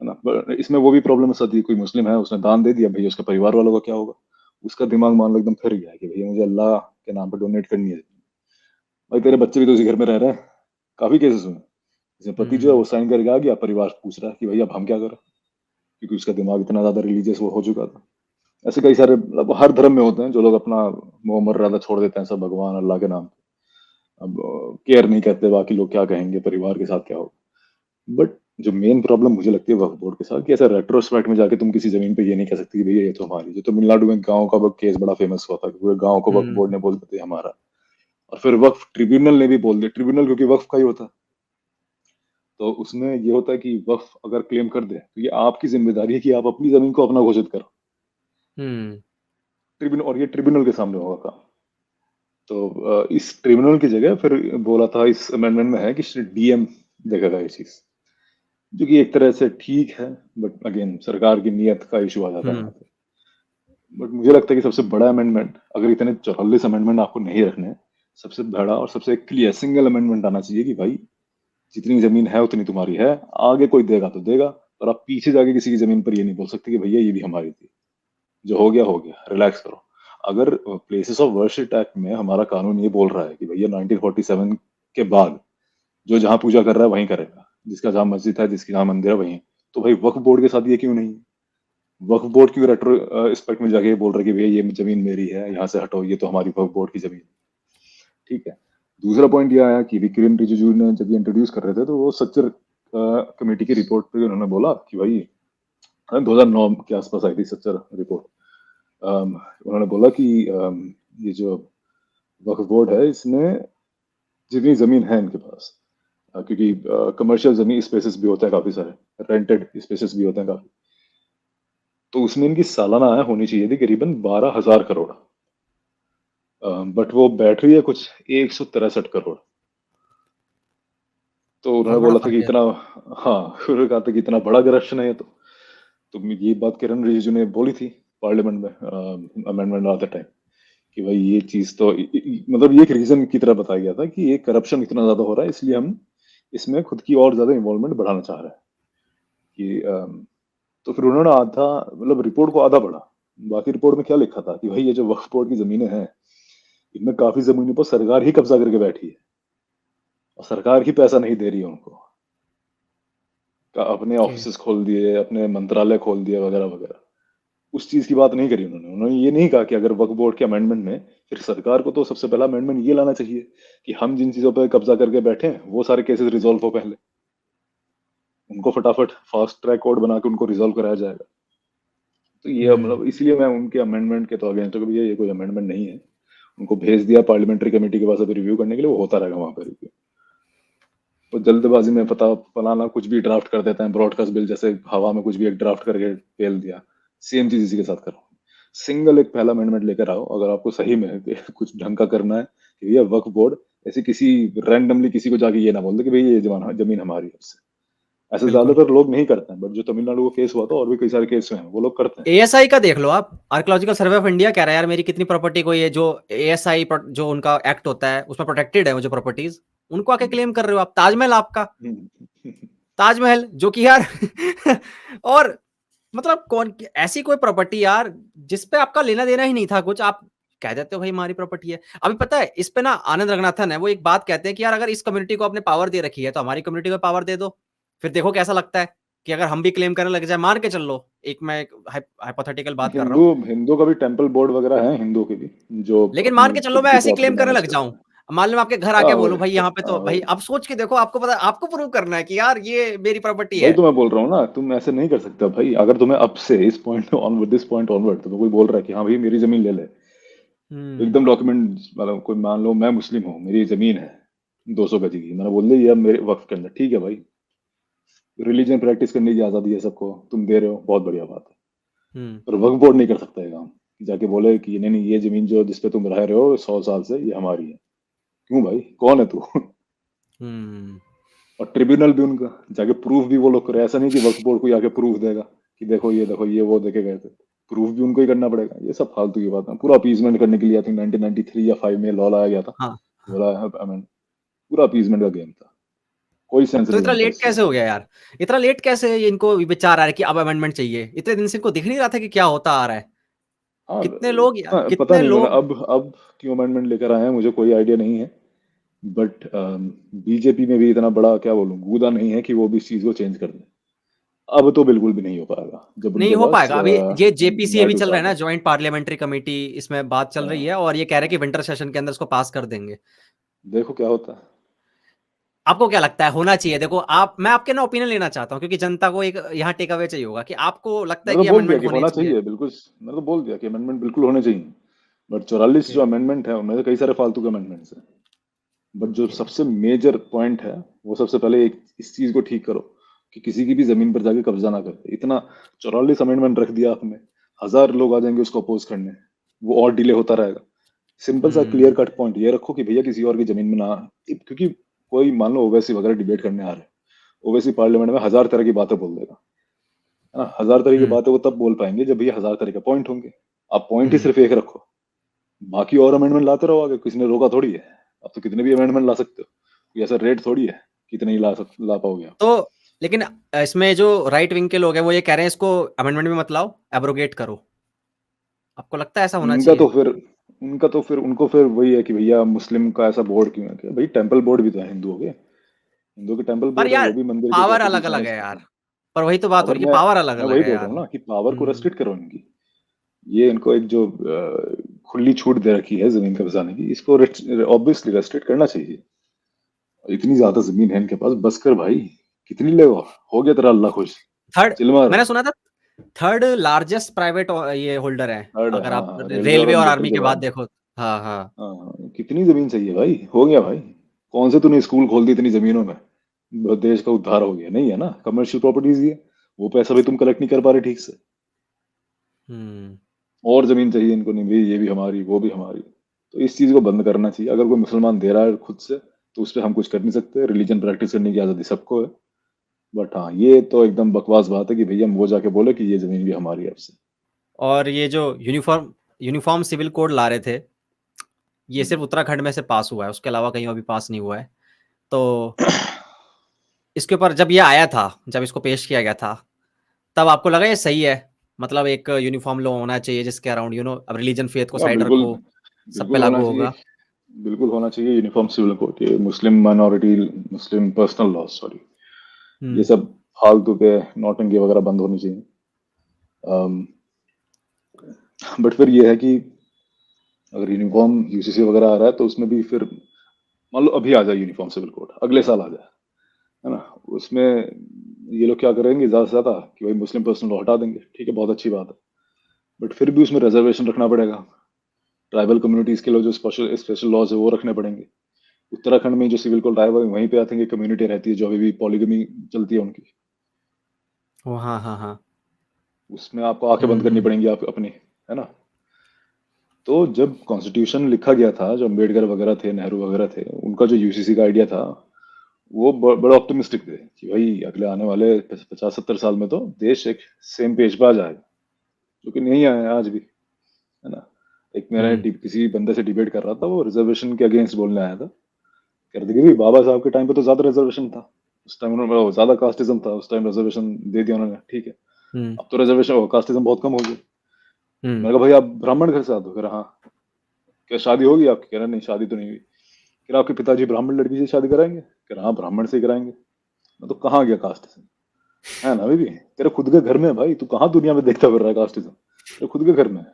B: ना, पर इसमें वो भी प्रॉब्लम आती है, कोई मुस्लिम है, उसने दान दे दिया, भाई उसके परिवार वालों का क्या होगा? उसका दिमाग मान लो एकदम फिर गया है कि भैया मुझे अल्लाह के नाम पर डोनेट करनी है। भाई तेरे बच्चे भी तो उसी घर में रह रहे हैं। काफी केसेस हुए, जिसमें पति जो है
A: हुँ,
B: वो साइन करके आ गया, परिवार पूछ रहा है कि भैया अब हम क्या करें, क्योंकि उसका दिमाग इतना ज्यादा रिलीजियस वो हो चुका था। ऐसे कई सारे, मतलब हर धर्म में होते हैं जो लोग अपना मोह मर्यादा छोड़ देते हैं, सब भगवान अल्लाह के नाम पे। अब केयर नहीं करते बाकी लोग क्या कहेंगे, परिवार के साथ क्या होगा। बट जो मेन प्रॉब्लम मुझे लगती है वक्फ बोर्ड के साथ, कि ऐसा रेट्रोस्पेक्ट में जाके तुम किसी जमीन पे ये नहीं कह सकती कि भैया ये तो हमारी। जो तमिलनाडु में गांव का वो केस बड़ा फेमस हुआ था कि पूरे गांव को वक्फ
A: हुँ,
B: बोर्ड ने बोल देते हमारा, और फिर वक्फ ट्रिब्यूनल ने भी बोल दिया, ट्रिब्यूनल क्योंकि वक्फ का ही होता है। तो उसमें ये होता है कि वक्फ अगर क्लेम कर दे तो ये आपकी जिम्मेदारी है कि आप अपनी जमीन को अपना घोषित करो,
A: हुँ।
B: ट्रिब्यूनल, और ये ट्रिब्यूनल के सामने होगा काम। तो इस ट्रिब्यूनल की जगह फिर बोला था, इस अमेंडमेंट में है कि डीएम देखेगा ये चीज, जो कि एक तरह से ठीक है। बट अगेन सरकार की नीयत का इशू आ जाता है यहाँ
A: हुँ,
B: पे। बट मुझे लगता है कि सबसे बड़ा अमेंडमेंट, अगर इतने 44 अमेंडमेंट आपको नहीं रखने, सबसे बड़ा और सबसे क्लियर सिंगल अमेंडमेंट आना चाहिए कि भाई जितनी जमीन है उतनी तुम्हारी है, आगे कोई देगा तो देगा, पर आप पीछे जाके किसी की जमीन पर ये नहीं बोल सकते कि भैया ये भी हमारी थी। जो हो गया, रिलैक्स करो। अगर प्लेसेस ऑफ वर्शिप एक्ट में हमारा कानून ये बोल रहा है कि भैया 1947 के बाद जो जहां पूजा कर रहा है वहीं करेगा, जिसका जहां मस्जिद है, जिसकी जहां मंदिर है वहीं, तो भाई वक्फ बोर्ड के साथ ये क्यों नहीं है? वक्फ बोर्ड क्यों रेट्रो एस्पेक्ट में जाके ये बोल रहा है कि भैया ये जमीन मेरी है, यहाँ से हटो, ये तो हमारी वक्फ बोर्ड की जमीन है। ठीक है। दूसरा पॉइंट ये आया कि किरेन रिजिजू ने जब ये इंट्रोड्यूस कर रहे थे, तो वो सच्चर कमेटी की रिपोर्ट पे उन्होंने बोला कि भाई 2009 के आसपास आई थी सच्चर रिपोर्ट। उन्होंने बोला कि ये जो वक्फ बोर्ड है, इसमें जितनी जमीन है इनके पास, क्योंकि कमर्शियल जमीन स्पेसेस भी होते हैं काफी सारे, रेंटेड स्पेसेस भी होते हैं काफी, तो उसमें इनकी सालाना आय होनी चाहिए थी करीबन 12,000 करोड़। बट वो बैठ रही है कुछ 163 करोड़। तो उन्होंने
A: बहुत बड़ा
B: बोला था
A: फ़र्क
B: कि
A: है।
B: इतना, हाँ, उन्होंने कहा था कि इतना बड़ा करप्शन है ये तो ये बात किरण रिजिजू ने बोली थी पार्लियामेंट में अमेंडमेंट आते टाइम, कि भाई ये चीज तो मतलब ये एक रीजन की तरह बताया गया था कि ये करप्शन इतना ज्यादा हो रहा है, इसलिए हम इसमें खुद की और ज्यादा इन्वॉल्वमेंट बढ़ाना चाह रहे हैं। कि तो फिर उन्होंने आधा मतलब रिपोर्ट को आधा पढ़ा। बाकी रिपोर्ट में क्या लिखा था कि भाई ये जो वक्फ बोर्ड की जमीनें हैं, इनमें काफी जमीनों पर सरकार ही कब्जा करके बैठी है और सरकार ही पैसा नहीं दे रही है उनको। अपने
A: ओके।
B: ऑफिसेस खोल दिए, अपने मंत्रालय खोल दिए वगैरह वगैरह। उस चीज की बात नहीं करी उन्होंने। उन्होंने ये नहीं कहा कि अगर वक्फ बोर्ड के अमेंडमेंट में, फिर सरकार को तो सबसे पहला अमेंडमेंट ये लाना चाहिए कि हम जिन चीजों पर कब्जा करके बैठे हैं वो सारे केसेस रिजॉल्व हो पहले, उनको फटाफट फास्ट ट्रैक कोड बना के उनको रिजॉल्व कराया जाएगा। तो ये
A: हम्म।
B: मतलब इसलिए मैं उनके अमेंडमेंट के तो अगेंस्ट हूँ कि ये कोई अमेंडमेंट नहीं है। उनको भेज दिया पार्लियामेंट्री कमेटी के पास अभी रिव्यू करने के लिए, वो होता रहेगा वहां पर रिव्यू। तो जल्दबाजी में पता फलाना कुछ भी ड्राफ्ट कर देते हैं, ब्रॉडकास्ट बिल जैसे हवा में कुछ भी एक ड्राफ्ट करके फेल दिया। सेम चीज इसी के साथ करो। सिंगल एक पहला अमेंडमेंट लेकर आओ अगर आपको सही में कुछ ढंग का करना है कि भैया वक्फ बोर्ड ऐसे किसी रैंडमली किसी को जाके ये ना बोल दे कि भैया ये जमीन हमारी है उससे। ऐसे
A: बिल्कुल।
B: ज्यादातर लोग नहीं करते हैं, बट जो तमिलनाडु को केस हुआ था और भी कई सारे केस हुए हैं वो लोग करते हैं।
A: एएसआई का देख लो आप, आर्कियोलॉजिकल सर्वे ऑफ इंडिया कह रहा है यार मेरी कितनी प्रॉपर्टी को, ये जो एएसआई जो उनका एक्ट होता है उसमें प्रोटेक्टेड है वो जो प्रॉपर्टीज, उनको आके क्लेम कर रहे हो आप। ताजमहल आपका,
B: हम्म।
A: ताजमहल जो कि यार और मतलब कौन ऐसी कोई प्रॉपर्टी यार जिसपे आपका लेना देना ही नहीं था कुछ, आप कह देते हो भाई हमारी प्रॉपर्टी है। अभी पता है इस पे ना आनंद रंगनाथन है, वो एक बात कहते हैं कि यार अगर इस कम्युनिटी को आपने पावर दे रखी है तो हमारी कम्युनिटी को पावर दे दो, फिर देखो कैसा लगता है कि अगर हम भी क्लेम करने लग जाए। मान के चल लो, एक मैं हाइपोथेटिकल बात कर रहा
B: हिंदू
A: हूँ,
B: हिंदू का भी टेम्पल बोर्ड वगैरह है, हिंदू की भी, जो
A: लेकिन मान
B: अपनी
A: के चलो
B: खुद
A: मैं
B: की
A: ऐसे
B: प्रॉपर्टी
A: क्लेम करने
B: मैनेज
A: लग
B: कर
A: जाऊं,
B: रहे हैं।
A: मान लो मैं आपके घर
B: हाँ
A: आके बोलूं
B: वही,
A: भाई यहाँ पे तो भाई,
B: वही।
A: अब सोच के देखो, आपको पता, आपको प्रूव करना है कि यार ये मेरी प्रॉपर्टी
B: वही
A: है।
B: तो मैं बोल रहा हूँ ना, तुम ऐसे नहीं कर सकते भाई। अगर तुम्हें अब से इस point onward, this point onward तुम्हें कोई बोल रहा है कि हाँ भाई मेरी जमीन ले ले,
A: हम्म।
B: एकदम डॉक्यूमेंट, मतलब कोई मान लो मैं मुस्लिम हूँ, मेरी जमीन है 200 गज की, मैंने बोल दिया ये अब मेरे वक्फ के अंदर, ठीक है भाई, रिलीजन प्रैक्टिस करने की आजादी है सबको, तुम दे रहे हो, बहुत बढ़िया बात है।
A: हम्म।
B: पर वक्फ बोर्ड नहीं कर सकता है काम कि जाके बोले कि नहीं नहीं ये जमीन जो जिसपे तुम रह रहे हो 100 साल से ये हमारी है। क्यों भाई, कौन है तू?
A: हम्म।
B: और ट्रिब्यूनल भी उनका जाके प्रूफ भी वो लोग करे। ऐसा नहीं कि वक्फ बोर्ड कोई आके प्रूफ देगा कि देखो ये वो देखे गए थे। प्रूफ भी उनको ही करना पड़ेगा। ये सब फालतू की बात है, पूरा अपीजमेंट करने के लिए। आई थिंक 1993 या 5 में लॉ लाया गया था,
A: हाँ।
B: बोला आई मीन पूरा अपीजमेंट का गेम था, कोई सेंस
A: तो
B: नहीं
A: इतना
B: बनता
A: लेट
B: इस चीज
A: कैसे हो
B: का।
A: गया यार, इतना लेट कैसे ये इनको विचार आ रहा है कि अब अमेंडमेंट चाहिए? इतने दिन से इनको दिख नहीं रहा था कि क्या होता आ रहा है?
B: हाँ
A: कितने लोग यार,
B: पता
A: कितने
B: नहीं उन्होंने
A: लोग।
B: अब क्यों अमेंडमेंट लेकर आए हैं, मुझे कोई आइडिया नहीं है। बट बीजेपी में भी इतना बड़ा क्या बोलूं गूदा नहीं है कि वो भी इस चीज को चेंज कर दे। अब तो बिल्कुल भी नहीं हो पाएगा जब
A: नहीं
B: उनके
A: हो
B: पास
A: पाएगा अभी। ये जेपीसी अभी
B: मैट
A: चल रहा है ना,
B: ज्यादा
A: जॉइंट पार्लियामेंट्री कमेटी, इसमें बात चल रही
B: है।
A: है और ये कह रहे हैं कि विंटर सेशन के अंदर इसको पास कर देंगे।
B: देखो क्या होता है।
A: आपको क्या लगता है होना चाहिए? देखो आप, मैं आपके ना ओपिनियन लेना चाहता हूँ क्योंकि जनता को एक यहाँ टेक अवे चाहिए होगा कि आपको लगता है
B: मैंने तो
A: कि
B: बोल दिया
A: अमेंडमेंट
B: कि
A: होने
B: होना
A: चाहिए।
B: चाहिए बिल्कुल। मैंने तो बोल दिया कि अमेंडमेंट बिल्कुल होने चाहिए। But 44
A: okay.
B: जो अमेंडमेंट है उनमें से कई सारे फालतू के अमेंडमेंट्स हैं। बट जो
A: ओके।
B: सबसे मेजर पॉइंट है वो सबसे पहले एक इस चीज को ठीक करो कि किसी की भी जमीन पर जाके कब्जा ना करे। इतना 44 अमेंडमेंट रख दिया आपने, 1000 लोग आ जाएंगे उसको अपोज करने, वो और डिले होता रहेगा। सिंपल सा
A: हम्म।
B: क्लियर कट पॉइंट ये रखो कि भैया किसी और की जमीन में ना, क्योंकि कोई मान लो ओवैसी वगैरह डिबेट करने आ रहे हैं, ओवैसी पार्लियामेंट में 1000 तरह की बातें बोल देगा, है ना। 1000 तरह की
A: हम्म।
B: बातें वो तब बोल पाएंगे जब भैया 1000 तरह के पॉइंट होंगे। आप पॉइंट ही
A: हम्म।
B: सिर्फ एक रखो, बाकी और अमेंडमेंट लाते रहो आगे, किसी ने रोका थोड़ी है। आप तो कितने भी अमेंडमेंट ला सकते हो, कोई ऐसा रेट थोड़ी है कितने ही ला पाओगे आप।
A: तो लेकिन इसमें जो राइट विंग के लोग हैं वो ये कह रहे हैं इसको अमेंडमेंट में मत लाओ, एब्रोगेट करो। आपको लगता है ऐसा होना
B: उनका तो
A: चाहिए?
B: फिर उनका तो फिर उनको फिर वही है कि भैया मुस्लिम का ऐसा बोर्ड क्यों है, कि भाई टेम्पल बोर्ड भी तो है हिंदुओं के, हिंदुओं के टेम्पल
A: पर
B: बोर्ड है,
A: यार
B: वो भी मंदिर की
A: पावर अलग
B: प्रॉपर्टीज
A: अलग
B: मैनेज
A: है
B: करते
A: यार।
B: हैं।
A: पर वही तो बात हो
B: पावर
A: रही है कि
B: में
A: पावर अलग
B: मैं
A: अलग
B: वही
A: है
B: बोल रहा
A: यार।
B: हूँ ना कि पावर को
A: हम्म।
B: रेस्ट्रिक्ट करो इनकी। ये इनको एक जो खुली छूट दे रखी है जमीन कब्जाने की, इसको ऑब्वियसली रेस्ट्रिक्ट करना चाहिए। इतनी ज्यादा जमीन है इनके पास, बस कर भाई, कितनी ले, हो गया तेरा अल्लाह खुश,
A: थर्ड,
B: चिल मार।
A: मैंने सुना था थर्ड लार्जेस्ट प्राइवेट ये होल्डर है,
B: थर्ड है,
A: अगर
B: हाँ
A: आप
B: हाँ, रेलवे
A: रेलवे
B: और
A: और
B: मिलिट्री
A: आर्मी
B: के
A: के बाद
B: बाद।
A: देखो। हाँ हाँ।
B: हाँ हाँ, कितनी जमीन चाहिए भाई, हो गया भाई। कौन से तूने स्कूल खोल दी इतनी जमीनों में, देश का उद्धार हो गया? नहीं है ना, कमर्शियल प्रॉपर्टीज ही है। वो पैसा भी तुम कलेक्ट नहीं कर पा रहे ठीक से।
A: हम्म।
B: और जमीन चाहिए इनको, नहीं भाई ये भी हमारी वो भी हमारी। तो इस चीज को बंद करना चाहिए। अगर कोई मुसलमान दे रहा है खुद से तो उस पर हम कुछ कर नहीं सकते, रिलीजन प्रैक्टिस करने की आजादी सबको है। बट हाँ ये तो एकदम बकवास बात है कि भैया हम वो जाके बोले कि ये जमीन भी हमारी है अब से।
A: और ये जो यूनिफॉर्म यूनिफॉर्म सिविल कोड ला रहे थे, ये
B: हम्म।
A: सिर्फ उत्तराखंड में से पास हुआ है, उसके अलावा कहीं अभी पास नहीं हुआ है। तो इसके ऊपर जब ये आया था, जब इसको पेश किया गया था, तब आपको लगा ये सही है? मतलब एक यूनिफ़ॉर्म लॉ होना चाहिए जिसके अराउंड अब रिलीजन फेथ को
B: हाँ,
A: साइड
B: बिल्कुल,
A: रखो, सब पे
B: बिल्कुल
A: लागू
B: होना चाहिए।
A: होगा।
B: बिल्कुल होना चाहिए यूनिफ़ॉर्म सिविल कोड, ये मुस्लिम माइनॉरिटी, मुस्लिम पर्सनल लॉ, सॉरी, ये
A: हुँ,
B: सब फालतू के नौटंकी वगैरह बंद होनी चाहिए। बट फिर ये है कि अगर यूनिफ़ॉर्म यूसीसी वगैरह आ रहा है तो उसमें भी फिर मान लो अभी आ जाए यूनिफ़ॉर्म सिविल कोड, अगले साल आ जाए, है ना? उसमें ये लोग क्या करेंगे ज़्यादा से ज़्यादा कि भाई मुस्लिम पर्सनल लॉ हटा देंगे, ठीक है, बहुत अच्छी बात है। बट फिर भी उसमें रिजर्वेशन रखना पड़ेगा। ट्राइबल कम्युनिटीज़ के लिए जो स्पेशल स्पेशल लॉज़ है वो रखने पड़ेंगे। उत्तराखंड में जो सिविल कोड आया हुआ है वहीं पे आई थिंक एक कम्युनिटी रहती है जो अभी भी पॉलीगमी चलती है उनकी।
A: ओह! हाँ, हाँ, हाँ।
B: उसमें आपको आंखें बंद करनी
A: हुँ,
B: पड़ेंगी आप अपनी, है ना? तो जब कॉन्स्टिट्यूशन लिखा गया था, जो अम्बेडकर वगैरह थे, नेहरू वगैरह थे, उनका जो यूसीसी का आइडिया था, वो बड़े ऑप्टिमिस्टिक थे कि भाई अगले आने वाले 50-70 साल में तो देश एक सेम पेज पे आ जाएगा, जो कि नहीं आया है आज भी, है ना? एक मैंने
A: हुँ,
B: किसी बंदे से डिबेट कर रहा था, वो रिजर्वेशन के अगेंस्ट बोलने आया था। कह रहे थे कि भाई बाबा साहब के टाइम पे तो ज्यादा रिजर्वेशन था, उस टाइम उन्होंने ज्यादा कास्टिज्म था, उस टाइम रिजर्वेशन दे दिया उन्होंने, ठीक है।
A: हुँ,
B: अब तो रिजर्वेशन कास्टिज्म बहुत कम हो गया।
A: हुँ।
B: मैंने कहा भाई आप ब्राह्मण घर से आते हो? कह रहा हाँ। क्या शादी होगी आपकी? कह रहा नहीं शादी तो नहीं हुई। कह रहा आपके पिताजी ब्राह्मण लड़की से शादी कराएंगे? कह रहा हाँ ब्राह्मण से ही कराएंगे। मैं तो कहाँ गया कास्टिज्म, है ना? बीबी तेरे खुद के घर में है भाई, तू कहाँ दुनिया में देखता फिर रहा है कास्टिज्म, तेरे खुद के घर में है।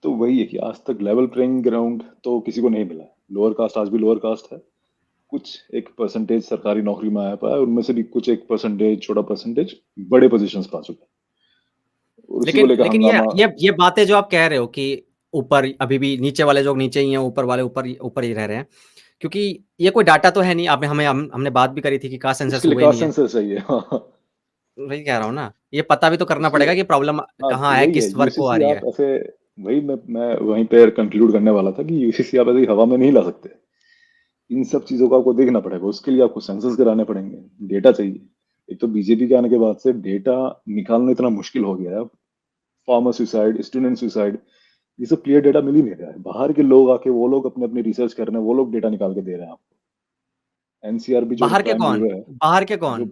B: तो वही है कि आज तक लेवल प्लेइंग ग्राउंड तो किसी को नहीं मिला। लोअर कास्ट आज भी लोअर कास्ट है, कुछ एक परसेंटेज सरकारी नौकरी में आया पाया, उनमें से भी कुछ एक परसेंटेज, छोटा परसेंटेज बड़े पोजीशंस पा चुके हैं, और उसी को
A: लेकिन
B: लेकर
A: लेकिन ये
B: हंगामा।
A: ये ये बातें जो आप कह रहे हो कि ऊपर अभी भी नीचे वाले लोग नीचे ही हैं, ऊपर वाले ऊपर ही रह रहे हैं। क्योंकि ये कोई डाटा तो है नहीं, आपने हमने बात भी करी थी कि कास्ट सेंसस
B: उसके लिए
A: हुए नहीं
B: कास्ट
A: है।
B: सेंसस चाहिए। हाँ,
A: वही कह रहा हूँ ना, ये पता भी तो करना
B: उसके लिए,
A: पड़ेगा कि प्रॉब्लम
B: हाँ
A: कहाँ है,
B: वही है
A: किस वर्ग को आ
B: यूसीसी।
A: रही
B: आप
A: है।
B: ऐसे, वही मैं वहीं पे कंक्लूड करने वाला था कि यूसीसी आप ऐसे ही हवा में नहीं ला सकते। इन सब चीजों को आपको देखना पड़ेगा, उसके लिए आपको सेंसस कराने पड़ेंगे, डेटा चाहिए। एक तो बीजेपी के आने के बाद से डेटा निकालना इतना मुश्किल हो गया है। फार्मर सुसाइड, स्टूडेंट सुसाइड, ये सब क्लियर डेटा मिल ही नहीं रहा है। बाहर के लोग आके वो लोग अपने अपनी रिसर्च कर रहे हैं, वो लोग डेटा निकाल के दे रहे हैं आपको। एनसीआरबी जो
A: बाहर के
B: प्राइम
A: कौन?
B: ब्यूरो है,
A: बाहर के
B: जो
A: कौन?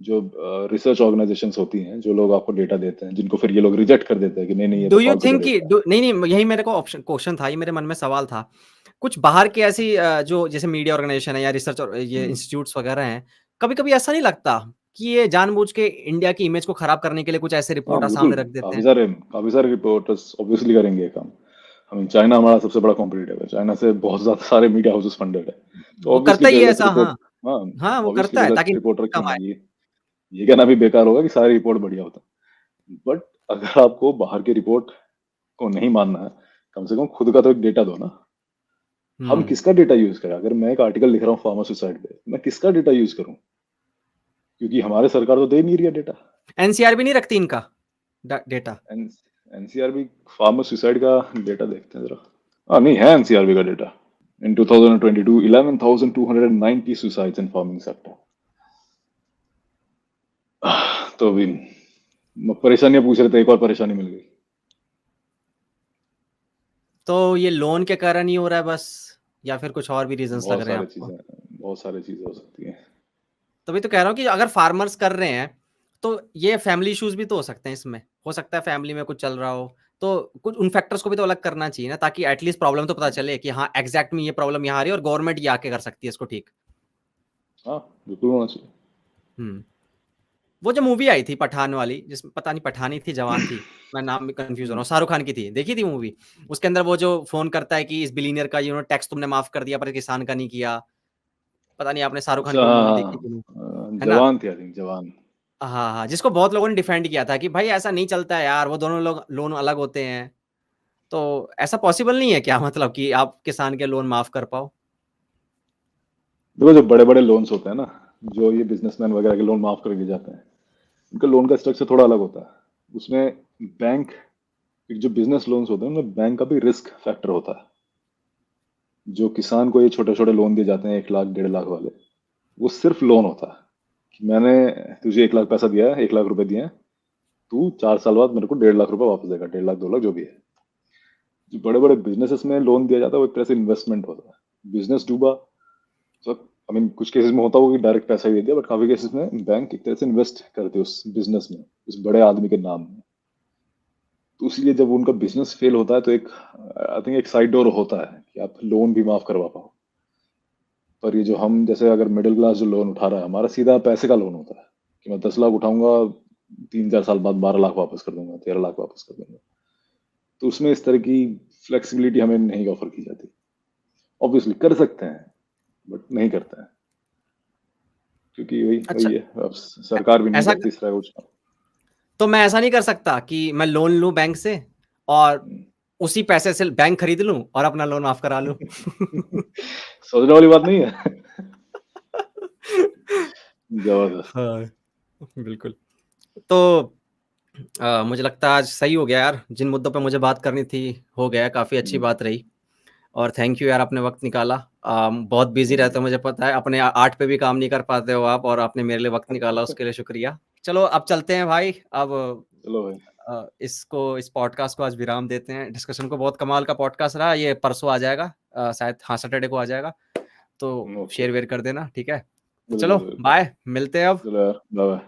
B: जो रिसर्च ऑर्गेनाइजेशंस होती हैं, जो लोग आपको डेटा देते हैं, जिनको फिर ये लोग रिजेक्ट कर देते हैं कि नहीं नहीं ये
A: डू
B: तो
A: यू
B: फालतू का
A: थिंक कि
B: डेटा है।
A: नहीं, नहीं यही मेरे को ऑप्शन क्वेश्चन था, ये मेरे मन में सवाल था। कुछ बाहर की ऐसी जो जैसे मीडिया ऑर्गेनाइजेशन है या रिसर्च और ये
B: हम्म।
A: इंस्टीट्यूट्स वगैरह हैं, कभी-कभी ऐसा नहीं लगता कि ये जानबूझ के इंडिया की इमेज को खराब करने के लिए कुछ ऐसे
B: हाँ
A: रिपोर्टर
B: बिल्कुल,
A: सामने रख देते
B: काफी
A: हैं?
B: सारे काफी सारे रिपोर्टर्स ऑब्वियसली करेंगे ये काम। हमें चाइना हमारा सबसे बड़ा कॉम्पिटिटर है, चाइना से बहुत ज्यादा सारे मीडिया हाउसेस फंडेड है, तो
A: वो
B: ऑब्वियसली
A: करता ही
B: कोई
A: है
B: गलत
A: ऐसा,
B: रिपोर्ट।
A: हाँ।
B: हाँ,
A: हाँ, वो
B: ऑब्वियसली
A: करता
B: कोई
A: है
B: गलत
A: ताकि
B: रिपोर्टर क्यों
A: कमाए।
B: आए, ये कहना भी बेकार होगा कि सारी रिपोर्ट बढ़िया होता। बट अगर आपको बाहर की रिपोर्ट को नहीं मानना है, कम से कम खुद का तो एक डेटा दो ना। हम
A: हुँ।
B: किसका डेटा यूज करें? अगर मैं एक आर्टिकल लिख रहा हूँ फार्मर सुसाइड पे, मैं किसका डेटा यूज करूँ? क्योंकि हमारे सरकार तो दे नहीं रही है डेटा।
A: एनसीआरबी नहीं रखती इनका डेटा?
B: एनसीआरबी फार्मर सुसाइड का डेटा देखते हैं जरा। हाँ नहीं, है एनसीआरबी का डेटा। इन 2022 11,290 सुसाइड्स इन फार्मिंग सेक्टर। तो अभी परेशानियां पूछ रहे थे, एक और परेशानी मिल गई।
A: तो ये लोन के कारण ही हो रहा है बस, या फिर कुछ और भी रीजंस लग
B: बहुत
A: रहे हैं
B: सारी
A: आपको?
B: चीजें, बहुत सारी चीजें हो सकती हैं।
A: तभी तो कह रहा हूँ कि अगर फार्मर्स कर रहे हैं, तो ये फैमिली इश्यूज भी तो हो सकते हैं इसमें। हो सकता है फैमिली में कुछ चल रहा हो, तो कुछ उन फैक्टर्स को भी तो अलग करना चाहिए ना, ताकि एटलीस्ट प्रॉब्लम तो पता चले कि हाँ, एग्जैक्ट में ये प्रॉब्लम यहाँ आ रही है और गवर्नमेंट ये आके कर सकती है इसको ठीक।
B: हाँ बिल्कुल होना चाहिए।
A: हुँ। वो जो मूवी आई थी पठान वाली, जिसमें पता नहीं पठान ही थी, जवान थी, मैं नाम में कन्फ्यूज़ हो रहा
B: हम्म।
A: हूँ, शाहरुख खान की थी, देखी थी मूवी? उसके अंदर वो जो फ़ोन करता है कि इस बिलियनियर का टैक्स तुमने माफ़ कर दिया पर किसान का नहीं किया। पता नहीं आपने शाहरुख खान
B: अच्छा
A: की वो
B: हाँ
A: मूवी
B: हाँ
A: देखी कि नहीं? है ना?
B: जवान थे आई थिंक, जवान।
A: हाँ, हाँ, जिसको बहुत लोगों ने डिफेंड किया था कि भाई ऐसा नहीं चलता है यार, वो दोनों लोग लोन अलग होते हैं। तो ऐसा पॉसिबल नहीं है क्या मतलब कि आप किसान के लोन माफ़ कर पाओ?
B: देखो जो बड़े बड़े लोन्स होते हैं ना, जो ये बिजनेसमैन वगैरह के लोन माफ कर दिए जाते हैं, उनका लोन का स्ट्रक्चर थोड़ा अलग होता है। उसमें बैंक, जो बिजनेस लोन्स होते हैं उनमें बैंक का भी रिस्क फैक्टर होता है। जो किसान को ये छोटे छोटे लोन दिए जाते हैं 1 लाख 1.5 लाख वाले, वो सिर्फ लोन होता है कि मैंने तुझे 1 लाख पैसा दिया है, 1 लाख रुपए दिए हैं, तू 4 साल बाद मेरे को 1.5 लाख रुपए वापस देगा, 1.5 लाख 2 लाख जो भी है। जो बड़े बड़े बिजनेसेस में लोन दिया जाता है वो एक तरह से इन्वेस्टमेंट होता है। बिजनेस डूबा तो आई मीन कुछ केसेस में होता होगा कि डायरेक्ट पैसा ही दे दिया, बट काफी केसेस में बैंक एक तरह से इन्वेस्ट करते हैं उस बिजनेस में, उस बड़े आदमी के नाम में। तो इसलिए जब उनका बिजनेस फेल होता है तो एक आई थिंक एक साइड डोर होता है कि आप लोन भी माफ करवा पाओ। पर ये जो हम जैसे अगर मिडिल क्लास जो लोन उठा रहा है, हमारा सीधा पैसे का लोन होता है कि मैं 10 लाख उठाऊंगा, 3-4 साल बाद 12 लाख वापस कर दूंगा, 13 लाख वापस कर दूंगा। तो उसमें इस तरह की फ्लेक्सिबिलिटी हमें नहीं ऑफर की जाती। ऑब्वियसली कर सकते हैं बट नहीं करते हैं, क्योंकि वही
A: अच्छा,
B: वही है, अब सरकार भी नहीं
A: ऐसा
B: करती इस तरह कुछ।
A: तो मैं ऐसा नहीं कर सकता कि मैं लोन लूँ बैंक से और उसी पैसे से बैंक खरीद लूँ और अपना लोन माफ करा लूँ?
B: सोचने वाली बात नहीं है। जबरदस्त।
A: हाँ, बिल्कुल। तो मुझे लगता है आज सही हो गया यार, जिन मुद्दों पे मुझे बात करनी थी, हो गया, काफ़ी अच्छी बात रही और थैंक यू यार आपने वक़्त निकाला। बहुत बिज़ी रहते हो मुझे पता है, अपने आर्ट पे भी काम नहीं कर पाते हो आप और आपने मेरे लिए वक़्त निकाला उसके लिए शुक्रिया। चलो अब चलते हैं भाई, अब
B: चलो भाई।
A: इस पॉडकास्ट को आज विराम देते हैं। डिस्कशन को बहुत कमाल का पॉडकास्ट रहा, ये परसों आ जाएगा शायद हाँ, सैटरडे को आ जाएगा, तो
B: ओके।
A: शेयर-वेयर कर देना, ठीक है? तो
B: बिल्कुल
A: चलो
B: बिल्कुल।
A: बाय, मिलते हैं अब।
B: चलो यार, बाय बाय।